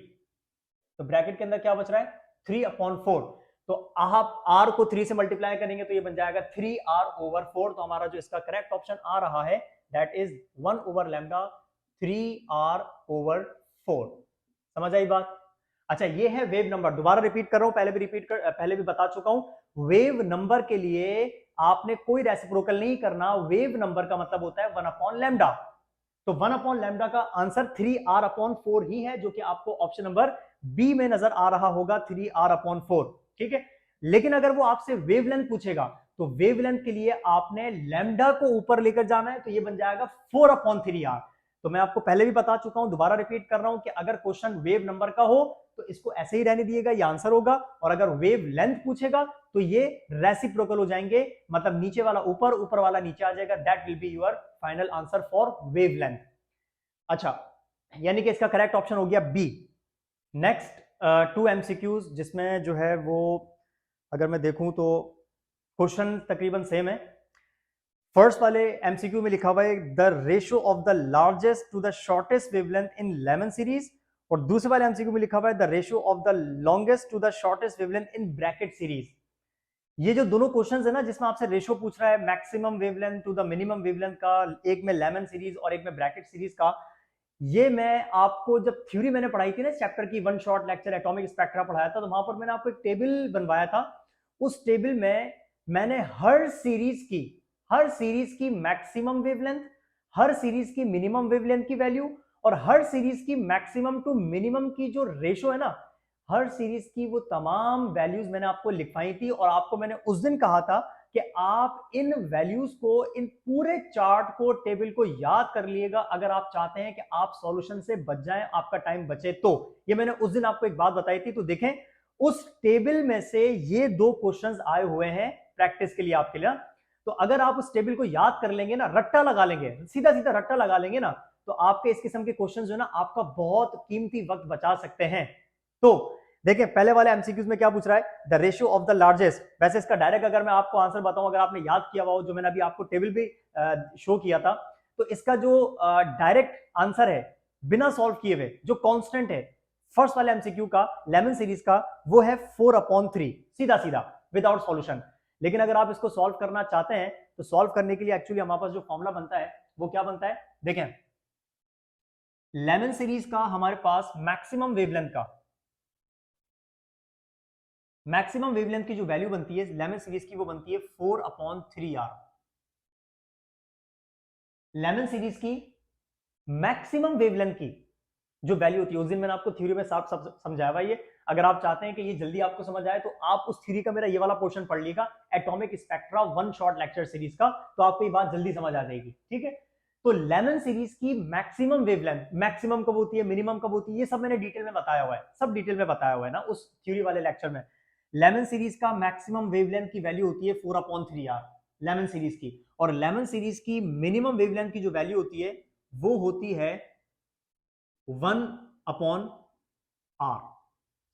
तो ब्रैकेट के अंदर क्या बच रहा है? 3/4। तो आप r को 3 से मल्टीप्लाई करेंगे तो ये बन जाएगा 3r/4। तो हमारा जो इसका करेक्ट ऑप्शन आ रहा है दैट इज 1/λ 3r/4। समझ आई बात? अच्छा, ये है वेव नंबर। दोबारा रिपीट कर रहा हूं, पहले भी बता चुका हूं, वेव नंबर के लिए आपने कोई रेसिप्रोकल नहीं करना। वेव नंबर का मतलब होता है 1/λ। तो 1/λ का आंसर 3r/4 ही है, जो कि आपको ऑप्शन नंबर बी में नजर आ रहा होगा, 3r/4। ठीक है, लेकिन अगर वो आपसे वेवलेंथ पूछेगा तो वेवलेंथ के लिए आपने लैम्डा को ऊपर लेकर जाना है, तो ये बन जाएगा 4/3r। तो मैं आपको पहले भी बता चुका हूं, दोबारा रिपीट कर रहा हूं कि अगर क्वेश्चन वेव नंबर का हो तो इसको ऐसे ही रहने दिएगा, ये आंसर होगा, और अगर वेव लेंथ पूछेगा तो ये रेसिप्रोकल हो जाएंगे, मतलब नीचे वाला ऊपर, ऊपर वाला नीचे आ जाएगा। That will be your final answer for wave length. अच्छा, यानी कि इसका करेक्ट ऑप्शन हो गया बी। नेक्स्ट 2 MCQs जिसमें जो है वो अगर मैं देखूं तो क्वेश्चन तकरीबन सेम है। फर्स्ट वाले MCQ में लिखा हुआ है the ratio of the largest to the shortest wavelength in Lyman series, और दूसरे वाले MCQ में लिखा हुआ है the ratio of the longest to the shortest wavelength in Brackett series. ये जो दोनों क्वेश्चंस है ना जिसमें आपसे रेशियो पूछ रहा है maximum wavelength to the minimum wavelength का, एक में लेमन सीरीज और एक में ब्रैकेट सीरीज का, ये मैं आपको जब थ्योरी मैंने पढ़ाई थी ना चैप्टर की, 1 शॉर्ट लेक्चर एटॉमिक स्पेक्ट्रा पढ़ाया था, तो वहां पर मैंने आपको एक टेबल बनवाया था। उस टेबल में मैंने हर सीरीज की मैक्सिमम वेवलेंथ, हर सीरीज की मिनिमम वेवलेंथ की वैल्यू, और हर सीरीज की मैक्सिमम टू मिनिमम की जो रेशो है ना, हर सीरीज की वो तमाम वैल्यूज मैंने आपको लिखवाई थी। और आपको मैंने उस दिन कहा था कि आप इन वैल्यूज को, इन पूरे चार्ट को, टेबल को याद कर लिएगा अगर आप चाहते हैं कि आप सॉल्यूशन से बच जाएं, आपका टाइम बचे तो। ये मैंने उस दिन आपको एक बात बताई थी, तो देखें उस टेबल में से ये 2 क्वेश्चंस आए हुए हैं प्रैक्टिस के लिए आपके लिए। तो अगर आप उस टेबल को याद कर लेंगे ना, रट्टा लगा लेंगे, सीधा सीधा रट्टा लगा लेंगे ना, तो आपके इस किस्म के क्वेश्चंस जो ना आपका बहुत कीमती वक्त बचा सकते हैं। तो देखिए पहले वाले एमसीक्यूज में क्या पूछ रहा है, the ratio of the largest. वैसे इसका डायरेक्ट अगर मैं आपको आंसर बताऊं, अगर आपने याद किया हुआ जो मैंने अभी आपको टेबल भी शो किया था, तो इसका जो डायरेक्ट आंसर है बिना सॉल्व किए हुए, जो कांस्टेंट है फर्स्ट वाले एमसीक्यू का, लेमन सीरीज का, वो है 4/3, सीधा सीधा विदाउट सॉल्यूशन। लेकिन अगर आप इसको सॉल्व करना चाहते हैं तो सॉल्व करने के लिए एक्चुअली हमारे पास जो फॉर्मूला बनता है वो क्या बनता है, देखें लेमन सीरीज का हमारे पास मैक्सिमम वेवलेंथ की जो वैल्यू बनती है लेमन सीरीज की, वो बनती है 4/3r। लेमन सीरीज की मैक्सिमम वेवलेंथ की जो वैल्यू होती है, उस दिन मैंने आपको थ्योरी में साफ समझाया हुआ ये। अगर आप चाहते हैं कि ये जल्दी आपको समझ आए तो आप उस थ्योरी का मेरा ये वाला पोर्शन पढ़ लीजिएगा, atomic spectra one shot lecture series का, तो आपको ये बात जल्दी समझ आ जाएगी। ठीक है, तो लेमन सीरीज की मैक्सिमम वेवलेंथ, मैक्सिमम कब होती है, मिनिमम कब होती है, ये सब मैंने डिटेल में बताया हुआ है, सब डिटेल में बताया हुआ है ना उस थ्योरी वाले लेक्चर में। लेमन सीरीज का मैक्सिमम वेवलेंथ की वैल्यू होती है 4/3r लेमन सीरीज की, और लेमन सीरीज की मिनिमम वेवलेंथ की जो वैल्यू होती है वो होती है 1/r।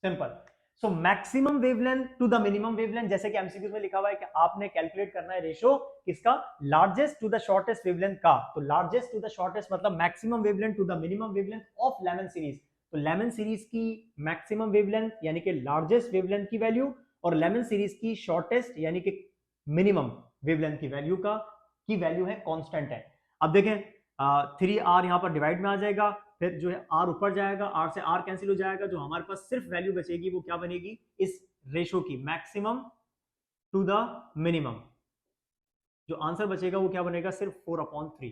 Simple. So maximum wavelength to the minimum wavelength, जैसे कि एमसीक्यू में लिखा हुआ है कि आपने कैलकुलेट करना है रेशो किसका, largest to the shortest wavelength का। तो लार्जेस्ट टू द शॉर्टेस्ट मतलब maximum wavelength to the minimum wavelength of Lyman series. तो लेमन सीरीज की मैक्सिमम वेवलेंथ यानी कि लार्जेस्ट वेवलेंथ की वैल्यू, और लेमन सीरीज की शॉर्टेस्ट यानी कि मिनिमम वेवलेंथ की वैल्यू है कांस्टेंट है। अब देखें 3r यहां पर डिवाइड में आ जाएगा, फिर जो है r ऊपर जाएगा, r से r कैंसिल हो जाएगा, जो हमारे पास सिर्फ वैल्यू बचेगी वो क्या बनेगी, इस रेशो की मैक्सिमम टू द मिनिमम। जो आंसर बचेगा वो क्या बनेगा, सिर्फ 4/3।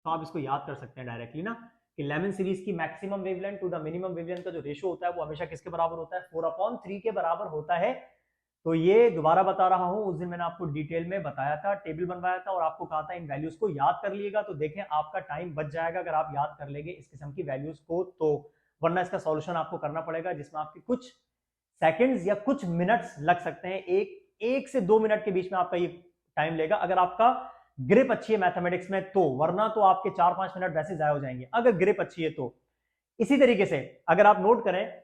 तो आप इसको याद कर सकते हैं डायरेक्टली ना, कि लेमन सीरीज की maximum wavelength to the minimum wavelength का जो रेशो होता है वो हमेशा किसके बराबर होता है, 4/3 के बराबर होता है। तो ये दोबारा बता रहा हूं, उस दिन मैंने आपको डिटेल में बताया था, टेबल बनवाया था और आपको कहा था इन वैल्यूज को याद कर लिएगा। तो देखें आपका टाइम बच जाएगा अगर आप याद कर लेंगे इस किस्म की वैल्यूज को, तो वरना इसका सॉल्यूशन आपको करना पड़ेगा जिसमें आपके कुछ सेकंड्स या कुछ मिनट्स लग सकते हैं, एक से 2 मिनट के बीच में आपका ये टाइम लेगा अगर आपका ग्रिप अच्छी है मैथमेटिक्स में तो, वरना तो आपके 4-5 मिनट वैसे जाया हो जाएंगे अगर ग्रिप अच्छी है तो। इसी तरीके से अगर आप नोट करें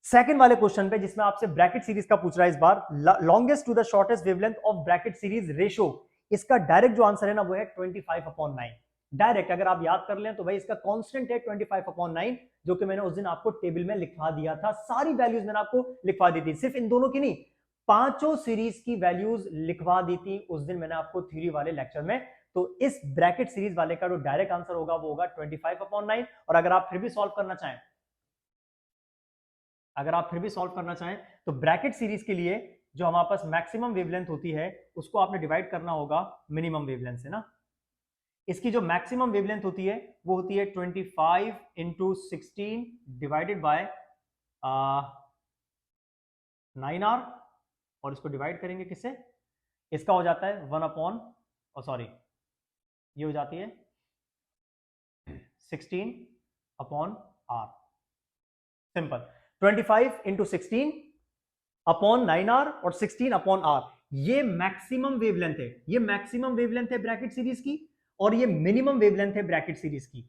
सेकंड वाले क्वेश्चन पे जिसमें आपसे ब्रैकेट सीरीज का पूछ रहा है इस बार, longest to the shortest wavelength of bracket series ratio, इसका डायरेक्ट जो आंसर है ना वो है 25/9। डायरेक्ट अगर आप याद कर लें तो भाई इसका कांस्टेंट है 25/9, जो कि मैंने उस दिन आपको टेबल में लिखवा दिया था, सारी वैल्यूज मैंने आपको लिखवा दी थी, सिर्फ इन दोनों की नहीं, पांचों सीरीज की वैल्यूज लिखवा दी थी उस दिन मैंने आपको थ्योरी वाले लेक्चर में। तो इस ब्रैकेट सीरीज वाले का जो डायरेक्ट आंसर होगा वो होगा 25/9। और अगर आप फिर भी सॉल्व करना चाहें, तो ब्रैकेट सीरीज के लिए जो हमारे पास मैक्सिमम वेवलेंथ होती है उसको आपने डिवाइड करना होगा मिनिमम वेवलेंथ से ना। इसकी जो मैक्सिमम वेवलेंथ होती है वो होती है 25 × 16 डिवाइडेड बाय 9r, और इसको डिवाइड करेंगे किससे, इसका हो जाता है 1/, ये हो जाती है 16/r। सिंपल। 25 × 16/9r और 16/r, ये मैक्सिमम वेवलेंथ है, ये मैक्सिमम वेवलेंथ है ब्रैकेट सीरीज की, और ये मिनिमम वेवलेंथ है ब्रैकेट सीरीज की।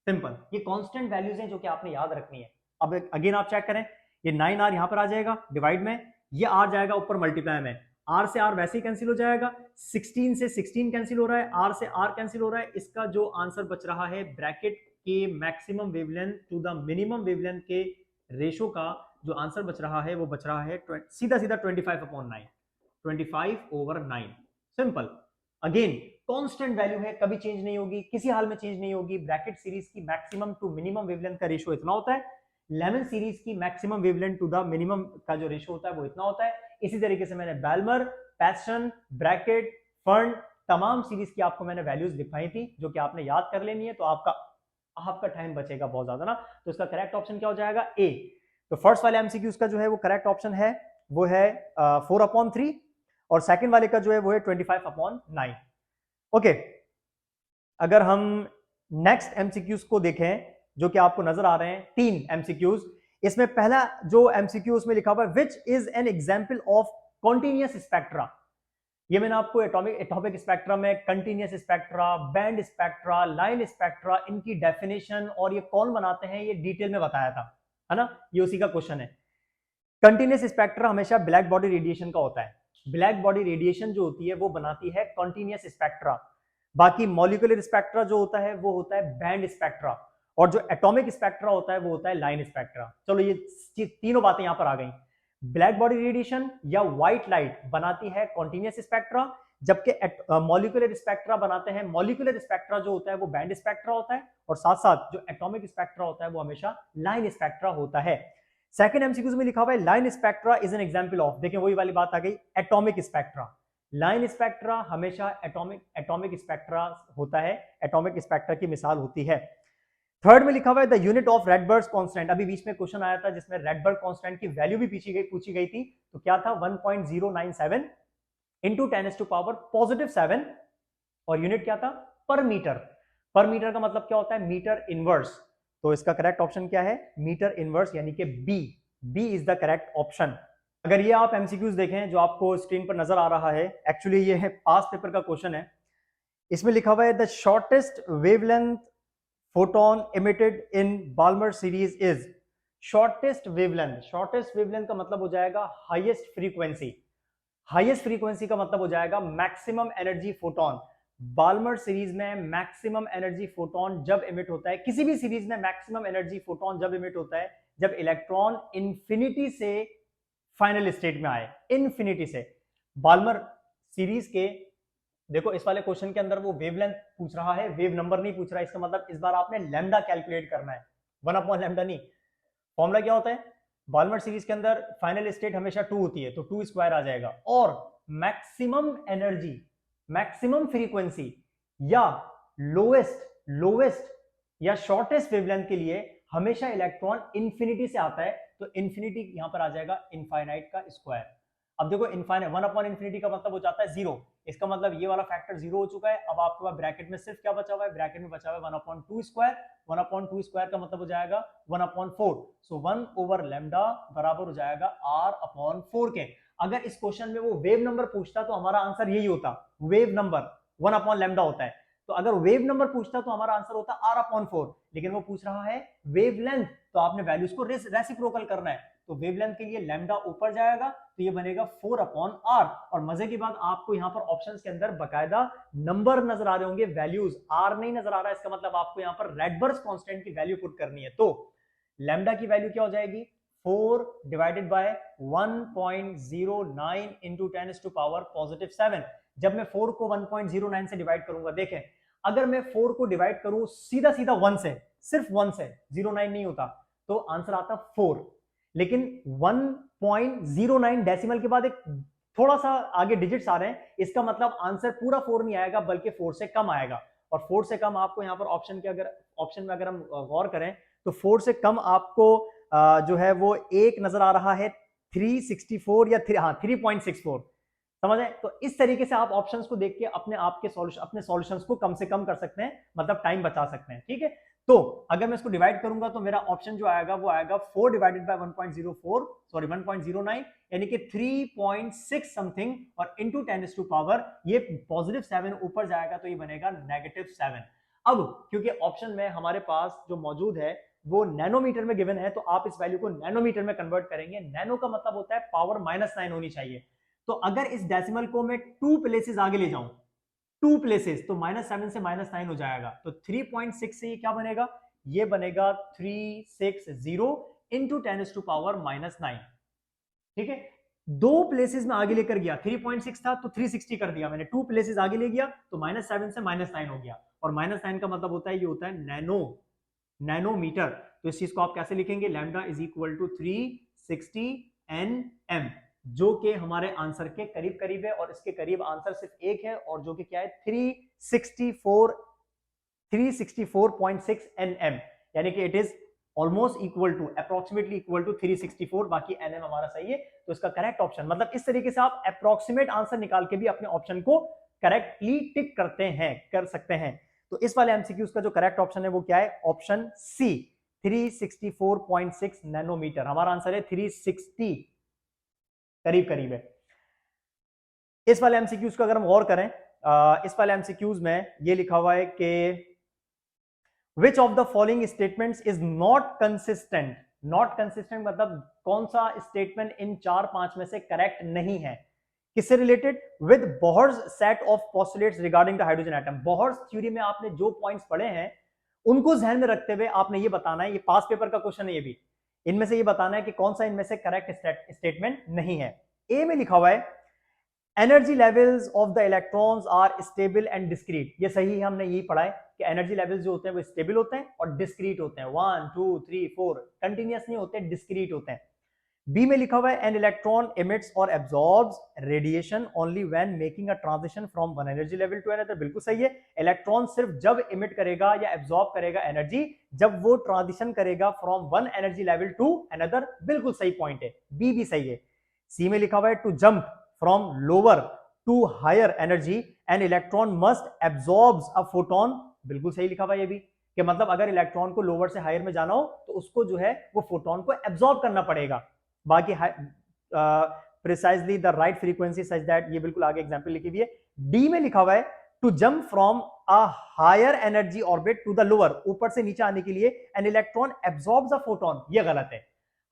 सिंपल, ये कांस्टेंट वैल्यूज हैं जो कि आपने याद रखनी है। अब अगेन आप चेक करें, ये 9r यहां पर आ जाएगा डिवाइड में, ये r जाएगा ऊपर मल्टीप्लाई में, r से r वैसे ही कैंसिल हो जाएगा, 16 से 16 कैंसिल हो रहा है, r से r कैंसिल हो रहा है। इसका जो आंसर बच रहा है ब्रैकेट के maximum wavelength to the minimum wavelength के रेशो का जो आंसर बच रहा है वो बच रहा है सीधा सीधा 25/9, 25/9। सिंपल। अगेन कांस्टेंट वैल्यू है, कभी चेंज नहीं होगी, किसी हाल में चेंज नहीं होगी। ब्रैकेट सीरीज की मैक्सिमम टू मिनिमम वेवलेंथ का रेशो इतना होता है, लेमन सीरीज की maximum wavelength to the minimum का जो रेशो होता है वो इतना होता है। इसी तरीके से मैंने बैल्मर, पैशन, ब्रैकेट, फर्न, तमाम सीरीज की आपको मैंने वैल्यूज लिखवाई थी जो कि आपने याद कर लेनी है, तो आपका टाइम बचेगा बहुत ज्यादा ना। तो इसका करेक्ट ऑप्शन क्या हो जाएगा, ए। तो फर्स्ट वाले एमसीक्यूज का जो है वो करेक्ट ऑप्शन है वो है 4/3, और सेकंड वाले का जो है वो है 25/9। ओके, अगर हम नेक्स्ट एमसीक्यूज को देखें जो कि आपको नजर आ रहे हैं 3 एमसीक्यूज, इसमें पहला जो एमसीक्यू उसमें लिखा हुआ है, which is an example of continuous spectra. ये मैंने आपको एटॉमिक स्पेक्ट्रा में continuous spectra, band spectra, line spectra, इनकी डेफिनेशन और ये कौन बनाते हैं ये डिटेल में बताया था, है ना। ये उसी का क्वेश्चन है। कंटिन्यूअस स्पेक्ट्रा हमेशा ब्लैक बॉडी रेडिएशन का होता है। ब्लैक बॉडी रेडिएशन जो होती है वो बनाती है कंटिन्यूअस स्पेक्ट्रा। बाकी मॉलिक्यूलर स्पेक्ट्रा जो होता है वो होता है बैंड स्पेक्ट्रा, और जो एटॉमिक स्पेक्ट्रा होता है वो होता है लाइन स्पेक्ट्रा। चलो ये तीनों बातें यहां पर आ गई। ब्लैक बॉडी रेडिएशन या व्हाइट लाइट बनाती है कॉन्टिन्यूअस स्पेक्ट्रा, जबकि मॉलिक्यूलर स्पेक्ट्रा बनाते हैं, मॉलिक्यूलर स्पेक्ट्रा जो होता है वो बैंड स्पेक्ट्रा होता है, और साथ साथ जो एटॉमिक स्पेक्ट्रा होता है वो हमेशा लाइन स्पेक्ट्रा होता है। सेकंड एमसीक्यूज में लिखा हुआ है line spectra is an example of, देखिए वही वाली बात आ गई, एटॉमिक स्पेक्ट्रा। लाइन स्पेक्ट्रा हमेशा एटॉमिक स्पेक्ट्रा होता है, एटॉमिक स्पेक्ट्रा की मिसाल होती है। थर्ड में लिखा हुआ है the unit of Rydberg constant. अभी बीच में क्वेश्चन आया था जिसमें रेडबर्ग कांस्टेंट की वैल्यू भी पूछी गई थी, तो क्या था 1.097 इंटू 10⁻⁻7, और यूनिट क्या था पर मीटर। पर मीटर का मतलब क्या होता है मीटर इनवर्स, तो इसका करेक्ट ऑप्शन क्या है मीटर इनवर्स, यानी कि B is the correct option. अगर ये आप एमसीक्यूज देखें जो आपको स्क्रीन पर नजर आ रहा है, एक्चुअली ये है पास्ट पेपर का क्वेश्चन है। इसमें लिखा हुआ है the shortest wavelength photon emitted in Balmer series is. Shortest wavelength का मतलब हो जाएगा हाईएस्ट फ्रीक्वेंसी। हाईएस्ट फ्रीक्वेंसी का मतलब हो जाएगा maximum energy photon. Balmer series में मैक्सिमम एनर्जी फोटोन जब इमिट होता है, किसी भी सीरीज में मैक्सिमम एनर्जी फोटोन जब इमिट होता है जब इलेक्ट्रॉन इंफिनिटी से फाइनल स्टेट में आए, इंफिनिटी से। बाल्मर सीरीज के देखो इस वाले क्वेश्चन के अंदर वो वेवलेंथ पूछ रहा है, वेव नंबर नहीं पूछ रहा है। इसका मतलब इस बार आपने लैम्डा कैलकुलेट करना है, 1/λ नहीं। फॉर्मूला क्या होता है बाल्मर सीरीज के अंदर, फाइनल स्टेट हमेशा 2 होती है तो 2 स्क्वायर आ जाएगा, और मैक्सिमम एनर्जी, मैक्सिमम फ्रीक्वेंसी या लोएस्ट या शॉर्टेस्ट वेवलेंथ के लिए हमेशा इलेक्ट्रॉन इंफिनिटी से आता है, तो इंफिनिटी यहां पर आ जाएगा इनफाइनाइट का स्क्वायर। अब देखो इनफाइनाइट 1/∞ का मतलब हो जाता है 0, इसका मतलब ये वाला फैक्टर 0 हो चुका है। अब आपके पास ब्रैकेट में सिर्फ क्या बचा हुआ है, ब्रैकेट में बचा हुआ है 1/2 स्क्वायर। 1/2 स्क्वायर का मतलब हो जाएगा 1/4, सो 1/λ बराबर हो जाएगा r/4 के। अगर इस क्वेश्चन में वो वेव नंबर पूछता तो हमारा आंसर यही होता, वेव नंबर 1/λ होता है, तो अगर वेव नंबर पूछता तो हमारा आंसर होता r/4, लेकिन वो पूछ रहा है वेवलेंथ, तो आपने वैल्यूज को रेसिप्रोकल करना है, तो वेवलेंथ के लिए लैम्डा ऊपर जाएगा तो ये बनेगा 4/r। और मजे की बात आपको यहाँ पर ऑप्शंस के अंदर बकायदा नंबर नजर आ रहे होंगे, वैल्यूज, r नहीं नजर आ रहा है, इसका मतलब आपको यहाँ पर रेडबर्ग कांस्टेंट की वैल्यू पुट करनी है। तो लैम्डा की वैल्यू क्या हो जाएगी 4 डिवाइडेड बाय 1.09 इंटू 10⁻⁻7। जब मैं 4 को 1.09 से डिवाइड करूंगा, देखें अगर मैं 4 को डिवाइड करूं सीधा 1 से, सिर्फ 1 से, 09 नहीं होता, तो आंसर आता 4। लेकिन 1.09 डेसिमल के बाद एक थोड़ा सा आगे डिजिट्स आ रहे हैं, इसका मतलब आंसर पूरा 4 नहीं आएगा बल्कि 4 से कम आएगा। और 4 से कम आपको यहाँ पर ऑप्शन में अगर हम गौर करें तो 4 से कम आपको जो है वो एक नजर आ रहा है 364 या 3.64, समझ आए। तो इस तरीके से आप ऑप्शंस को देख के अपने सॉल्यूशंस को कम से कम कर सकते हैं, मतलब टाइम बचा सकते हैं, ठीक है। तो अगर मैं इसको डिवाइड करूंगा तो मेरा ऑप्शन जो आएगा वो आएगा 4 डिवाइडेड बाय 1.09, यानी कि 3.6 समथिंग, और इंटू 10⁻, ये +7 ऊपर जाएगा तो ये बनेगा -7। अब क्योंकि ऑप्शन में हमारे पास जो मौजूद है वो नैनोमीटर में गिवन है, तो आप इस वैल्यू को नैनोमीटर में कन्वर्ट करेंगे। नैनो का मतलब होता है पावर -9 होनी चाहिए। तो अगर इस डेसिमल को मैं 2 प्लेसेस आगे ले जाऊं, 2 प्लेसेस, तो -7 से -9 हो जाएगा, तो 3.6 से ये क्या बनेगा, ये बनेगा 360 इंटू 10⁻⁻9, ठीक है। 2 प्लेसेस में आगे लेकर गया, 3.6 था तो 360 कर दिया मैंने, 2 प्लेसेस आगे ले गया तो -7 से -9 हो गया, और -9 का मतलब होता है ये होता है नैनोमीटर। तो इस चीज को आप कैसे लिखेंगे, lambda is equal to 360 nm, जो कि हमारे आंसर के करीब करीब है, और इसके करीब आंसर सिर्फ एक है, और जो कि क्या है 364.6 nm, यानी कि it is almost equal to, approximately equal to 364, बाकी nm हमारा सही है। तो इसका करेक्ट ऑप्शन, मतलब इस तरीके से आप अप्रोक्सीमेट आंसर निकाल के भी अपने ऑप्शन को करेक्टली टिक कर सकते हैं। तो इस वाले एमसीक्यूज का जो करेक्ट ऑप्शन है वो क्या है, ऑप्शन सी, 364.6 नैनोमीटर। हमारा आंसर है 360, करीब करीब है। इस वाले एमसीक्यूज को अगर हम गौर करें, इस वाले एमसीक्यूज में ये लिखा हुआ है कि which of the following statements is not consistent. Not consistent मतलब कौन सा स्टेटमेंट इन 4-5 में से करेक्ट नहीं है। किससे related? With Bohr's set of postulates regarding the hydrogen atom. Bohr's theory में आपने जो पॉइंट्स पढ़े हैं उनको ध्यान में रखते हुए आपने ये बताना है, ये पास पेपर का क्वेश्चन है, ये भी इनमें से ये बताना है कि कौन सा इनमें से करेक्ट स्टेटमेंट नहीं है। ए में लिखा हुआ है energy levels of the electrons are stable and discrete. ये सही है, हमने यही पढ़ा है कि एनर्जी लेवल्स जो होते हैं वो स्टेबल होते हैं और डिस्क्रीट होते हैं। 1 2 3 4 कंटिन्यूअस नहीं होते, डिस्क्रीट होते हैं। बी में लिखा हुआ है एन इलेक्ट्रॉन एमिट्स और absorbs radiation only when making a transition from one energy level to another. बिल्कुल सही है, इलेक्ट्रॉन सिर्फ जब इमिट करेगा या एब्जॉर्ब करेगा एनर्जी जब वो ट्रांजिशन करेगा from one energy level to another. बिल्कुल सही पॉइंट है, बी भी सही है। सी में लिखा हुआ है to jump from lower to higher energy an electron must absorbs a photon. बिल्कुल सही लिखा हुआ है ये भी, कि मतलब अगर इलेक्ट्रॉन को लोअर से हायर में जाना हो तो उसको जो है वो फोटोन को एब्जॉर्ब करना पड़ेगा। बाकी precisely the right frequency such that, ये बिल्कुल आगे एग्जांपल लिखी हुई है। डी में लिखा हुआ है to jump from a higher energy orbit to the lower. ऊपर से नीचे आने के लिए an electron absorbs a photon, ये गलत है।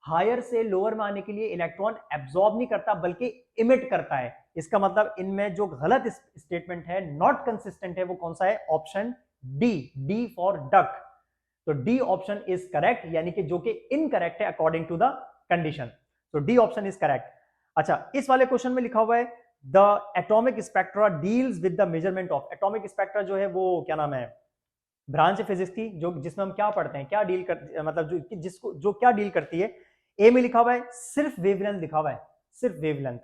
हायर से लोअर में आने के लिए इलेक्ट्रॉन एब्जॉर्ब नहीं करता बल्कि इमिट करता है। इसका मतलब इनमें जो गलत स्टेटमेंट है, नॉट कंसिस्टेंट है, वो कौन सा है? Option D, D for duck. तो डी ऑप्शन इज करेक्ट, यानी कि जो कि इनकरेक्ट है अकॉर्डिंग टू द कंडीशन। तो डी ऑप्शन इज करेक्ट। अच्छा, इस वाले क्वेश्चन में लिखा हुआ है the atomic spectra deals with the measurement of. Atomic spectra जो है वो क्या नाम है, ब्रांच फिजिक्स की, जो जिसमें हम क्या पढ़ते हैं, क्या डील कर, मतलब जो क्या डील करती है। ए में लिखा हुआ है सिर्फ वेवलेंथ लिखा हुआ है, सिर्फ वेवलेंथ।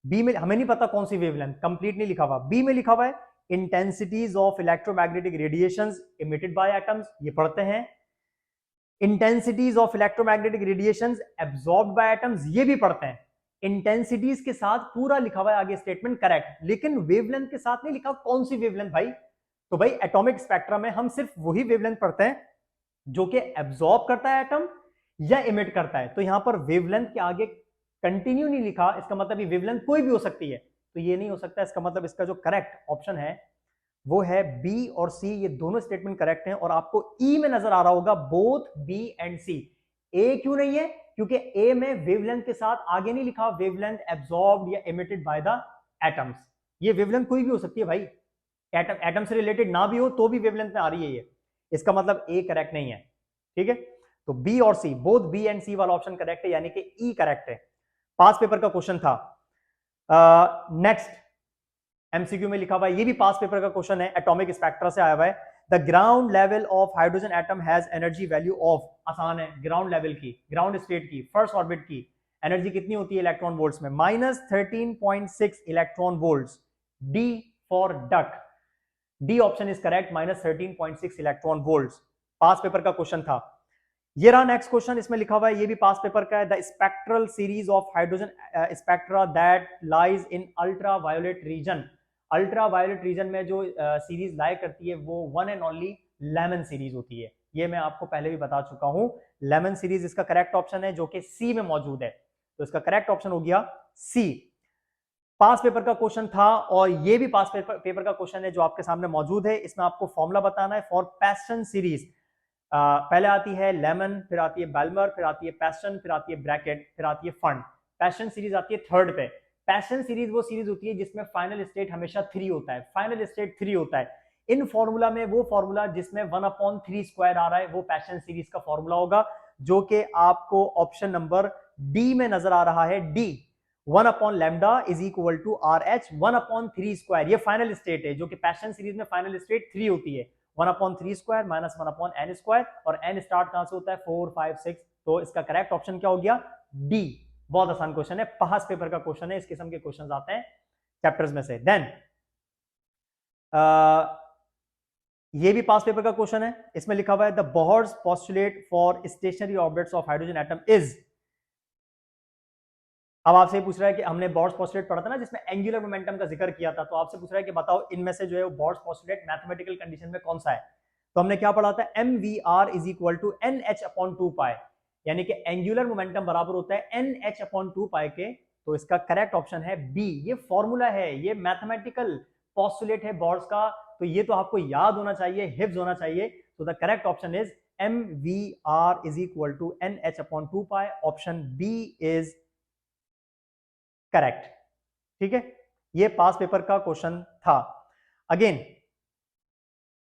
बी में हमें नहीं पता कौन सी वेवलेंथ, कंप्लीट नहीं लिखा हुआ। बी में लिखा हुआ है intensities of electromagnetic radiations emitted by atoms, ये पढ़ते हैं। Intensities of electromagnetic radiations absorbed by atoms, ये भी पढ़ते हैं। इंटेंसिटीज के साथ पूरा लिखा हुआ है आगे स्टेटमेंट करेक्ट, लेकिन वेवलेंथ के साथ नहीं लिखा कौन सी वेवलेंथ भाई। तो भाई एटॉमिक स्पेक्ट्रम में हम सिर्फ वही वेवलेंथ पढ़ते हैं जो कि एब्जॉर्ब करता है एटम या इमिट करता है। तो यहां पर वेवलेंथ के आगे कंटिन्यू नहीं लिखा, इसका मतलब ये वेवलेंथ कोई भी हो सकती है, तो ये नहीं हो सकता। इसका मतलब इसका जो करेक्ट ऑप्शन है वो है बी और सी, ये दोनों स्टेटमेंट करेक्ट हैं। और आपको ई में नजर आ रहा होगा बोथ बी एंड सी। ए क्यों नहीं है? क्योंकि ए में वेवलेंथ के साथ आगे नहीं लिखा वेवलेंथ एब्जॉर्ब्ड या इमिटेड बाय द एटम्स। ये वेवलेंथ कोई भी हो सकती है भाई, एटम से रिलेटेड ना भी हो तो भी वेवलेंथ में आ रही है ये, इसका मतलब ए करेक्ट नहीं है। ठीक है, तो बी और सी, बोथ बी एंड सी वाला ऑप्शन करेक्ट है, यानी कि ई करेक्ट है। पास पेपर का क्वेश्चन था। नेक्स्ट एमसीक्यू में लिखा हुआ है, ये भी पास पेपर का क्वेश्चन है, एटॉमिक स्पेक्ट्रा से आया हुआ है। The ground level of hydrogen atom has energy value of, आसान है, ग्राउंड लेवल की, ग्राउंड स्टेट की, फर्स्ट ऑर्बिट की एनर्जी कितनी होती है इलेक्ट्रॉन वोल्ट्स में? -13.6 electron volts. D for duck, D option is correct, -13.6 electron volts. Pass paper का क्वेश्चन था। ये रहा नेक्स्ट क्वेश्चन, इसमें लिखा हुआ है, ये भी पास पेपर का है। The spectral series of hydrogen spectra that lies in ultraviolet region. Ultraviolet region में जो सीरीज लाई करती है वो one and only Lyman series होती है। ये मैं आपको पहले भी बता चुका हूं, लेमन सीरीज इसका करेक्ट ऑप्शन है, जो कि सी में मौजूद है। तो इसका करेक्ट ऑप्शन हो गया सी। पास पेपर का क्वेश्चन था, और ये भी पास पेपर का क्वेश्चन है जो आपके सामने मौजूद है। इसमें आपको फॉर्मूला बताना है फॉर पैस्टन सीरीज। पहले आती है लेमन, फिर आती है बैल्मर, फिर आती है पैस्टन, फिर आती है ब्रैकेट, फिर आती है फंड। पैस्टन सीरीज आती है थर्ड पे। पैस्टन सीरीज वो सीरीज होती है जिसमें फाइनल स्टेट हमेशा 3 होता है, फाइनल स्टेट 3 होता है। इन फॉर्मूला में वो फॉर्मूला जिसमें 1/3 स्क्वायर आ रहा है वो पैस्टन सीरीज का फॉर्मूला होगा, जो कि आपको ऑप्शन नंबर डी में नजर आ रहा है। D 1/λ is equal to RH 1/3 square. ये फाइनल स्टेट है, जो कि पैस्टन सीरीज में फाइनल स्टेट 3 होती है। 1/3 स्क्वायर माइनस 1/n स्क्वायर, और n स्टार्ट कहां से होता है? 4 5 6। तो इसका करेक्ट ऑप्शन क्या हो गया? डी। बहुत आसान क्वेश्चन है, पास पेपर का क्वेश्चन है, इस किस्म के क्वेश्चन आते हैं चैप्टर्स में से। देन ये भी पास पेपर का क्वेश्चन है, इसमें लिखा हुआ है the Bohr's postulate for stationary orbits of hydrogen atom is. अब आपसे ये पूछ रहा है कि हमने बोहर्स पोस्टुलेट पढ़ा था ना जिसमें एंगुलर मोमेंटम का जिक्र किया था, तो आपसे पूछ रहा है कि बताओ इनमें से जो है बोहर्स पोस्टुलेट मैथमेटिकल कंडीशन में कौन सा है? तो हमने क्या पढ़ा था, m v r is equal to n h upon 2 pi, यानी कि एंगुलर मोमेंटम बराबर होता है एन एच अपॉन 2 पाई के। तो इसका करेक्ट ऑप्शन है बी। ये फॉर्मूला है, ये मैथमेटिकल पोस्टुलेट है बोर्ड्स का, तो ये तो आपको याद होना चाहिए, हिफ्ज होना चाहिए। तो the correct option is m v r is equal to n h upon 2 pi. Option B is correct. ठीक है, ये पास पेपर का क्वेश्चन था। अगेन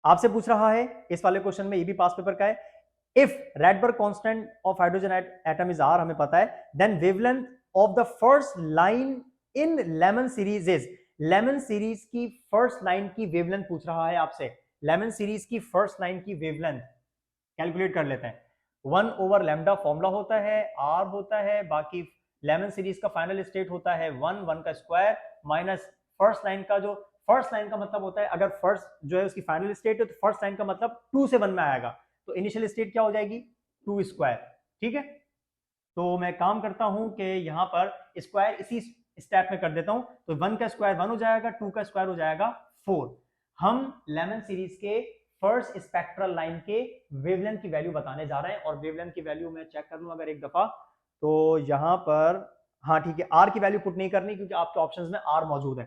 आपसे पूछ रहा है इस वाले क्वेश्चन में, ये भी पास पेपर का है। If Rydberg constant of hydrogen atom is R, हमें पता है, then wavelength of the first line in Lyman series is. Lyman series की फर्स्ट लाइन की वेवलेंथ पूछ रहा है आपसे। लेमन सीरीज की फर्स्ट लाइन की वेवलेंथ कैलकुलेट कर लेते हैं। 1 ओवर लैम्डा फॉर्मूला होता है, आर होता है, बाकी लेमन सीरीज का फाइनल स्टेट होता है 1 का स्क्वायर माइनस फर्स्ट लाइन का, जो फर्स्ट लाइन का मतलब होता है, अगर फर्स्ट जो है उसकी फाइनल स्टेट है तो फर्स्ट लाइन का मतलब 2 से 1 में आएगा, तो इनिशियल स्टेट क्या हो जाएगी 2 स्क्वायर। ठीक है, तो मैं काम करता हूं कि यहां पर स्क्वायर इसी स्टेप में कर देता हूं, तो 1 का स्क्वायर 1 हो जाएगा, 2 का स्क्वायर हो जाएगा 4। हम लेमन सीरीज के फर्स्ट स्पेक्ट्रल लाइन के वेवलेंथ की वैल्यू बताने जा रहे हैं, और वेवलेंथ की वैल्यू मैं चेक कर लूं अगर एक दफा, तो यहां पर हाँ ठीक है, आर की वैल्यू पुट नहीं करनी क्योंकि आपके ऑप्शंस में आर मौजूद है।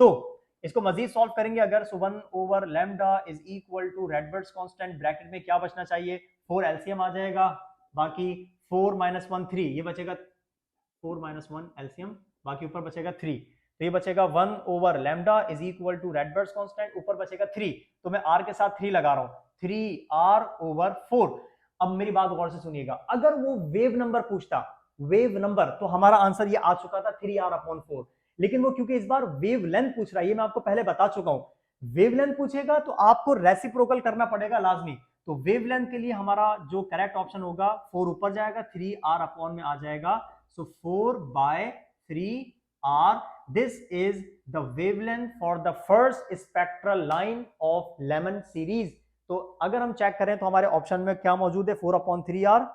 तो इसको मजीद सॉल्व करेंगे अगर, so 1 over lambda is equal to Rydberg's constant, bracket में क्या बचना चाहिए 4 एलसीएम आ जाएगा, बाकी 4 माइनस 1 3, ये बचेगा 4 माइनस 1 एलसीएम, बाकी ऊपर बचेगा 3, तो ये बचेगा 1 over lambda is equal to Rydberg's constant, ऊपर बचेगा 3, तो मैं आर के साथ 3 लगा रहा हूं, 3 आर ओवर 4। अब मेरी बात गौर से सुनिएगा, अगर वो वेव नंबर पूछता, वेव नंबर, तो हमारा आंसर ये आ चुका था 3r अपॉन 4, लेकिन वो क्योंकि इस बार वेव लेंथ पूछ रहा है, ये मैं आपको पहले बता चुका हूं, वेव लेंथ पूछेगा तो आपको रेसिप्रोकल करना पड़ेगा लाजमी। तो वेव लेंथ के लिए हमारा जो करेक्ट ऑप्शन होगा 4 ऊपर जाएगा, 3r अपॉन में आ जाएगा, so 4 by 3r, this is the wavelength for the first spectral line of Lyman series. तो अगर हम चेक करें तो हमारे ऑप्शन में क्या मौजूद है, 4/3r,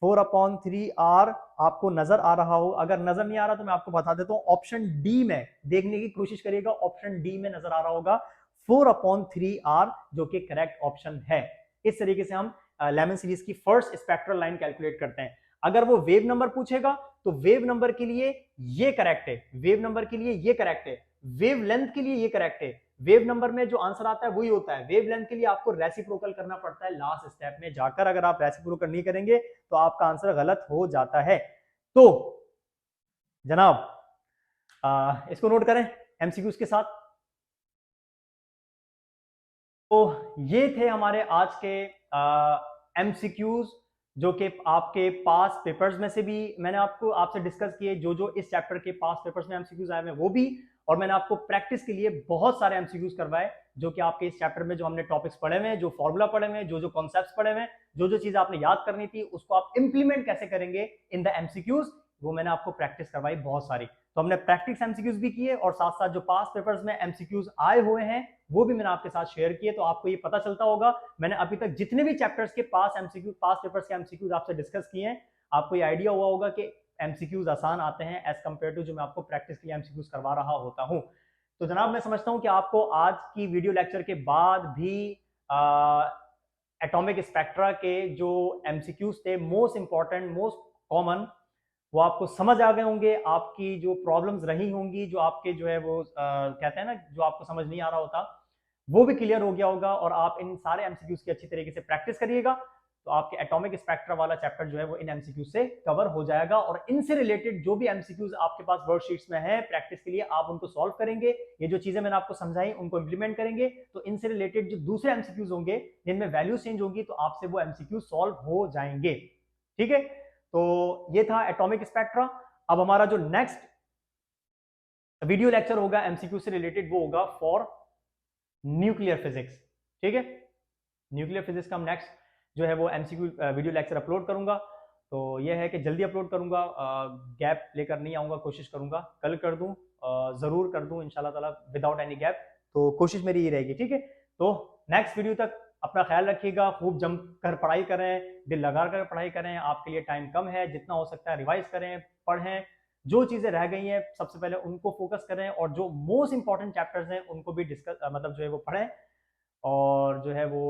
4/3r आपको नजर आ रहा हो, अगर नजर नहीं आ रहा तो मैं आपको बता देता हूं, ऑप्शन डी में देखने की कोशिश करिएगा, ऑप्शन डी में नजर आ रहा होगा 4/3r, जो कि करेक्ट ऑप्शन है। इस तरीके से हम लेमन सीरीज की फर्स्ट स्पेक्ट्रल लाइन कैलकुलेट करते हैं। अगर वो वेव नंबर पूछेगा तो वेव नंबर के लिए ये करेक्ट है, वेव नंबर के लिए ये करेक्ट है, वेव लेंथ के लिए ये करेक्ट है, वेव नंबर में जो आंसर आता है वही होता है, वेव लेंथ के लिए आपको रेसिप्रोकल करना पड़ता है लास्ट स्टेप में जाकर, अगर आप रेसिप्रोकल नहीं करेंगे तो आपका आंसर गलत हो जाता है। तो जनाब इसको नोट करें एमसीक्यूज के साथ। तो ये थे हमारे आज के एमसीक्यूज, जो कि आपके पास पेपर्स में से भी मैंने आपसे डिस्कस किए, जो इस चैप्टर के पास पेपर्स में एमसीक्यूज आए हैं वो भी, और मैंने आपको प्रैक्टिस के लिए बहुत सारे एमसीक्यूज करवाए, जो कि आपके इस चैप्टर में जो हमने टॉपिक्स पढ़े हुए हैं, जो फॉर्मूला पढ़े हुए हैं, जो कॉन्सेप्ट्स पढ़े हुए हैं, जो चीजें आपने याद करनी थी, उसको आप इंप्लीमेंट कैसे करेंगे इन द एमसीक्यूज, वो मैंने आपको प्रैक्टिस करवाई बहुत सारी। तो हमने प्रैक्टिस एमसीक्यूज भी किए, और साथ साथ जो पास पेपर्स में एमसीक्यूज आए हुए हैं वो भी मैंने आपके साथ शेयर किए, तो आपको ये पता चलता होगा मैंने अभी तक जितने भी चैप्टर्स के पास पेपर्स के एमसीक्यूज आपसे डिस्कस किए हैं, आपको ये आइडिया हुआ होगा कि एमसीक्यूज आसान आते हैं एज कंपेयर टू जो मैं आपको प्रैक्टिस के लिए एमसीक्यूज करवा रहा होता हूं। तो जनाब मैं समझता हूं कि आपको आज की वीडियो लेक्चर के बाद भी एटॉमिक स्पेक्ट्रा के जो एमसीक्यूज थे, मोस्ट इंपॉर्टेंट, मोस्ट कॉमन, वो आपको समझ आ गए होंगे, आपकी जो प्रॉब्लम्स रही होंगी, जो आपके जो है वो कहते हैं ना, जो आपको समझ नहीं आ रहा होता, वो भी क्लियर हो गया होगा, और आप इन सारे एमसीक्यूज की अच्छी तरीके से प्रैक्टिस करिएगा, तो आपके एटॉमिक स्पेक्ट्रा वाला चैप्टर जो है वो इन एमसीक्यूज से कवर हो जाएगा, और इनसे रिलेटेड जो भी एमसीक्यूज आपके पास वर्कशीट्स में है प्रैक्टिस के लिए, आप उनको सॉल्व करेंगे, ये जो चीजें मैंने आपको समझाई उनको इंप्लीमेंट करेंगे, तो इनसे रिलेटेड जो दूसरे एमसीक्यूज होंगे जिनमें वैल्यू चेंज होगी, तो आपसे वो एमसीक्यूज सॉल्व हो जाएंगे। ठीक है, तो ये था एटॉमिक स्पेक्ट्रा। अब हमारा जो नेक्स्ट वीडियो लेक्चर होगा एमसीक्यू से रिलेटेड, वो होगा फॉर न्यूक्लियर फिजिक्स। ठीक है, न्यूक्लियर फिजिक्स का हम नेक्स्ट जो है वो एमसीक्यू वीडियो लेक्चर अपलोड करूंगा, तो ये है कि जल्दी अपलोड करूंगा, गैप लेकर नहीं आऊंगा, कोशिश करूंगा कल कर दूं, जरूर कर दूं इंशाल्लाह ताला विदाउट एनी गैप, तो कोशिश मेरी ये रहेगी। ठीक है, तो नेक्स्ट वीडियो तक अपना ख्याल रखिएगा, खूब जम कर पढ़ाई करें, दिल लगा कर पढ़ाई करें, आपके लिए टाइम कम है, जितना हो सकता है रिवाइज करें, पढ़ें, जो चीजें रह गई हैं सबसे पहले उनको फोकस करें, और जो मोस्ट इंपॉर्टेंट चैप्टर्स हैं उनको भी डिस्कस मतलब जो है वो पढ़ें, और जो है वो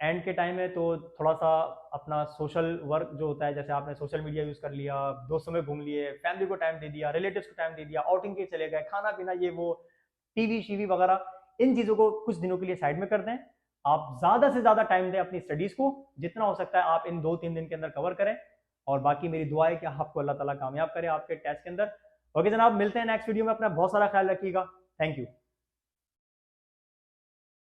एंड के टाइम है तो थोड़ा सा अपना सोशल वर्क जो होता है, जैसे आपने सोशल मीडिया यूज़ कर लिया, दोस्तों में घूम लिए, फैमिली को टाइम दे दिया, रिलेटिव्स को टाइम दे दिया, आउटिंग के चले गए, खाना पीना ये वो, टीवी शीवी वगैरह, इन चीज़ों को कुछ दिनों के लिए साइड में कर दें। आप ज़्यादा से ज़्यादा टाइम दें अपनी स्टडीज़ को, जितना हो सकता है आप इन 2-3 दिन के अंदर कवर करें। और बाकी मेरी दुआ है कि आपको अल्लाह ताला कामयाब करे आपके टेस्ट के अंदर। ओके जनाब, मिलते हैं नेक्स्ट वीडियो में। अपना बहुत सारा ख्याल रखिएगा। Thank you.